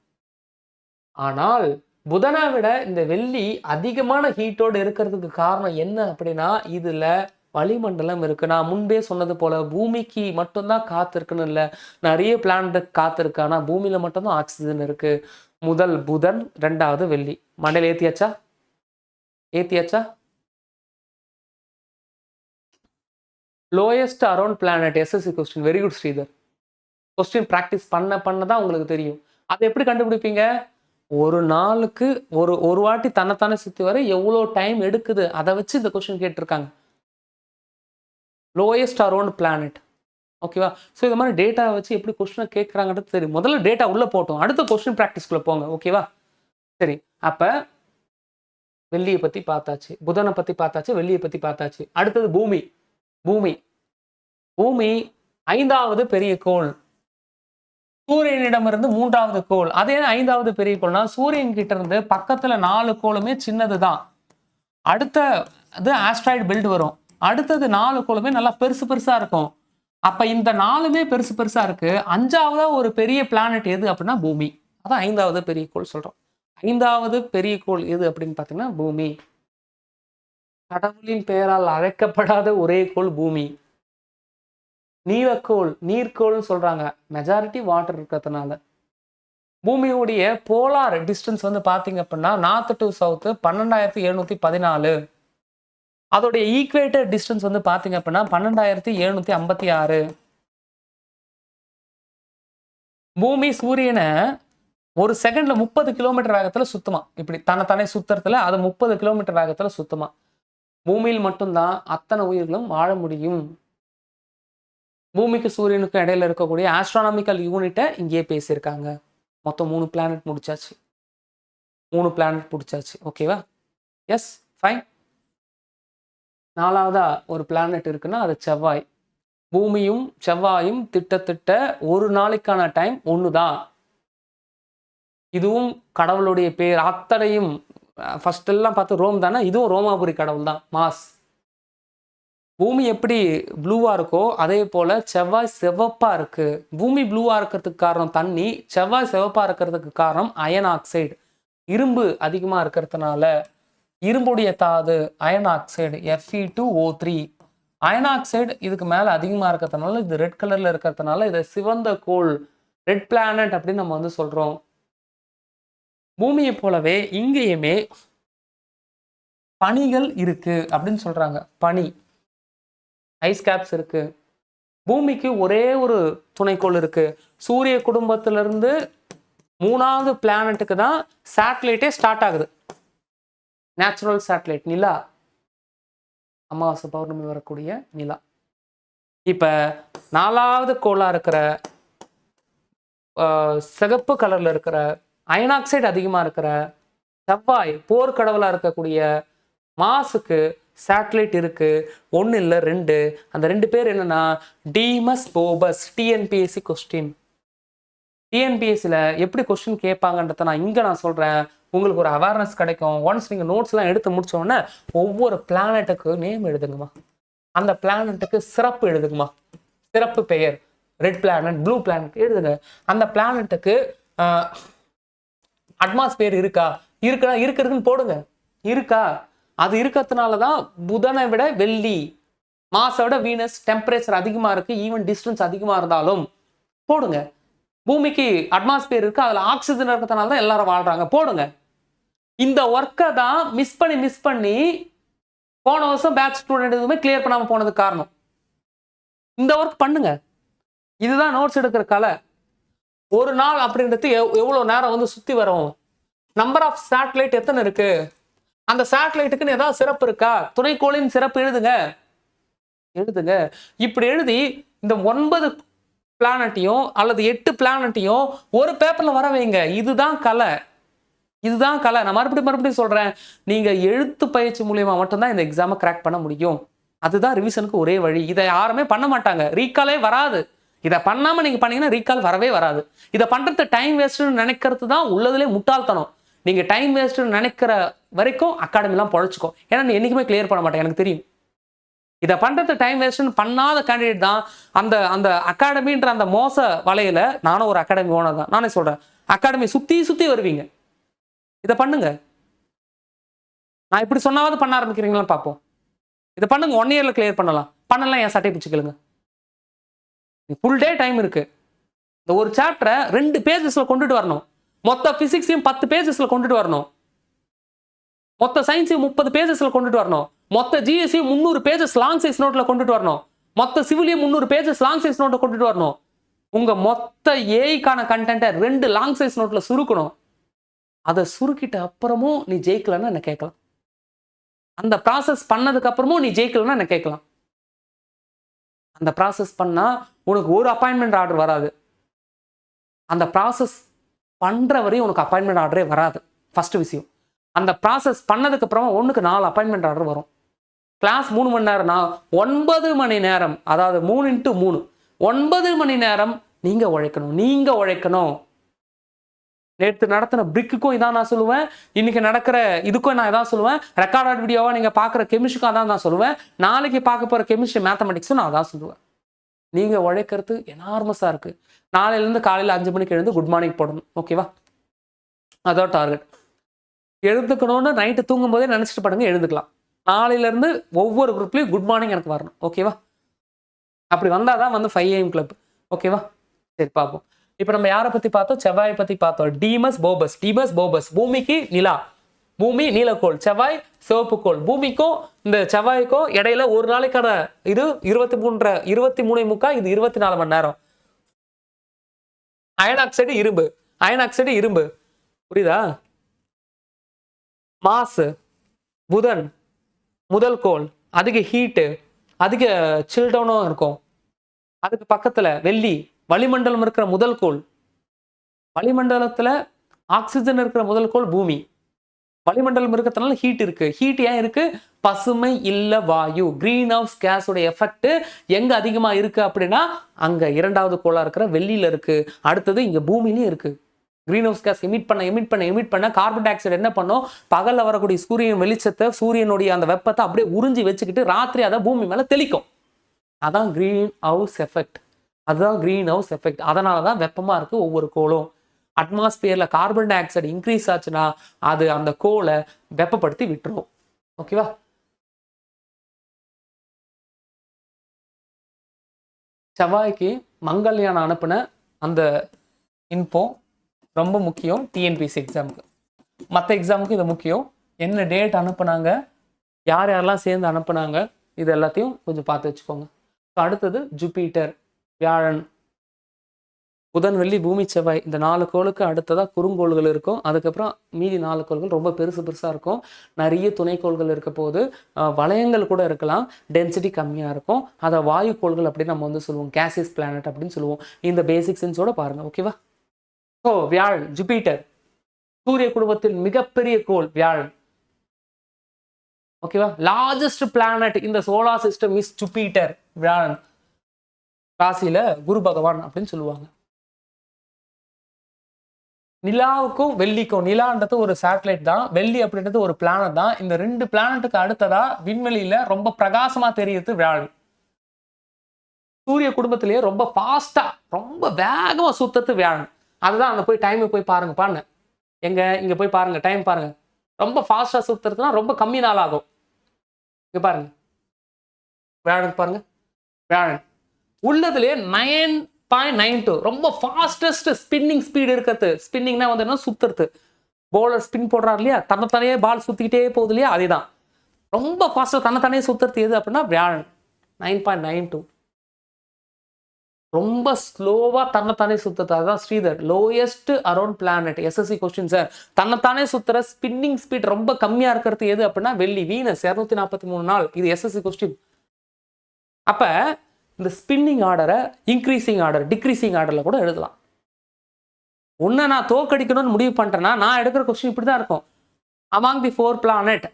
ஆனால் புதனை விட இந்த வெள்ளி அதிகமான ஹீட்டோடு இருக்கிறதுக்கு காரணம் என்ன அப்படின்னா, இதுல வளிமண்டலம் இருக்கு. நான் முன்பே சொன்னது போல பூமிக்கு மட்டும்தான் காத்து இருக்குன்னு இல்லை, நிறைய பிளானட் காத்து இருக்கு. ஆனா பூமியில மட்டும்தான் ஆக்சிஜன் இருக்கு. முதல் புதன், 2வது வெள்ளி. மண்டையில் ஏத்தியாச்சா? ஏத்தியாச்சா? Lowest around planet, SSC question. Very good Sridhar. Question practice பண்ண தான் உங்களுக்கு தெரியும். அதை எப்படி கண்டுபிடிப்பீங்க? ஒரு நாளுக்கு ஒரு வாட்டி தன்னைத்தானே சுற்றி வர எவ்வளோ டைம் எடுக்குது, அதை வச்சு இந்த கொஸ்டின் கேட்டிருக்காங்க. Lowest around planet. ஓகேவா? ஸோ இந்த மாதிரி டேட்டா வச்சு எப்படி கொஸ்டினை கேட்குறாங்கன்றது தெரியும். முதல்ல டேட்டா உள்ளே போட்டோம், அடுத்த கொஸ்டின் ப்ராக்டிஸ்குள்ளே போங்க. ஓகேவா? சரி, அப்போ வெள்ளியை பற்றி பார்த்தாச்சு, புதனை பற்றி பார்த்தாச்சு, வெள்ளியை பற்றி பார்த்தாச்சு. அடுத்தது பூமி. பூமி பூமி 5வது பெரிய கோள். சூரியனிடமிருந்து 3வது கோள். அதே 5வது பெரிய கோள்னா சூரியன் கிட்ட இருந்து பக்கத்துல 4 கோளுமே சின்னதுதான். அடுத்தது ஆஸ்ட்ராய்டு பெல்ட் வரும். அடுத்தது 4 கோளுமே நல்லா பெருசா இருக்கும். அப்ப இந்த 4மே பெருசா இருக்கு. 5வது ஒரு பெரிய பிளானட் எது அப்படின்னா பூமி. அதான் 5வது பெரிய கோள் சொல்றோம். 5வது பெரிய கோள் எது அப்படின்னு பார்த்தீங்கன்னா பூமி. கடவுளின் பெயரால் அழைக்கப்படாத ஒரே கோள் பூமி. நீலக்கோள், நீர்க்கோள்னு சொல்றாங்க, மெஜாரிட்டி வாட்டர் இருக்கிறதுனால. பூமியுடைய போலார் டிஸ்டன்ஸ் வந்து பாத்தீங்க அப்படின்னா நார்த் டு சவுத் 12714. அதோடைய ஈக்குவேட்டர் டிஸ்டன்ஸ் வந்து பாத்தீங்க அப்படின்னா 12756. பூமி சூரியனை ஒரு செகண்ட்ல 30 கிலோமீட்டர் வேகத்துல சுத்துமா. இப்படி தன்னைத்தானே சுத்துறதுல அது 30 கிலோமீட்டர் வேகத்துல சுத்துமா. பூமியில் மட்டும்தான் அத்தனை உயிர்களும் வாழ முடியும். பூமிக்கு சூரியனுக்கும் இடையில இருக்கக்கூடிய ஆஸ்ட்ரானமிக்கல் யூனிட்டை இங்கேயே பேசியிருக்காங்க. மொத்தம் 3 பிளானட் முடிச்சாச்சு. 3 பிளானட் முடிச்சாச்சு. ஓகேவா? S, fine. 4வதா ஒரு பிளானட் இருக்குன்னா அது செவ்வாய். பூமியும் செவ்வாயும் திட்டத்திட்ட ஒரு நாளைக்கான டைம் ஒண்ணுதான். இதுவும் கடவுளுடைய பேர். அத்தனையும் ஃபர்ஸ்ட் எல்லாம் பார்த்து ரோம் தானே, இதுவும் ரோமாபுரி கடவுள் தான், மாஸ். பூமி எப்படி ப்ளூவா இருக்கோ அதே போல செவ்வாய் சிவப்பா இருக்கு. பூமி ப்ளூவா இருக்கிறதுக்கு காரணம் தண்ணி, செவ்வாய் சிவப்பா இருக்கிறதுக்கு காரணம் அயன் ஆக்சைடு. இரும்பு அதிகமா இருக்கிறதுனால இரும்புடைய தாது iron oxide Fe2O3. Iron oxide இதுக்கு மேல அதிகமா இருக்கிறதுனால இது ரெட் கலர்ல இருக்கிறதுனால இதை சிவந்த கோள், ரெட் பிளானட் அப்படின்னு நம்ம வந்து சொல்றோம். பூமியை போலவே இங்கேயுமே பனிகள் இருக்கு அப்படின்னு சொல்றாங்க. பனி, ஐஸ் கேப்ஸ் இருக்கு. பூமிக்கு ஒரே ஒரு துணைக்கோள் இருக்கு. சூரிய குடும்பத்திலிருந்து 3வது பிளானட்டுக்கு தான் சேட்டலைட்டே ஸ்டார்ட் ஆகுது. நேச்சுரல் சேட்டலைட் நிலா, அமாவாசை பௌர்ணமி வரக்கூடிய நிலா. இப்ப 4வது கோளா இருக்கிற சிகப்பு கலர்ல இருக்கிற அயன் ஆக்சைடு அதிகமா இருக்கிற செவ்வாய், போர்க்கடவுளா இருக்கக்கூடிய மாசுக்கு சேட்டலைட் இருக்கு. 1 இல்லை 2. அந்த 2 பேர் என்னன்னா டீமஸ் போபஸ். TNPSC question. டிஎன்பிஎஸ்சியில் எப்படி கொஸ்டின் கேட்பாங்கன்றத நான் சொல்றேன். உங்களுக்கு ஒரு அவேர்னஸ் கிடைக்கும். ஒன்ஸ் நீங்க நோட்ஸ் எல்லாம் எடுத்து முடிச்ச உடனே ஒவ்வொரு பிளானட்டுக்கு நேம் எழுதுங்கம்மா. அந்த பிளானட்டுக்கு சிறப்பு எழுதுங்கம்மா. சிறப்பு பெயர், ரெட் பிளானட், ப்ளூ பிளானட் எழுதுங்க. அந்த பிளானட்டுக்கு அட்மாஸ்பியர் இருக்கா, இருக்குன்னு போடுங்க. இருக்கா, அது இருக்கிறதுனால தான் புதனை விட வெள்ளி, மாசை விட வீனஸ் டெம்பரேச்சர் அதிகமா இருக்கு. ஈவன் டிஸ்டன்ஸ் அதிகமா இருந்தாலும் போடுங்க. பூமிக்கு அட்மாஸ்பியர் இருக்கு, அதுல ஆக்சிஜன் இருக்கிறதுனால தான் எல்லாரும் வாழ்றாங்க, போடுங்க. இந்த ஒர்க்கை தான் மிஸ் பண்ணி போன வருஷம் பேட்ச் ஸ்டூடெண்ட் எதுவுமே கிளியர் பண்ணாம போனதுக்கு காரணம். இந்த ஒர்க் பண்ணுங்க. இதுதான் நோட்ஸ் எடுக்கிற கலை. ஒரு நாள் அப்படின்றது எவ்வளவு நேரம் வந்து சுத்தி வரும். நம்பர் ஆஃப் சேட்டலைட் எத்தனை இருக்கு, அந்த சேட்டலைட்டுக்குன்னு ஏதாவது சிறப்பு இருக்கா, துணைக்கோளின் சிறப்பு எழுதுங்க. இப்படி எழுதி இந்த 9 பிளானட்டையும் அல்லது 8 பிளானட்டையும் ஒரு பேப்பர்ல வர வைங்க. இதுதான் கலை. நான் மறுபடியும் சொல்றேன். நீங்க எழுத்து பயிற்சி மூலியமா மட்டும்தான் இந்த எக்ஸாமை கிராக் பண்ண முடியும். அதுதான் ரிவிஷனுக்கு ஒரே வழி. இதை யாருமே பண்ண மாட்டாங்க. ரீகாலே வராது. இதை பண்ணாம நீங்க பண்ணீங்கன்னா ரீகால் வரவே வராது. இதை பண்றது டைம் வேஸ்ட்னு நினைக்கிறது தான் உள்ளதுலே முட்டாள்தனம். நீங்க டைம் வேஸ்ட்னு நினைக்கிற வரைக்கும் அகாடமிலாம் பொழைச்சிக்கும். ஏன்னா நீ என்னைக்குமே கிளியர் பண்ண மாட்டேன், எனக்கு தெரியும். இதை பண்றது டைம் வேஸ்ட்னு பண்ணாத கேண்டிடேட் தான் அந்த அகாடமின்ற அந்த மோச வலையில. நானும் ஒரு அகாடமி ஓனர் தான், நானே சொல்றேன். அகாடமி சுத்தி வருவீங்க. இதை பண்ணுங்க. நான் இப்படி சொன்னாவது பண்ண ஆரம்பிக்கிறீங்களான்னு பார்ப்போம். இதை பண்ணுங்க. 1 இயர்ல கிளியர் பண்ணலாம். என் சட்டை பிச்சுக்கலுங்க. ஃபுல் டே டைம் இருக்கு. இந்த ஒரு சாப்டரை 2 பேஜஸ்ல கொண்டுட்டு வரணும். மொத்த பிசிக்ஸையும் 10 பேஜஸ்ல கொண்டுட்டு வரணும். மொத்த சயின்ஸையும் 30 பேஜஸ்ல கொண்டுட்டு வரணும். மொத்த ஜிஎஸ்சியும் 300 பேஜஸ் லாங் சைஸ் நோட்ல கொண்டுட்டு வரணும். மொத்த சிவிலியும் 300 பேஜஸ் லாங் சைஸ் நோட்ல கொண்டுட்டு வரணும். உங்க மொத்த ஏஐக்கான கண்டென்ட்டை 2 லாங் சைஸ் நோட்ல சுருக்கணும். அதை சுருக்கிட்ட அப்புறமும் நீ ஜெயிக்கலன்னா என்ன கேட்கலாம். அந்த ப்ராசஸ் பண்ணதுக்கு அப்புறமும் நீ ஜெயிக்கலன்னா என்ன கேட்கலாம். அந்த ப்ராசஸ் பண்ணா உனக்கு ஒரு அப்பாயின்மெண்ட் ஆர்டர் வராது. அந்த ப்ராசஸ் பண்ற வரையும் உனக்கு அப்பாயின்மெண்ட் ஆர்டரே வராது. ஃபர்ஸ்ட் விஷயம். அந்த ப்ராசஸ் பண்ணதுக்கு அப்புறமா 1க்கு 4 அப்பாயின்மெண்ட் ஆர்டர் வரும். கிளாஸ் 3 மணி நேரம்னா 9 மணி நேரம், அதாவது 3x3 9 மணி நேரம் நீங்க உழைக்கணும். நேற்று நடத்தின பிரிக்குக்கும் இதான் நான் சொல்லுவேன். இன்னைக்கு நடக்கிற இதுக்கும் நான் இதான் சொல்லுவேன். ரெக்கார்டட் வீடியோவா நீங்க பாக்குற கெமிஸ்ட்ரிக்கும் அதான் நான் சொல்லுவேன். நாளைக்கு பார்க்க போற கெமிஸ்ட்ரி மேத்தமெட்டிக்ஸும் நான் அதான் சொல்லுவேன். நீங்க உழைக்கிறது எனார்மஸா இருக்கு. நாளையிலேருந்து காலையில் 5 மணிக்கு எழுந்து குட் மார்னிங் போடணும். ஓகேவா? அதான் டார்கெட். எழுந்துக்கணும்னு நைட்டு தூங்கும் போதே நினைச்சிட்டு படுங்க, எழுந்துக்கலாம். நாளையிலேருந்து ஒவ்வொரு குரூப்லையும் குட் மார்னிங் எனக்கு வரணும். ஓகேவா? அப்படி வந்தாதான் வந்து 5 AM கிளப். ஓகேவா? சரி, பார்ப்போம். இப்போ நம்ம யாரை பத்தி பார்த்தோம்? செவ்வாயை பத்தி பார்த்தோம். Deimos Phobos. பூமிக்கு நிலா, பூமி நீலக்கோள், செவ்வாய் சிவப்பு கோள். பூமிக்கும் இந்த செவ்வாய்க்கும் இடையில ஒரு நாளைக்கான இது 23.3, இது 24 மணி நேரம். அயன் ஆக்சைடு இரும்பு, அயன் ஆக்சைடு இரும்பு, புரியுதா? மாசு புதன், முதல் கோள், அதிக ஹீட்டு, அதிக சில் டவுனும் இருக்கும். அதுக்கு பக்கத்துல வெள்ளி, வளிமண்டலம் இருக்கிற முதல் கோள், வளிமண்டலத்துல ஆக்சிஜன் இருக்கிற முதல் கோள் பூமி. வளிமண்டலம் இருக்கிறதுனால ஹீட் இருக்கு. ஹீட் ஏன் இருக்கு? பசுமை இல்ல வாயு, கிரீன் ஹவுஸ் கேஸோட எஃபெக்ட் எங்க அதிகமா இருக்கு அப்படின்னா அங்க இரண்டாவது கோளா இருக்கிற வெள்ளியில இருக்கு. அடுத்தது இங்க பூமியிலயும் இருக்கு. கிரீன் ஹவுஸ் கேஸ் எமிட் பண்ண கார்பன் டை ஆக்சைடு என்ன பண்ணும்? பகல்ல வரக்கூடிய சூரியன் வெளிச்சத்தை, சூரியனுடைய அந்த வெப்பத்தை அப்படியே உறிஞ்சி வச்சுக்கிட்டு ராத்திரி அதை பூமி மேல தெளிக்கும். அதான் கிரீன் ஹவுஸ் எஃபெக்ட். அதுதான் கிரீன் ஹவுஸ் எஃபெக்ட். அதனாலதான் வெப்பமா இருக்கு ஒவ்வொரு கோளும். அட்மாஸ்பியர்ல கார்பன் டை ஆக்சைடு இன்க்ரீஸ் ஆச்சுன்னா அது அந்த கோளை வெப்பப்படுத்தி விட்டுரும். ஓகேவா? செவ்வாய்க்கு மங்கள்யான் அனுப்பின அந்த இன்ஃபோ ரொம்ப முக்கியம் டிஎன்பிஎஸ்சி எக்ஸாமுக்கு. மற்ற எக்ஸாமுக்கு இது முக்கியம். என்ன டேட் அனுப்புனாங்க, யார் யாரெல்லாம் சேர்ந்து அனுப்புனாங்க, இது எல்லாத்தையும் கொஞ்சம் பார்த்து வச்சுக்கோங்க. அடுத்தது ஜூபிட்டர், வியாழன், புதன், வெள்ளி, பூமி, செவ்வாய், இந்த 4 கோளுக்கு அடுத்ததாக குறுங்கோள்கள் இருக்கும். அதுக்கப்புறம் மீதி 4 கோள்கள் ரொம்ப பெருசாக இருக்கும். நிறைய துணைக்கோள்கள் இருக்க போது வளையங்கள் கூட இருக்கலாம், டென்சிட்டி கம்மியாக இருக்கும். அதை வாயு கோள்கள் அப்படின்னு நம்ம வந்து சொல்லுவோம், கேசியஸ் பிளானட் அப்படின்னு சொல்லுவோம். இந்த பேசிக் சென்ஸோட பாருங்க. ஓகேவா? ஸோ வியாழன், ஜூபிட்டர், சூரிய குடும்பத்தில் மிகப்பெரிய கோள் வியாழன். ஓகேவா? லார்ஜஸ்ட் பிளானட் இந்த சோலார் சிஸ்டம் இஸ் ஜூபிட்டர், வியாழன். ராசியில குரு பகவான் அப்படின்னு சொல்லுவாங்க. நிலாவுக்கும் வெள்ளிக்கும், நிலான்றது ஒரு சேட்டலைட் தான், வெள்ளி அப்படின்றது ஒரு பிளானட் தான். இந்த 2 பிளானட்டுக்கு அடுத்ததா விண்வெளியில ரொம்ப பிரகாசமா தெரியுது வியாழன். சூரிய குடும்பத்திலேயே ரொம்ப ஃபாஸ்டா, ரொம்ப வேகமா சுத்தது வியாழன். அதுதான் அந்த போய் டைம் போய் பாருங்க பாருங்க, எங்க இங்க போய் பாருங்க, டைம் பாருங்க. ரொம்ப ஃபாஸ்டா சுத்துறதுனா ரொம்ப கம்மி நாள் ஆகும். இங்க பாருங்க, வியாழன் பாருங்க. வியாழன் உள்ளதுலேயே 9.92 ரொம்ப ஃபாஸ்டஸ்ட் ஸ்பின்னிங் ஸ்பீடு இருக்கிறது. ஸ்பின்னிங்னா வந்து என்ன? சுத்துறது. பவுலர் ஸ்பின் போடுறாரு இல்லையா, தன்னைத்தானே பால் சுத்திக்கிட்டே போகுது இல்லையா, அதேதான். ரொம்ப ஃபாஸ்டா தன்னைத்தானே சுத்துறது எது அப்படின்னா வியாழன். 9.92. ரொம்ப ஸ்லோவா தன்னைத்தானே சுத்துறது. அதுதான் Sridhar, lowest around planet. SSC question sir. தன்னைத்தானே சுத்துற ஸ்பின்னிங் ஸ்பீட் ரொம்ப கம்மியா இருக்கிறது எது அப்படின்னா வெள்ளி, வீனஸ். 243 நாள். இது எஸ்எஸ்சி கொஸ்டின். அப்ப இந்த ஸ்பின்னிங் ஆர்டரை இன்க்ரீசிங் ஆர்டர், டிக்ரீசிங் ஆர்டர்ல கூட எழுதலாம். உன்னை நான் தோக்கடிக்கணும்னு முடிவு பண்ணிட்டேன்னா நான் எடுக்கிற கொஸ்டின் இப்படி தான் இருக்கும். Among the 4 planet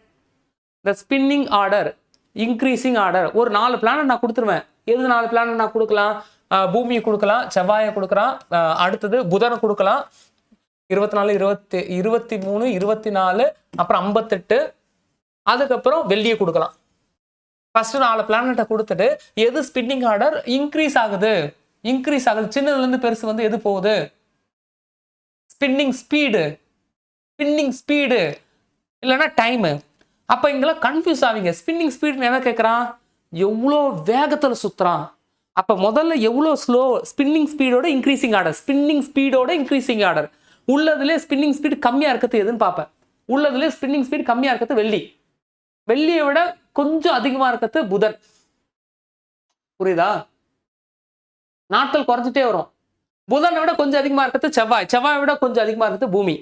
the spinning order, increasing order. ஒரு 4 பிளானட் நான் கொடுத்துருவேன். எது 4 பிளானட் நான் கொடுக்கலாம்? பூமியை கொடுக்கலாம், செவ்வாயை கொடுக்கலாம், அடுத்தது புதனை கொடுக்கலாம். 24, 23, 24, அப்புறம் 58, அதுக்கப்புறம் வெள்ளியை கொடுக்கலாம். ஃபர்ஸ்ட் 4 பிளானட்டை கொடுத்துட்டு எது ஸ்பின்னிங் ஆர்டர் இன்க்ரீஸ் ஆகுது, சின்னதுல இருந்து பெருசு வந்து எது போகுது? ஸ்பின்னிங் ஸ்பீடு இல்லைன்னா டைமு. அப்ப இங்கெல்லாம் கன்ஃபியூஸ் ஆவீங்க. ஸ்பின்னிங் ஸ்பீடு என்ன கேட்கறான்? எவ்வளோ வேகத்துல சுத்துறான். அப்ப முதல்ல எவ்வளோ ஸ்லோ, ஸ்பின்னிங் ஸ்பீடோட இன்க்ரீசிங் ஆர்டர். உள்ளதுல ஸ்பின்னிங் ஸ்பீடு கம்மியா இருக்கிறது எதுன்னு பார்ப்பேன். உள்ளதுல ஸ்பின்னிங் ஸ்பீடு கம்மியா இருக்கிறது வெள்ளி. வெள்ளியை விட கொஞ்சம் அதிகமா இருக்கிறது புதன். புரியுதா? நாட்கள் குறைஞ்சிட்டே வரும். புதனை விட கொஞ்சம் அதிகமா இருக்கிறது செவ்வாய். செவ்வாயை விட கொஞ்சம் அதிகமா இருக்கிறது பூமி.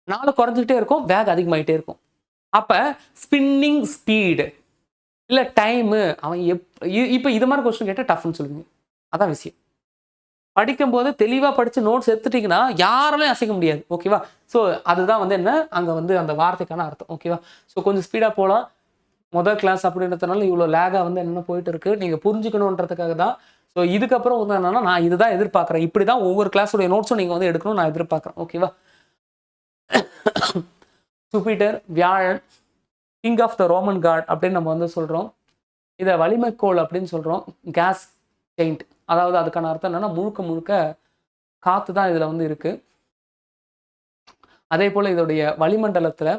நாள் குறைஞ்சிட்டே இருக்கும், வேகம் அதிகமாயிட்டே இருக்கும். அப்ப ஸ்பின்னிங் ஸ்பீடு இல்ல டைமு. அவன் இப்ப இது மாதிரி கொஸ்டின் கேட்டா டஃப்னு சொல்லுவீங்க. அதான் விஷயம். படிக்கும் போது தெளிவா படிச்சு நோட்ஸ் எடுத்துட்டீங்கன்னா யாராலையும் அசைக்க முடியாது. ஓகேவா? ஸோ அதுதான் வந்து என்ன அங்க வந்து அந்த வார்த்தைக்கான அர்த்தம். ஓகேவா? ஸோ கொஞ்சம் ஸ்பீடா போகலாம். முதல் கிளாஸ் அப்படின்றதுனால இவ்வளோ லேகா வந்து என்ன போயிட்டு இருக்கு, நீங்க புரிஞ்சுக்கணுன்றதுக்காக தான். ஸோ இதுக்கப்புறம் வந்து என்னன்னா நான் இதுதான் எதிர்பார்க்குறேன். இப்படிதான் ஒவ்வொரு கிளாஸோடைய நோட்ஸும் நீங்க வந்து எடுக்கணும் நான் எதிர்பார்க்குறேன். ஓகேவா? ஜூபிட்டர், வியாழன், king of the Roman god அப்படின்னு நம்ம வந்து சொல்றோம். இதை வலிமைக்கோள் அப்படின்னு சொல்றோம். கேஸ் செயின்ட், அதாவது அதுக்கான அர்த்தம் என்னன்னா முழுக்க காத்து தான் இதுல வந்து இருக்கு. அதே போல இதோடைய வளிமண்டலத்துல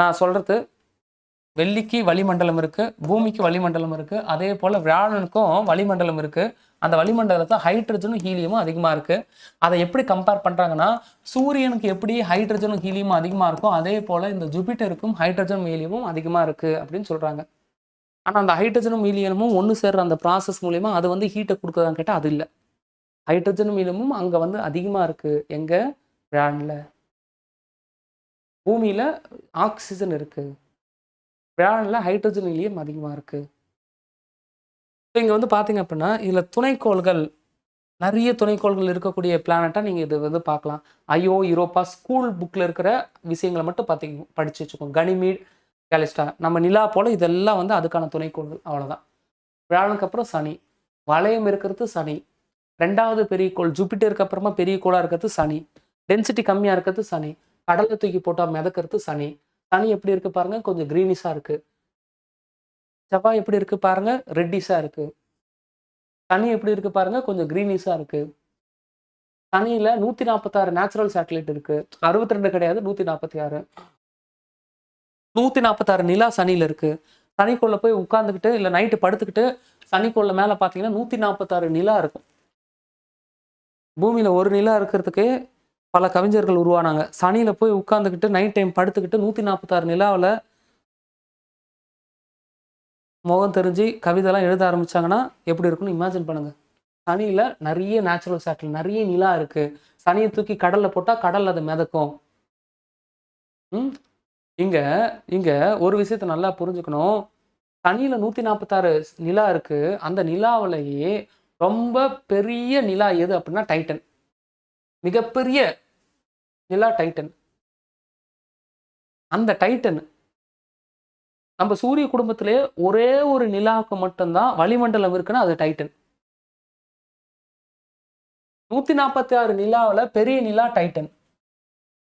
நான் சொல்றது வெள்ளிக்கு வளிமண்டலம் இருக்கு, பூமிக்கு வளிமண்டலம் இருக்கு, அதே போல வியாழனுக்கும் வளிமண்டலம் இருக்கு. அந்த வளிமண்டலத்தை ஹைட்ரஜனும் ஹீலியமும் அதிகமா இருக்கு. அதை எப்படி கம்பேர் பண்றாங்கன்னா சூரியனுக்கு எப்படி ஹைட்ரஜனும் ஹீலியமும் அதிகமா இருக்கும் அதே போல இந்த ஜூபிட்டருக்கும் ஹைட்ரஜனும் ஹீலியமும் அதிகமா இருக்கு அப்படின்னு சொல்றாங்க. ஆனா அந்த ஹைட்ரஜனும் ஹீலியமும் ஒன்று சேர்ற அந்த ப்ராசஸ் மூலியமா அது வந்து ஹீட்டை கொடுக்குதான்னு கேட்டால் அது இல்லை. ஹைட்ரஜனும் ஹீலியமும் அங்கே வந்து அதிகமாக இருக்குது. எங்கே? வியாழனில். பூமியில் ஆக்சிஜன் இருக்குது, வியாழனில் ஹைட்ரஜன் ஹீலியம் அதிகமாக இருக்குது. ஸோ இங்கே வந்து பார்த்தீங்க அப்படின்னா இதில் துணைக்கோள்கள், நிறைய துணைக்கோள்கள் இருக்கக்கூடிய பிளானட்டாக நீங்கள் இது வந்து பார்க்கலாம். ஐயோ யூரோப்பா ஸ்கூல் புக்கில் இருக்கிற விஷயங்களை மட்டும் படித்து வச்சுக்கோங்க. கனிமீட், கேலிஸ்டா, நம்ம நிலா போல் இதெல்லாம் வந்து அதுக்கான துணைக்கோள்கள். அவ்வளோதான். வியாழனுக்கு அப்புறம் சனி, வளையம் இருக்கிறது சனி. 2வது பெரிய கோள் ஜூபிட்டருக்கு அப்புறமா பெரிய கோளாக இருக்கிறது சனி. டென்சிட்டி கம்மியாக இருக்கிறது சனி. கடலை தூக்கி போட்டால் மிதக்கிறது சனி. சனி எப்படி இருக்கு பாருங்க, கொஞ்சம் கிரீனிஷாக இருக்கு. செவ்வாய் எப்படி இருக்கு பாருங்க, ரெட்டிஷாக இருக்கு. சனி எப்படி இருக்கு பாருங்க, கொஞ்சம் கிரீனிஷாக இருக்கு. சனியில் 146 நேச்சுரல் சேட்டலைட் இருக்கு. 62 கிடையாது, 146. 146 நிலா சனியில் இருக்கு. சனிக்கோள்ல போய் உட்காந்துக்கிட்டு இல்லை நைட்டு படுத்துக்கிட்டு சனிக்கோள்ல மேலே பார்த்தீங்கன்னா 146 நிலா இருக்கும். பூமியில் ஒரு நிலா இருக்கிறதுக்கு பல கவிஞர்கள் உருவானாங்க. சனியில் போய் உட்காந்துக்கிட்டு நைட் டைம் படுத்துக்கிட்டு 146 நிலாவில் முகம் தெரிஞ்சு கவிதைலாம் எழுத ஆரம்பிச்சாங்கன்னா எப்படி இருக்குன்னு இமேஜின் பண்ணுங்க. சனியில் நிறைய நேச்சுரல் சேட்டலைட், நிறைய நிலா இருக்கு. சனியை தூக்கி கடலில் போட்டால் கடல் அது மிதக்கும். இங்க இங்க ஒரு விஷயத்தை நல்லா புரிஞ்சுக்கணும். சனியில் 146 நிலா இருக்கு. அந்த நிலாவிலேயே ரொம்ப பெரிய நிலா எது அப்படின்னா டைட்டன். மிகப்பெரிய நிலா டைட்டன். அந்த டைட்டன் நம்ம சூரிய குடும்பத்திலே ஒரே ஒரு நிலாவுக்கு மட்டும்தான் வளிமண்டலம் இருக்குன்னா அது டைட்டன். 146 நிலாவில் பெரிய நிலா டைட்டன்.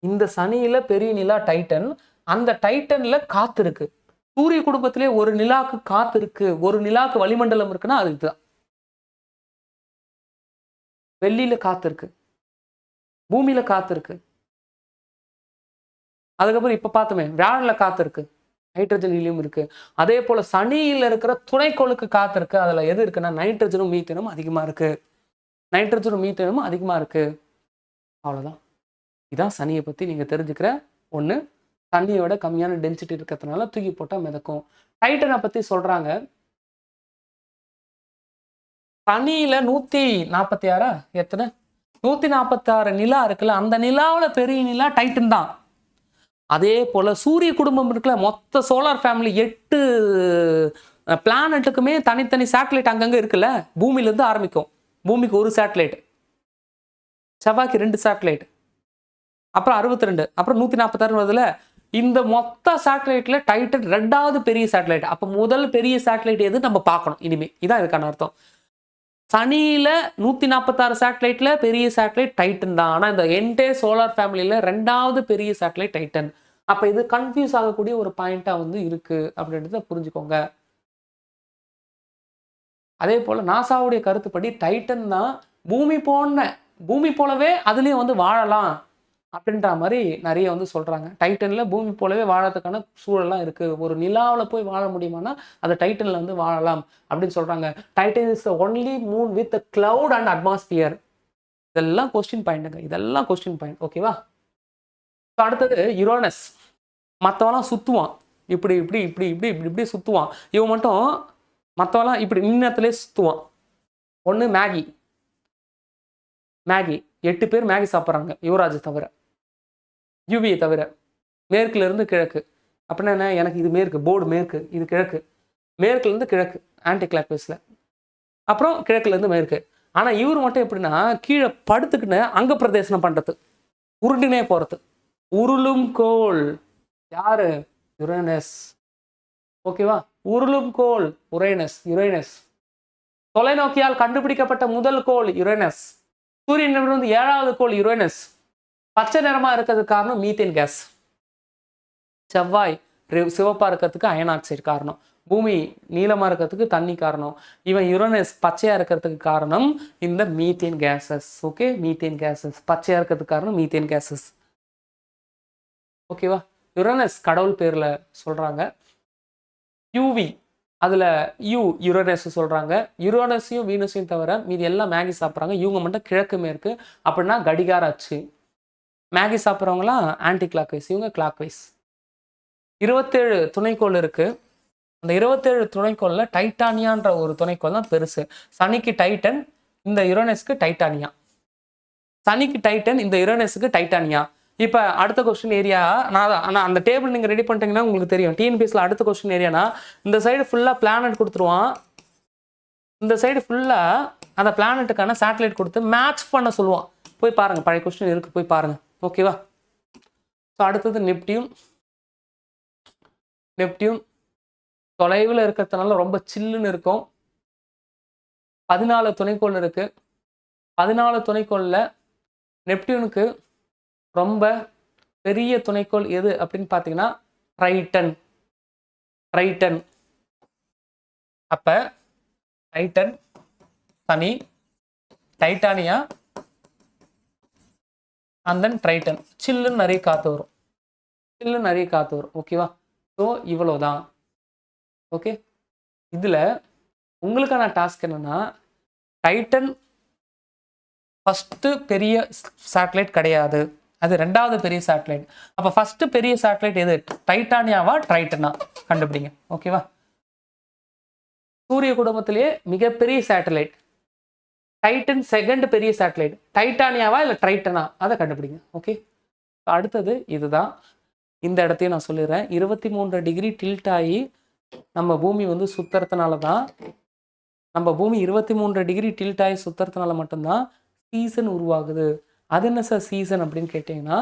இந்த சனியில பெரிய நிலா டைட்டன். அந்த டைட்டன்ல காத்து இருக்கு. சூரிய குடும்பத்திலே ஒரு நிலாவுக்கு காத்து இருக்கு, ஒரு நிலாவுக்கு வளிமண்டலம் இருக்குன்னா அது இதுதான். வெள்ளியில காத்து இருக்கு, பூமியில காத்து இருக்கு. அதுக்கப்புறம் இப்ப பார்த்தோமே வியாழன்ல காத்து இருக்கு, ஹைட்ரஜன் ஹீலியம் இருக்கு. அதே போல சனியில இருக்கிற துணைக்கோளுக்கு காத்து இருக்கு. அதுல எது இருக்குன்னா நைட்ரஜனும் மீத்தேனும் அதிகமா இருக்கு. நைட்ரஜனும் மீத்தேனும் அதிகமா இருக்கு. அவ்வளவுதான். இதான் சனியை பத்தி நீங்க தெரிஞ்சுக்கிற ஒண்ணு. தண்ணியோட கம்மியான டென்சிட்டி இருக்கிறதுனால தூக்கி போட்டா மிதக்கும். டைட்டனை பத்தி சொல்றாங்க. சனியில 146 எத்தனை 146 நிலா இருக்குல்ல, அந்த நிலாவில் பெரிய நிலா டைட்டன் தான். அதே போல சூரிய குடும்பம் இருக்குல்ல, மொத்த சோலார் ஃபேமிலி 8 பிளானட்டுக்குமே தனித்தனி சேட்டலைட் அங்கங்க இருக்குல்ல. பூமியிலிருந்து ஆரம்பிக்கும். பூமிக்கு ஒரு சேட்டலைட், செவ்வாய்க்கு 2 சேட்டலைட், அப்புறம் 62, அப்புறம் 146 வருதுல. இந்த மொத்த சேட்டலைட்ல டைட்டன் 2வது பெரிய சேட்டலைட். அப்போ முதல் பெரிய சேட்டலைட் எது நம்ம பார்க்கணும் இனிமே. இதான் இதுக்கான அர்த்தம். சனியில 146 சேட்டலைட்ல பெரிய சேட்டலைட் டைட்டன் தான். ஆனால் இந்த என்டையர் சோலார் ஃபேமிலியில 2வது பெரிய சேட்டலைட் டைட்டன். அப்போ இது கன்ஃபியூஸ் ஆகக்கூடிய ஒரு பாயிண்டா வந்து இருக்கு அப்படின்றத புரிஞ்சுக்கோங்க. அதே போல நாசாவுடைய கருத்துப்படி டைட்டன் தான் பூமி போலவே அதுலயும் வந்து வாழலாம் அப்படின்ற மாதிரி நிறைய வந்து சொல்றாங்க. டைட்டன்ல பூமி போலவே வாழறதுக்கான சூழல்லாம் இருக்கு. ஒரு நிலாவில் போய் வாழ முடியுமானா அது டைட்டன்ல வந்து வாழலாம் அப்படின்னு சொல்றாங்க. Titan is the only Moon with a cloud and atmosphere. இதெல்லாம் கொஸ்டின் பாயிண்ட்டுங்க. இதெல்லாம் கொஸ்டின் பாயிண்ட். ஓகேவா? அடுத்தது யுரேனஸ். மற்றவெல்லாம் சுத்துவான், இப்படி இப்படி இப்படி இப்படி இப்படி இப்படி சுத்துவான். இவன் மட்டும் மற்றவெல்லாம் இப்படி நின்னத்திலே சுத்துவான். ஒன்று மேகி 8 பேர் மேகி சாப்பிட்றாங்க, யுவராஜ் தவிர, யூவியை தவிர. மேற்குல இருந்து கிழக்கு அப்படின்னா என்ன? எனக்கு இது மேற்கு, போர்டு மேற்கு, இது கிழக்கு. மேற்குல இருந்து கிழக்கு ஆன்டி கிளாக் வைஸ்ல, அப்புறம் கிழக்குல இருந்து மேற்கு. ஆனா இவர் மட்டும் எப்படின்னா கீழே படுத்துக்கின்னு அங்க பிரதேசனம் பண்றது, உருண்டினே போறது. உருளும் கோள் யாரு? யுரேனஸ். ஓகேவா? உருளும் கோள் யுரேனஸ். தொலைநோக்கியால் கண்டுபிடிக்கப்பட்ட முதல் கோள் யுரேனஸ். சூரியனிலிருந்து 7வது கோள் யுரேனஸ். பச்சை நிறமா இருக்கிறதுக்கு காரணம் மீத்தேன் கேஸ். செவ்வாய் சிவப்பா இருக்கிறதுக்கு அயன் ஆக்சைடு காரணம். பூமி நீளமா இருக்கிறதுக்கு தண்ணி காரணம். இவன் யுரேனஸ் பச்சையா இருக்கிறதுக்கு காரணம் இந்த methane cases. Okay, methane cases பச்சையா இருக்கிறதுக்கு காரணம் மீத்தேன் கேசஸ். ஓகேவா? யுரேனஸ் கடவுள் பேர்ல சொல்றாங்க. யூவி அதுல யுரேனஸ் சொல்றாங்க. யுரேனஸையும் வீனஸையும் தவிர மீதி எல்லாம் மேகி சாப்பிட்றாங்க. இவங்க மட்டும் கிழக்கு மேற்கு, அப்படின்னா கடிகார அச்சு. மேகி சாப்பிட்றவங்களாம் ஆன்டி கிளாக் வைஸ், இவங்க கிளாக் வைஸ். 27 துணைக்கோள் இருக்கு. அந்த 27 துணைக்கோள்ல டைட்டானியான்ற ஒரு துணைக்கோள் தான் பெருசு. சனிக்கு டைட்டன், இந்த யுரேனஸ்க்கு டைட்டானியா. சனிக்கு டைட்டன், இந்த யுரேனஸுக்கு டைட்டானியா. இப்போ அடுத்த கொஸ்டின் ஏரியா நான் அந்த டேபிள் நீங்கள் ரெடி பண்ணிட்டீங்கன்னா உங்களுக்கு தெரியும். டிஎன்பிஎஸ்சியில் அடுத்த கொஸ்டின் ஏரியானா இந்த சைடு ஃபுல்லாக பிளானட் கொடுத்துருவான், இந்த சைடு ஃபுல்லாக அந்த பிளானட்டுக்கான சேட்டலைட் கொடுத்து மேட்ச் பண்ண சொல்லுவான். போய் பாருங்கள், பழைய கொஸ்டின் இருக்குது, போய் பாருங்கள். ஓகேவா? ஸோ அடுத்தது நெப்டியூன். நெப்டியூன் தொலைவில் இருக்கிறதுனால ரொம்ப சில்லுன்னு இருக்கும். 14 துணைக்கோள் இருக்கு. 14 துணைக்கோளில் நெப்டியூனுக்கு ரொம்ப பெரிய துணைக்கோள் எது அப்படின்னு பார்த்தீங்கன்னா ட்ரைட்டன். ட்ரைட்டன். அப்போ Titan, Shani, டைட்டானியா and then Triton. சில்லுன்னு நிறைய காற்று வரும், சில்லுன்னு நிறைய காற்று வரும். ஓகேவா? ஸோ இவ்வளோதான். ஓகே, இதில் உங்களுக்கான டாஸ்க் என்னென்னா, டைட்டன் ஃபஸ்ட்டு பெரிய சேட்டலைட் கிடையாது, அது 2வது பெரிய சேட்டலைட். அப்போ ஃபஸ்ட்டு பெரிய சேட்டலைட் எது? டைட்டானியாவா ட்ரைட்டனா கண்டுபிடிங்க. ஓகேவா? சூரிய குடும்பத்திலேயே மிகப்பெரிய சேட்டலைட் டைட்டன், செகண்ட் பெரிய சேட்டலைட் டைட்டானியாவா இல்லை ட்ரைட்டனா, அதை கண்டுபிடிங்க. ஓகே, அடுத்தது இதுதான். இந்த இடத்தையும் நான் சொல்லிடுறேன். 23 டிகிரி டில்ட் ஆகி நம்ம பூமி வந்து சுத்துறதுனால தான், நம்ம பூமி 23 டிகிரி டில்ட் ஆகி சுத்துறதுனால மட்டும்தான் சீசன் உருவாகுது. அது என்ன சார் சீசன் அப்படின்னு கேட்டிங்கன்னா,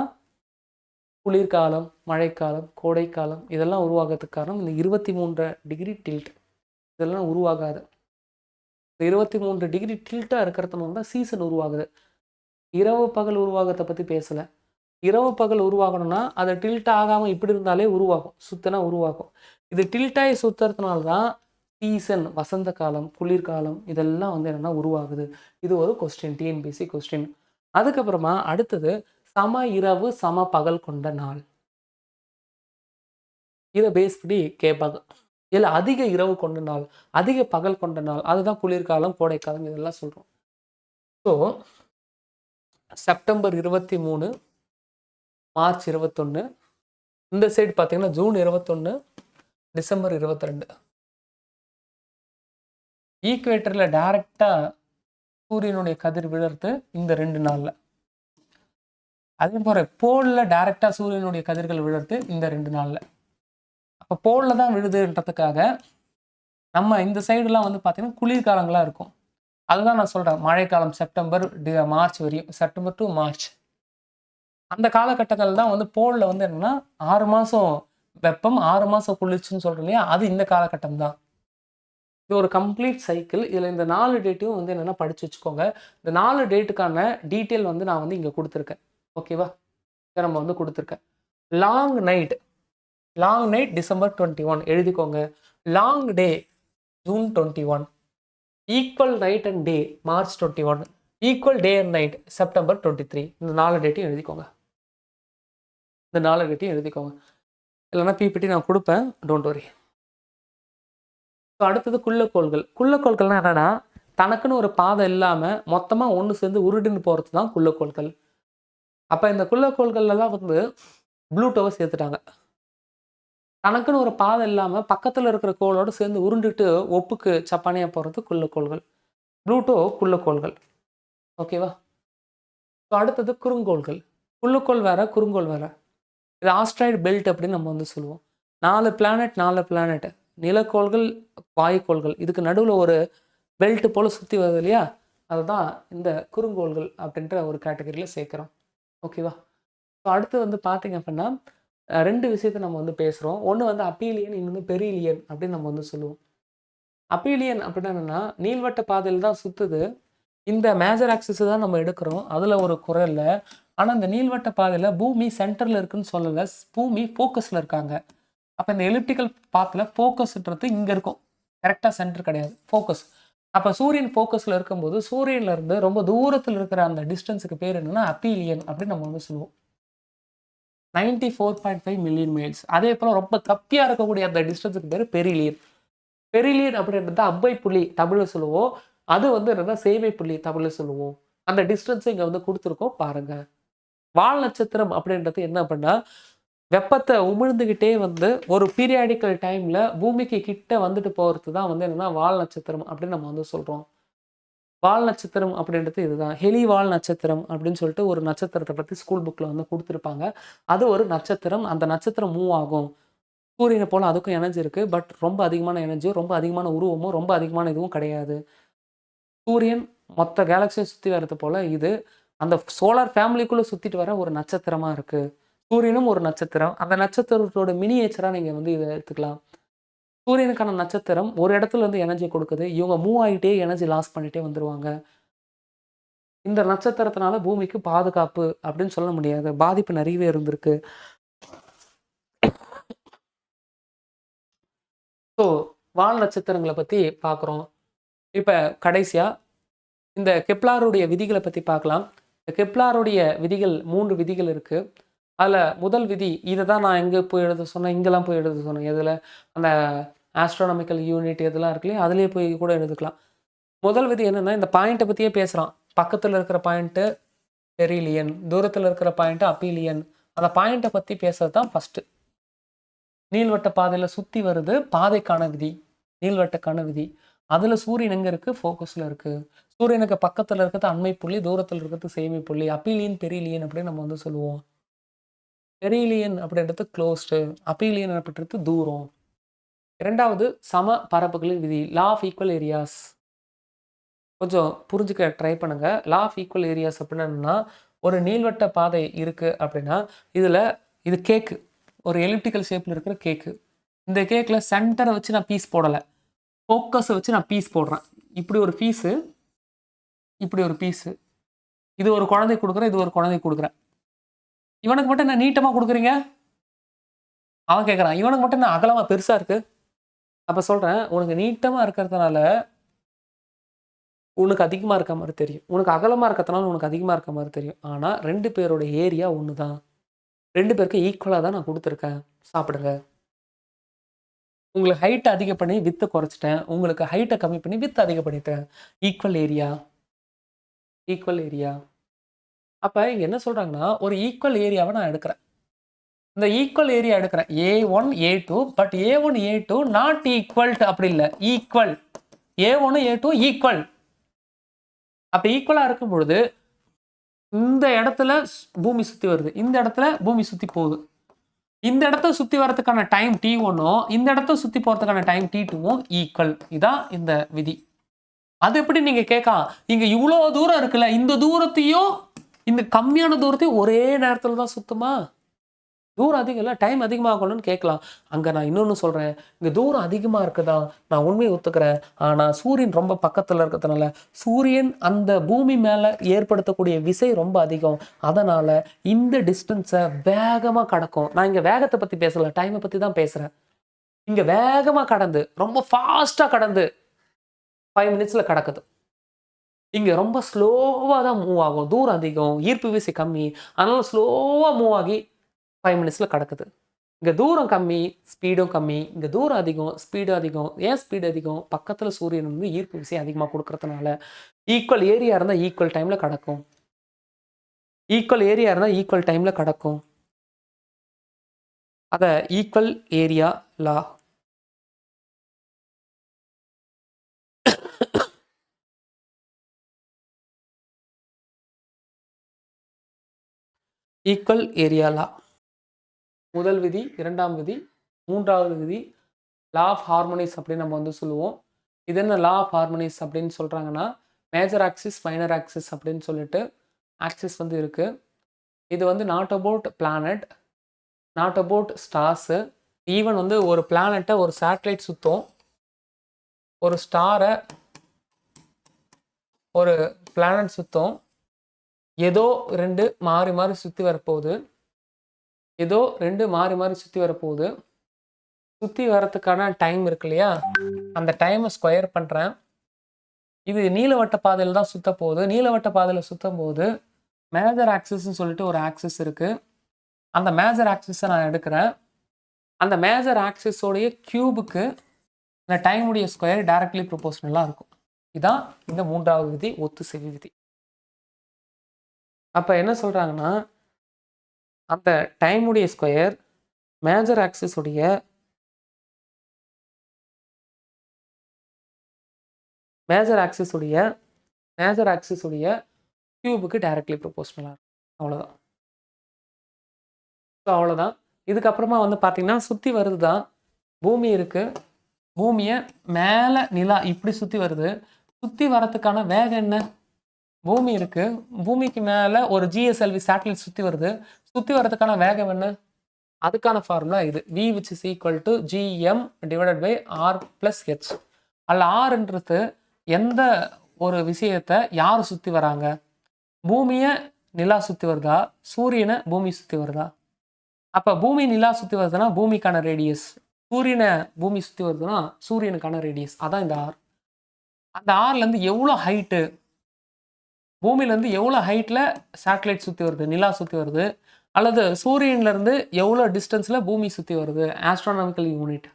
குளிர்காலம், மழைக்காலம், கோடைக்காலம் இதெல்லாம் உருவாகிறதுக்கு காரணம் இந்த 23 டிகிரி டில்ட். இதெல்லாம் உருவாகாது. இந்த 23 டிகிரி டில்ட்டாக இருக்கிறதுனால தான் சீசன் உருவாகுது. இரவு பகல் உருவாகத்தை பற்றி பேசலை. இரவு பகல் உருவாகணும்னா அது டில்ட் ஆகாமல் இப்படி இருந்தாலே உருவாகும், சுத்தினா உருவாகும். இது டில்ட்டாகி சுத்துறதுனால தான் சீசன், வசந்த காலம், குளிர்காலம் இதெல்லாம் வந்து என்னென்னா உருவாகுது. இது ஒரு கொஸ்டின், டிஎன்பிஎஸ்சி கொஸ்டின். அதுக்கப்புறமா அடுத்தது சம இரவு சம பகல் கொண்ட நாள். இதை பேஸ் பண்ணி கேட்பாங்க. இல்லை அதிக இரவு கொண்ட நாள், அதிக பகல் கொண்ட நாள், அதுதான் குளிர்காலம், கோடைக்காலம் இதெல்லாம் சொல்கிறோம். ஸோ செப்டம்பர் 23, மார்ச் 21, இந்த சைடு பார்த்தீங்கன்னா ஜூன் 21, டிசம்பர் 22. ஈக்குவேட்டரில் டைரக்டாக சூரியனுடைய கதிர் விழுறது இந்த 2 நாளில். அதே போல போலில் டைரக்டாக சூரியனுடைய கதிர்கள் விழுறது இந்த 2 நாளில். அப்போ போலில் தான் விழுதுன்றதுக்காக நம்ம இந்த சைடுலாம் வந்து பார்த்தீங்கன்னா குளிர்காலங்களாக இருக்கும். அதுதான் நான் சொல்கிறேன், மழைக்காலம் செப்டம்பர் மார்ச் வரையும், செப்டம்பர் டு மார்ச் அந்த காலகட்டங்கள் தான் வந்து போலில் வந்து என்னென்னா 6 மாதம் வெப்பம், 6 மாதம் குளிர்ச்சின்னு சொல்கிறோம் இல்லையா, அது இந்த காலகட்டம் தான். இது ஒரு கம்ப்ளீட் சைக்கிள். இதில் இந்த 4 டேட்டையும் வந்து என்னென்னா படித்து வச்சுக்கோங்க. இந்த 4 டேட்டுக்கான டீட்டெயில் வந்து நான் வந்து இங்கே கொடுத்துருக்கேன். ஓகேவா? இதை நம்ம வந்து கொடுத்துருக்கேன். Long night, long night December 21 எழுதிக்கோங்க. Long day June 21, equal night and day March 21, equal day and night September 23. இந்த 4 டேட்டையும் எழுதிக்கோங்க. இந்த 4 டேட்டையும் எழுதிக்கோங்க. இல்லைன்னா பிபிடி நான் கொடுப்பேன், டோன்ட் வரி. ஸோ அடுத்தது குள்ளக்கோள்கள். குள்ளக்கோள்கள்னால் என்னென்னா, தனக்குன்னு ஒரு பாதை இல்லாமல் மொத்தமாக ஒன்று சேர்ந்து உருடுன்னு போகிறது தான் குள்ளக்கோள்கள். அப்போ இந்த குள்ளக்கோள்கள்லாம் வந்து ப்ளூட்டோவை சேர்த்துட்டாங்க. தனக்குன்னு ஒரு பாதை இல்லாமல் பக்கத்தில் இருக்கிற கோளோடு சேர்ந்து உருண்டுட்டு ஒப்புக்கு சப்பானியாக போகிறது குள்ளக்கோள்கள். ப்ளூட்டோ குள்ளக்கோள்கள். ஓகேவா? ஸோ அடுத்தது குறுங்கோள்கள். குள்ளக்கோள் வேறு, குறுங்கோள் வேறு. இது ஆஸ்ட்ராய்டு பெல்ட் அப்படின்னு நம்ம வந்து சொல்லுவோம். 4 பிளானட், நிலக்கோள்கள், வாயுக்கோள்கள், இதுக்கு நடுவில் ஒரு பெல்ட் போல் சுற்றி வருது இல்லையா, அதுதான் இந்த குறுங்கோள்கள் அப்படின்ற ஒரு கேட்டகரியில் சேர்க்குறோம். ஓகேவா? ஸோ அடுத்து வந்து பார்த்திங்க அப்படின்னா 2 விஷயத்தை நம்ம வந்து பேசுகிறோம். ஒன்று வந்து அப்பீலியன், இன்னொன்று பெரிலியன் அப்படின்னு நம்ம வந்து சொல்லுவோம். அப்பீலியன் அப்படின்னா என்னென்னா, நீள்வட்ட பாதையில் தான் சுற்றுது. இந்த மேஜர் ஆக்சிஸ் தான் நம்ம எடுக்கிறோம், அதில் ஒரு குறை இல்லை. ஆனால் இந்த நீள்வட்ட பாதையில் பூமி சென்டரில் இருக்குன்னு சொல்லலை, பூமி ஃபோக்கஸில் இருக்காங்க. அப்போ இந்த எலிப்டிக்கல் பாத்தில் ஃபோக்கஸ்ன்றது இங்கே இருக்கும், கரெக்டாக சென்டர் கிடையாது, ஃபோக்கஸ். அப்போ சூரியன் ஃபோக்கஸில் இருக்கும்போது சூரியன்லேருந்து ரொம்ப தூரத்தில் இருக்கிற அந்த டிஸ்டன்ஸுக்கு பேர் என்னென்னா அப்பீலியன் அப்படின்னு நம்ம வந்து சொல்லுவோம். 94.5 மில்லியன் மைல்ஸ். அதே போல் ரொம்ப கப்பியாக இருக்கக்கூடிய அந்த டிஸ்டன்ஸுக்கு பேர் பெரிலியன். பெரிலியன் அப்படின்றது அம்பை புள்ளி தமிழில் சொல்லுவோம், அது வந்து என்னென்னா சேவை புள்ளி தமிழில் சொல்லுவோம். அந்த டிஸ்டன்ஸை இங்கே வந்து கொடுத்துருக்கோம் பாருங்கள். வால் நட்சத்திரம் அப்படின்றது என்ன அப்படின்னா, வெப்பத்தை உமிழ்ந்துக்கிட்டே வந்து ஒரு பீரியாடிக்கல் டைமில் பூமிக்கு கிட்ட வந்துட்டு போகிறது தான் வந்து என்னென்னா வால் நட்சத்திரம் அப்படின்னு நம்ம வந்து சொல்கிறோம். வால் நட்சத்திரம் அப்படின்றது இதுதான். ஹெலி வால் நட்சத்திரம் அப்படின்னு சொல்லிட்டு ஒரு நட்சத்திரத்தை பத்தி ஸ்கூல் புக்ல வந்து குடுத்துருப்பாங்க. அது ஒரு நட்சத்திரம். அந்த நட்சத்திரம் மூவ் ஆகும். சூரியன போல அதுக்கும் எனர்ஜி இருக்கு. பட் ரொம்ப அதிகமான எனர்ஜியோ, ரொம்ப அதிகமான உருவமோ, ரொம்ப அதிகமான இதுவும் கிடையாது. சூரியன் மொத்த கேலக்ஸிய சுத்தி வர்றது போல இது அந்த சோலார் ஃபேமிலிக்குள்ள சுத்திட்டு வர ஒரு நட்சத்திரமா இருக்கு. சூரியனும் ஒரு நட்சத்திரம். அந்த நட்சத்திரத்தோட மினியேச்சரா நீங்க வந்து இத எடுத்துக்கலாம். சூரியனுக்கான நட்சத்திரம் ஒரு இடத்துல இருந்து எனர்ஜி கொடுக்குது. இவங்க மூவ் ஆயிட்டே எனர்ஜி லாஸ் பண்ணிட்டே வந்துருவாங்க. இந்த நட்சத்திரத்தினால பூமிக்கு பாதுகாப்பு அப்படின்னு சொல்ல முடியாது. பாதிப்பு நெறையவே இருந்திருக்கு. ஸோ வால் நட்சத்திரங்கள பத்தி பார்க்குறோம். இப்ப கடைசியா இந்த கெப்லருடைய விதிகள பத்தி பார்க்கலாம். இந்த கெப்லருடைய விதிகள் 3 விதிகள் இருக்கு. அதுல முதல் விதி இத தான் நான் எங்க போய் எழுத சொன்னேன், இங்கலாம் போய் எழுத சொன்னேன். எதுல? அந்த ஆஸ்ட்ரோனாமிக்கல் யூனிட் இதெல்லாம் இருக்கு இல்லையா? அதிலேயே போய் கூட எழுதிக்கலாம். முதல் விதி என்னன்னா, இந்த பாயிண்ட்ட பத்தியே பேசுறான். பக்கத்துல இருக்கிற பாயிண்ட் பெரிலியன், தூரத்துல இருக்கிற பாயிண்ட் அப்பீலியன். அந்த பாயிண்ட்ட பத்தி பேசுறது தான் ஃபர்ஸ்ட். நீள்வட்ட பாதையில சுத்தி வருது பாதைக்கான விதி. நீள்வட்டக்கான விதி. அதுல சூரியன் எங்க இருக்கு? ஃபோகஸ்ல இருக்கு. சூரியனுக்கு பக்கத்துல இருக்கிறது அண்மை புள்ளி, தூரத்துல இருக்கிறது சேமி புள்ளி. அப்பீலியன், பெரிலியன் அப்படின்னு நம்ம வந்து சொல்லுவோம். பெரிலியன் அப்படின்றது க்ளோஸ்டு. அப்பீலியன் அப்படின்றது தூரம். 2வது சம பரப்புகளின் விதி. Law of equal areas. கொஞ்சம் புரிஞ்சுக்க ட்ரை பண்ணுங்க. லா ஆஃப் ஈக்குவல் ஏரியாஸ் அப்படின்னா என்னன்னா, ஒரு நீள்வட்ட பாதை இருக்கு அப்படின்னா, இதுல இது கேக்கு. ஒரு எலிப்டிக்கல் ஷேப்ல இருக்கிற கேக்கு. இந்த கேக்ல சென்டரை வச்சு நான் பீஸ் போடல. ஃபோக்கஸ வச்சு நான் பீஸ் போடுறேன். இப்படி ஒரு பீஸு, இப்படி ஒரு பீஸு. இது ஒரு குழந்தைக்கு குடுக்குறேன், இது ஒரு குழந்தைக்கு குடுக்குறேன். இவனுக்கு மட்டும் என்ன நீட்டமா குடுக்குறீங்க? அவன் கேட்கறான். இவனுக்கு மட்டும் என்ன அகலமா பெருசா இருக்கு? அப்ப சொல்றேன், உனக்கு நீட்டமா இருக்கிறதுனால உனக்கு அதிகமா இருக்க மாரி தெரியும். உனக்கு அகலமா இருக்கிறதுனால உனக்கு அதிகமா இருக்க மாரி தெரியும். ஆனா 2 பேரோட ஏரியா ஒண்ணு தான். 2 பேருக்கும் ஈக்குவலா தான் நான் குடுத்துருக்கேன். சாப்பிடுங்க. உங்களுக்கு ஹைட் அதிகம் பண்ணி வித்த குறைச்சுட்டேன். உங்களுக்கு ஹைட்ட கம்மி பண்ணி வித்த அதிகம் பண்ணிட்டேன். Equal area. Equal area. அப்ப இங்க என்ன சொல்றாங்கன்னா, ஒரு ஈக்குவல் ஏரியாவ நான் எடுக்கிறேன். இந்த ஈக்குவல் ஏரியா எடுக்கிறேன். A1, A2 but A1, A2 not equal அப்படி இல்ல. ஈக்குவல். A1, A2 equal. அப்ப ஈக்குவலா இருக்கும் பொழுது, இந்த இடத்துல பூமி சுத்தி வருது. இந்த இடத்துல பூமி சுத்தி போகுது. இந்த இடத்த சுத்தி வரதுக்கான டைம் T1ம், இந்த இடத்த சுத்தி போறதுக்கான டைம் T2ம் ஈக்குவல். இதான் இந்த விதி. அது எப்படி நீங்க கேட்கலாம்? இங்க இவ்ளோ தூரம் இருக்குல்ல, இந்த தூரத்தையும், இந்த கம்மியான தூரத்தையும் ஒரே நேரத்துல தான் சுத்துமா? தூரம் அதிகம் இல்ல, டைம் அதிகமாகணும்னு கேட்கலாம். அங்க நான் இன்னொன்னு சொல்றேன். இங்க தூரம் அதிகமா இருக்குதா, நான் உண்மையை ஒத்துக்கிறேன். ஆனா சூரியன் ரொம்ப பக்கத்துல இருக்கிறதுனால, சூரியன் அந்த பூமி மேல ஏற்படுத்தக்கூடிய விசை ரொம்ப அதிகம். அதனால இந்த டிஸ்டன்ஸை வேகமா கடக்கும். நான் இங்க வேகத்தை பத்தி பேசல, டைமை பத்தி தான் பேசுறேன். இங்க வேகமா கடந்து, ரொம்ப ஃபாஸ்டா கடந்து 5 மினிட்ஸ்ல கடக்குது. இங்க ரொம்ப ஸ்லோவா தான் மூவ் ஆகும். தூரம் அதிகம், ஈர்ப்பு விசை கம்மி. அதனால ஸ்லோவா மூவ் ஆகி 5 மினிட்ஸ்ல கடக்குது. இங்க தூரம் கம்மி, ஸ்பீடும் கம்மி. இங்க தூரம் அதிகம், ஸ்பீடு அதிகம். ஏன் ஸ்பீடு அதிகம்? பக்கத்துல சூரியன் வந்து ஈர்ப்பு விசை அதிகமா குடுக்கறதுனால. ஈக்குவல் ஏரியா இருந்தா ஈக்குவல் டைம்ல கடக்கும். ஈக்குவல் ஏரியா இருந்தா ஈக்குவல் டைம்ல கடக்கும். அத ஈக்குவல் ஏரியா லா. ஈக்குவல் ஏரியா லா. முதல் விதி, 2ஆம் விதி, 3வது விதி லா ஆஃப் ஹார்மோனிஸ் அப்படின்னு நம்ம வந்து சொல்லுவோம். இது என்ன லா ஆஃப் ஹார்மோனிஸ் அப்படின்னு சொல்றாங்கன்னா, மேஜர் ஆக்சிஸ், மைனர் ஆக்சிஸ் அப்படின்னு சொல்லிட்டு ஆக்சிஸ் வந்து இருக்கு. இது வந்து not about planet, not about Stars. Even வந்து ஒரு பிளானட்டை ஒரு சேட்டலைட் சுத்தும். ஒரு ஸ்டாரை ஒரு பிளானட் சுத்தும். ஏதோ 2 மாறி மாறி சுத்தி வரப்போகுது. ஏதோ 2 மாறி மாறி சுத்தி வரப்போகுது. சுத்தி வரதுக்கான டைம் இருக்கு இல்லையா? அந்த டைமை ஸ்கொயர் பண்றேன். இது நீளவட்ட பாதையில தான் சுத்த போகுது. நீளவட்ட பாதையில சுத்தும் போது மேஜர் ஆக்சிஸ்ன்னு சொல்லிட்டு ஒரு ஆக்சிஸ் இருக்கு. அந்த மேஜர் ஆக்சிஸை நான் எடுக்கிறேன். அந்த மேஜர் ஆக்சிஸோடைய கியூபுக்கு இந்த டைமுடைய ஸ்கொயர் டைரக்ட்லி ப்ரொபோஷனலா இருக்கும். இதான் இந்த 3வது விதி, ஒத்திசைவு விதி. அப்ப என்ன சொல்றாங்கன்னா, அந்த டைமுடைய ஸ்கொயர் மேஜர் ஆக்சிஸுடைய மேஜர் ஆக்சிஸ் உடைய கியூபுக்கு டைரக்ட்லி ப்ரொபோஷனலாக இருக்கும். அவ்வளோதான். ஸோ அவ்வளோதான். இதுக்கப்புறமா வந்து பார்த்தீங்கன்னா சுற்றி வருது தான். பூமி இருக்குது. பூமியை மேலே நிலா இப்படி சுற்றி வருது. சுற்றி வரத்துக்கான வேகம் என்ன? பூமி இருக்குது. பூமிக்கு மேலே ஒரு ஜிஎஸ்எல்வி சேட்டலைட் சுற்றி வருது. சுற்றி வரதுக்கான வேகம் என்ன? அதுக்கான ஃபார்முலா இது. v which is equal to gm divided by r plus h. அல்ல ஆர்ன்றது எந்த ஒரு விஷயத்தை யார் சுற்றி வராங்க? பூமியை நிலா சுற்றி வருதா, சூரியனை பூமி சுற்றி வருதா? அப்போ பூமி நிலா சுற்றி வருதுன்னா பூமிக்கான ரேடியஸ், சூரியனை பூமி சுற்றி வருதுன்னா சூரியனுக்கான ரேடியஸ். அதான் இந்த ஆர். அந்த ஆர்லேருந்து எவ்வளோ ஹைட்டு, பூமியிலேருந்து எவ்வளோ ஹைட்டில் சேட்டலைட் சுற்றி வருது, நிலா சுற்றி வருது, அல்லது சூரியன்லேருந்து எவ்வளோ டிஸ்டன்ஸில் பூமி சுற்றி வருது, ஆஸ்ட்ரானமிக்கல் யூனிட்.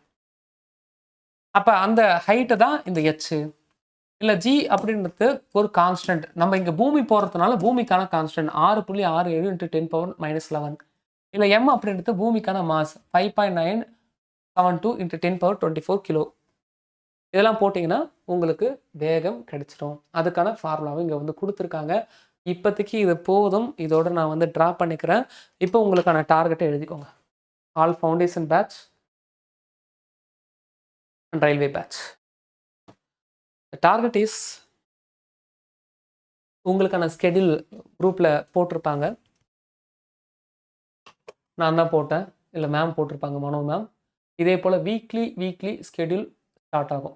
அப்போ அந்த ஹைட்டு தான் இந்த ஹெச். இல்லை ஜி அப்படின்றது ஒரு கான்ஸ்டன்ட். நம்ம இங்கே பூமி போகிறதுனால பூமிக்கான கான்ஸ்டன்ட் 6.67 × 10⁻−11. இல்லை எம் அப்படின்றது பூமிக்கான மாஸ் 5.972 × 10⁻24 கிலோ. இதெல்லாம் போட்டிங்கன்னா உங்களுக்கு வேகம் கிடைச்சிடும். அதுக்கான ஃபார்முலாவும் இங்கே வந்து கொடுத்துருக்காங்க. இப்போதைக்கு இது போதும். இதோட நான் வந்து ட்ரா பண்ணிக்கிறேன். இப்போ உங்களுக்கான டார்கெட்டை எழுதிக்கோங்க. All foundation batch and railway batch. Target is, உங்களுக்கான ஸ்கெடியூல் குரூப்பில் போட்டிருப்பாங்க. நான் தான் போட்டேன், இல்லை மேம் போட்டிருப்பாங்க, மனோ மேம். இதே போல் வீக்லி ஸ்கெடியூல் ஸ்டார்ட் ஆகும்.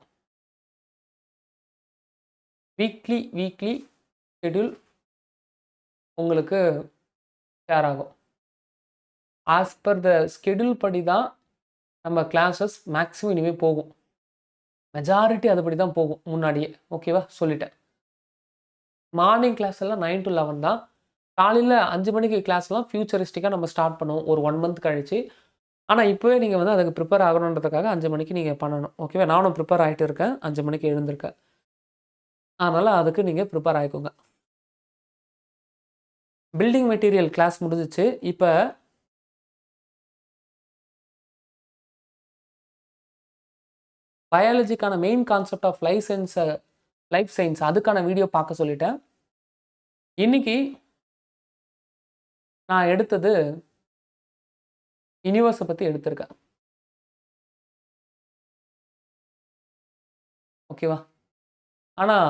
வீக்லி ஸ்கெடியூல் உங்களுக்கு ஷேர் ஆகும். ஆஸ் பர் த ஸ்கெடியூல் படி தான் நம்ம கிளாஸஸ் மேக்ஸிமம் இனிமேல் போகும். மெஜாரிட்டி அதுபடி தான் போகும் முன்னாடியே. ஓகேவா? சொல்லிட்டேன். மார்னிங் கிளாஸ் எல்லாம் 9 to 11 தான். காலையில் 5 மணிக்கு கிளாஸ்லாம் ஃபியூச்சரிஸ்டிக்காக நம்ம ஸ்டார்ட் பண்ணுவோம் ஒரு 1 month கழிச்சு. ஆனால் இப்போவே நீங்கள் வந்து அதுக்கு ப்ரிப்பேர் ஆகணுன்றதுக்காக 5 மணிக்கு நீங்கள் பண்ணணும். ஓகேவா? நானும் ப்ரிப்பேர் ஆகிட்டு இருக்கேன். 5 மணிக்கு எழுந்திருக்கேன். அதனால் அதுக்கு நீங்கள் ப்ரிப்பேர் ஆகிக்கோங்க. பில்டிங் மெட்டீரியல் கிளாஸ் முடிஞ்சிச்சு. இப்போ பயாலஜிக்கான main concept of life science அதுக்கான வீடியோ பார்க்க சொல்லிட்டேன். இன்னைக்கு நான் எடுத்தது யூனிவர்ஸை பற்றி எடுத்திருக்கேன். ஓகேவா? ஆனால்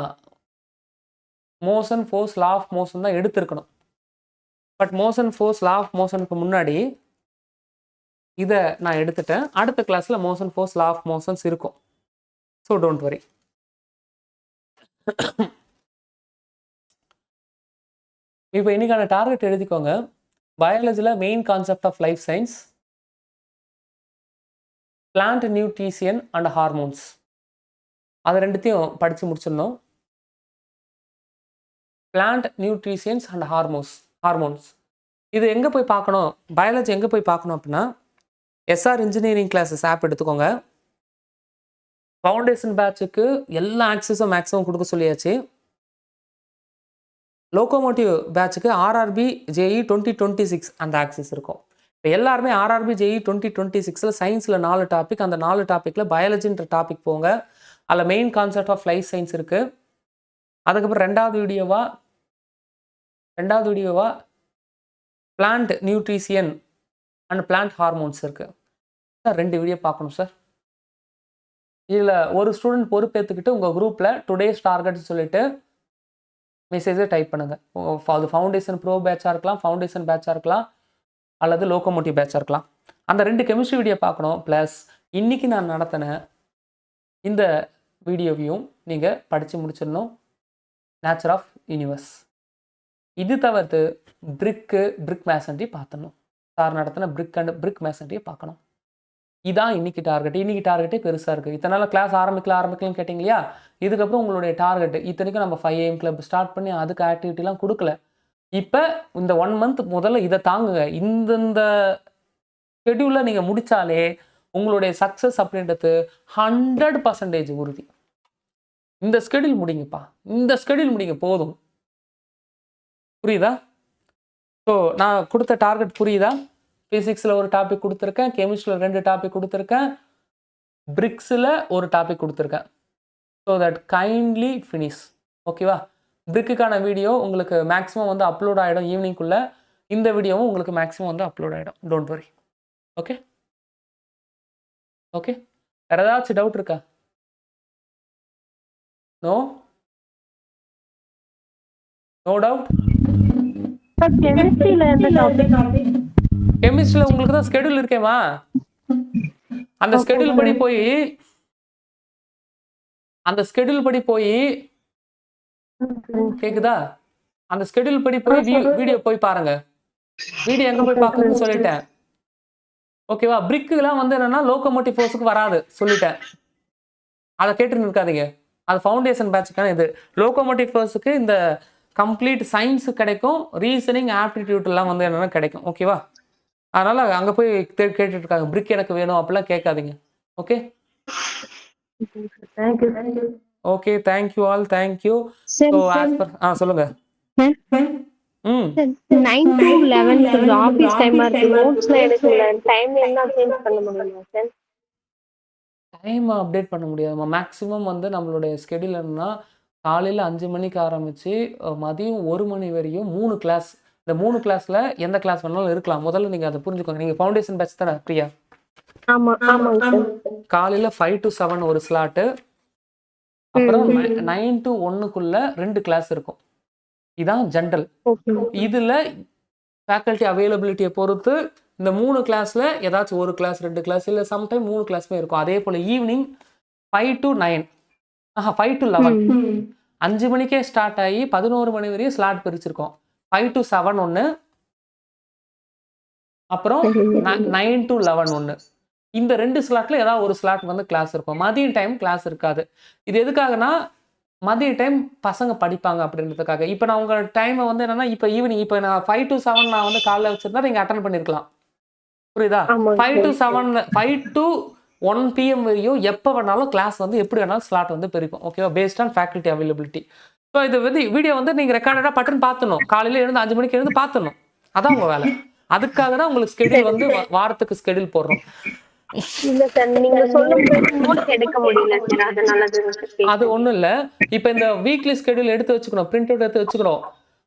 motion, force, law of motion தான் எடுத்திருக்கணும். But motion, force, law of மோஷனுக்கு முன்னாடி இதை நான் எடுத்துட்டேன். அடுத்த கிளாஸில் motion, force, law of motions இருக்கும். So don't worry. இப்போ இன்னைக்கான டார்கெட் எழுதிக்கோங்க. பயாலஜியில் main concept of life science, plant nutrition and hormones, அது ரெண்டுத்தையும் படித்து முடிச்சிடணும். பிளான்ட் நியூட்ரிஷன்ஸ் அண்ட் ஹார்மோன்ஸ் இது எங்கே போய் பார்க்கணும்? பயாலஜி எங்கே போய் பார்க்கணும் அப்படின்னா எஸ்ஆர் இன்ஜினியரிங் கிளாஸஸ் ஆப் எடுத்துக்கோங்க. ஃபவுண்டேஷன் பேட்சுக்கு எல்லா ஆக்சஸும் மேக்ஸிமம் கொடுக்க சொல்லியாச்சு. லோகோமோட்டிவ் பேட்சுக்கு ஆர்ஆர்பி ஜேஇ 2026 அந்த ஆக்சஸ் இருக்கும். இப்போ எல்லாருமே ஆர்ஆர்பி ஜேஇ 2026 சயின்ஸில் 4 டாபிக், அந்த 4 டாப்பிக்கில் பயாலஜின்ற டாபிக் போங்க. அதில் main concept of life science இருக்குது. அதுக்கப்புறம் ரெண்டாவது வீடியோவா plant nutrition and plant hormones இருக்குது. சார் 2 வீடியோ பார்க்கணும் சார். இதில் ஒரு ஸ்டூடெண்ட் பொறுப்பேற்றுக்கிட்டு உங்கள் குரூப்பில் டுடேஸ் டார்கெட்னு சொல்லிட்டு மெசேஜை டைப் பண்ணுங்கள். அது ஃபவுண்டேஷன் ப்ரோ பேட்சாக இருக்கலாம், ஃபவுண்டேஷன் பேட்சாக இருக்கலாம், அல்லது லோகோமோட்டிவ் பேட்சாக இருக்கலாம். அந்த 2 கெமிஸ்ட்ரி வீடியோ பார்க்கணும். ப்ளஸ் இன்றைக்கி நான் நடத்தின இந்த வீடியோவையும் நீங்கள் படித்து முடிச்சிடணும். நேச்சர் ஆஃப் யூனிவர்ஸ் இது தவிர்த்து பிரிக் மேசன்ட்ரி பார்த்துடணும். சார் நடத்தின பிரிக் மேசன்ட்ரியை பார்க்கணும். இதான் இன்னைக்கு டார்கெட். இன்னைக்கு டார்கெட்டே பெருசாக இருக்குது. இத்தனை நாள் கிளாஸ் ஆரம்பிக்கலாம்னு கேட்டிங்க இல்லையா? இதுக்கப்புறம் உங்களுடைய டார்கெட் இத்தனைக்கும் நம்ம 5 AM கிளப் ஸ்டார்ட் பண்ணி அதுக்கு ஆக்டிவிட்டிலாம் கொடுக்கல. இப்போ இந்த 1 month முதல்ல இதை தாங்குங்க. இந்த ஷெட்யூலில் நீங்கள் முடித்தாலே உங்களுடைய சக்ஸஸ் அப்படின்றது 100% உறுதி. இந்த ஸ்கெடியூல் முடிங்கப்பா, இந்த ஸ்கெடியூல் முடிங்க போதும். புரியுதா? ஸோ நான் கொடுத்த டார்கெட் புரியுதா? ஃபிசிக்ஸில் ஒரு டாபிக் கொடுத்துருக்கேன், கெமிஸ்ட்ரியில் 2 டாபிக் கொடுத்துருக்கேன், பிரிக்ஸில் ஒரு டாபிக் கொடுத்துருக்கேன். So that kindly finish. ஓகேவா? பிரிக்குக்கான வீடியோ உங்களுக்கு மேக்ஸிமம் வந்து அப்லோட் ஆகிடும் ஈவினிங்குள்ளே. இந்த வீடியோவும் உங்களுக்கு மேக்ஸிமம் வந்து அப்லோட் ஆகிடும். Don't worry. Okay okay. வேறு ஏதாச்சும் டவுட் இருக்கா? No no doubt. கெமிஸ்ட்ரியில் உங்களுக்கு தான் ஸ்கெடியூல் இருக்கேம்மா. அந்த ஸ்கெடியூல் படி போய் கேக்குதா? அந்த ஸ்கெடியூல் படி போய் வீடியோ போய் பாருங்க. வீடியோ எங்க போய் பார்க்கணும்னு சொல்லிட்டேன். ஓகேவா? பிரிக்குலாம் வந்து என்னன்னா லோகோமோட்டிவ் ஃபோர்ஸுக்கு வராது சொல்லிட்டேன். அதை கேட்டு இருக்காதீங்க. அது ஃபவுண்டேஷன் பேட்சுக்கான இது. லோகோமோட்டிவ் ஃபோர்ஸுக்கு இந்த கம்ப்ளீட் சயின்ஸ் கிடைக்கும், ரீசனிங் ஆப்டிடியூட் எல்லாம் வந்து என்னன்னா கிடைக்கும். ஓகேவா? அதனால அங்க போய் கேட்டுட்டு இருக்காங்க பிரிக் எனக்கு வேணும் அப்படிலாம் கேட்காதீங்க. Okay okay. Thank you all. Thank you. So as per சொல்லுங்க. 9 to 11 ஆபீஸ் டைமா இருக்கு. நோட்ஸ்ல எடுக்கல. டைம் என்ன சேஞ்ச் பண்ண முடியுமா சார்? டைம் அப்டேட் பண்ண முடியாதுமா. மேக்ஸிமம் வந்து நம்மளுடைய ஸ்கெடியூல் என்னன்னா காலையில் 5 மணிக்கு ஆரம்பித்து மதியம் 1 மணி வரையும் 3 கிளாஸ். இந்த 3 கிளாஸில் எந்த கிளாஸ் வேணாலும் இருக்கலாம். முதல்ல நீங்கள் அதை புரிஞ்சுக்கோங்க. நீங்கள் ஃபவுண்டேஷன் பேட்ச் தானே பிரியா? காலையில் 5 to 7 ஒரு ஸ்லாட்டு, அப்புறம் 9 to 1க்குள்ள 2 கிளாஸ் இருக்கும். இதான் ஜென்ரல். இதில் ஃபேக்கல்ட்டி அவைலபிலிட்டியை பொறுத்து இந்த 3 கிளாஸில் ஏதாச்சும் ஒரு கிளாஸ் 2 கிளாஸ் இல்லை சம்டைம் 3 கிளாஸுமே இருக்கும். அதே போல் ஈவினிங் 5 to 9 5 to 11 5 மணிக்கே ஸ்டார்ட் ஆகி 11 மணி வரையும் ஸ்லாட் பிரிச்சிருக்கோம். 5 to 7 ஒன்று, அப்புறம் 9 to 11 ஒன்று. இந்த 2 ஸ்லாட்டில் ஏதாவது ஒரு ஸ்லாட் வந்து கிளாஸ் இருக்கும். மதிய டைம் கிளாஸ் இருக்காது. இது எதுக்காகனா மதிய டைம் பசங்க படிப்பாங்க அப்படின்றதுக்காக. இப்போ நான் உங்கள் டைமை வந்து என்னென்னா இப்போ ஈவினிங் இப்போ நான் 5 to 7 நான் வந்து காலைல வச்சுருந்தா நீங்கள் அட்டன் பண்ணியிருக்கலாம். புரியுதா? 5 to 7 5 to 1 PM வரையும் எப்போ வேணாலும் கிளாஸ் வந்து எப்படி வேணாலும் ஸ்லாட் வந்து பிரிக்கும். ஓகேவா? Based on faculty availability. So இது வந்து வீடியோ வந்து நீங்கள் ரெக்கார்டடாக பட்டுன்னு பார்த்துணும். காலையில் எழுந்து 5 மணிக்கு எழுந்து பார்த்துணும். அதான் உங்கள் வேலை. அதுக்காக தான் உங்களுக்கு ஸ்கெடியூல் வந்து வாரத்துக்கு ஸ்கெடியூல் போடுறோம். அது ஒண்ணும் இல்ல. இப்ப இந்த வீக்லி ஸ்கெடியூல் எடுத்து வச்சுக்கணும், பிரிண்ட் அவுட் எடுத்து வச்சுக்கணும்.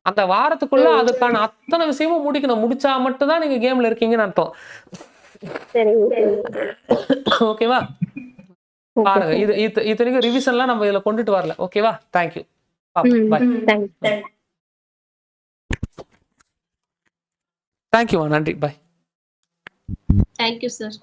அந்த வாரத்துக்குள்ள அதுக்கான அத்தனை விஷயமும் முடிக்கணும். முடிச்சா மட்டும் தான் நீங்க கேம்ல இருக்கீங்கன்னு அர்த்தம். ஓகேவா? பாருங்க, இது இத்தனைக்கும் ரிவிஷன்லாம் நம்ம இதுல கொண்டுட்டு வரல. ஓகேவா? தேங்க்யூ. பாய். தேங்க்யூ. நன்றி. பாய். Thank you sir.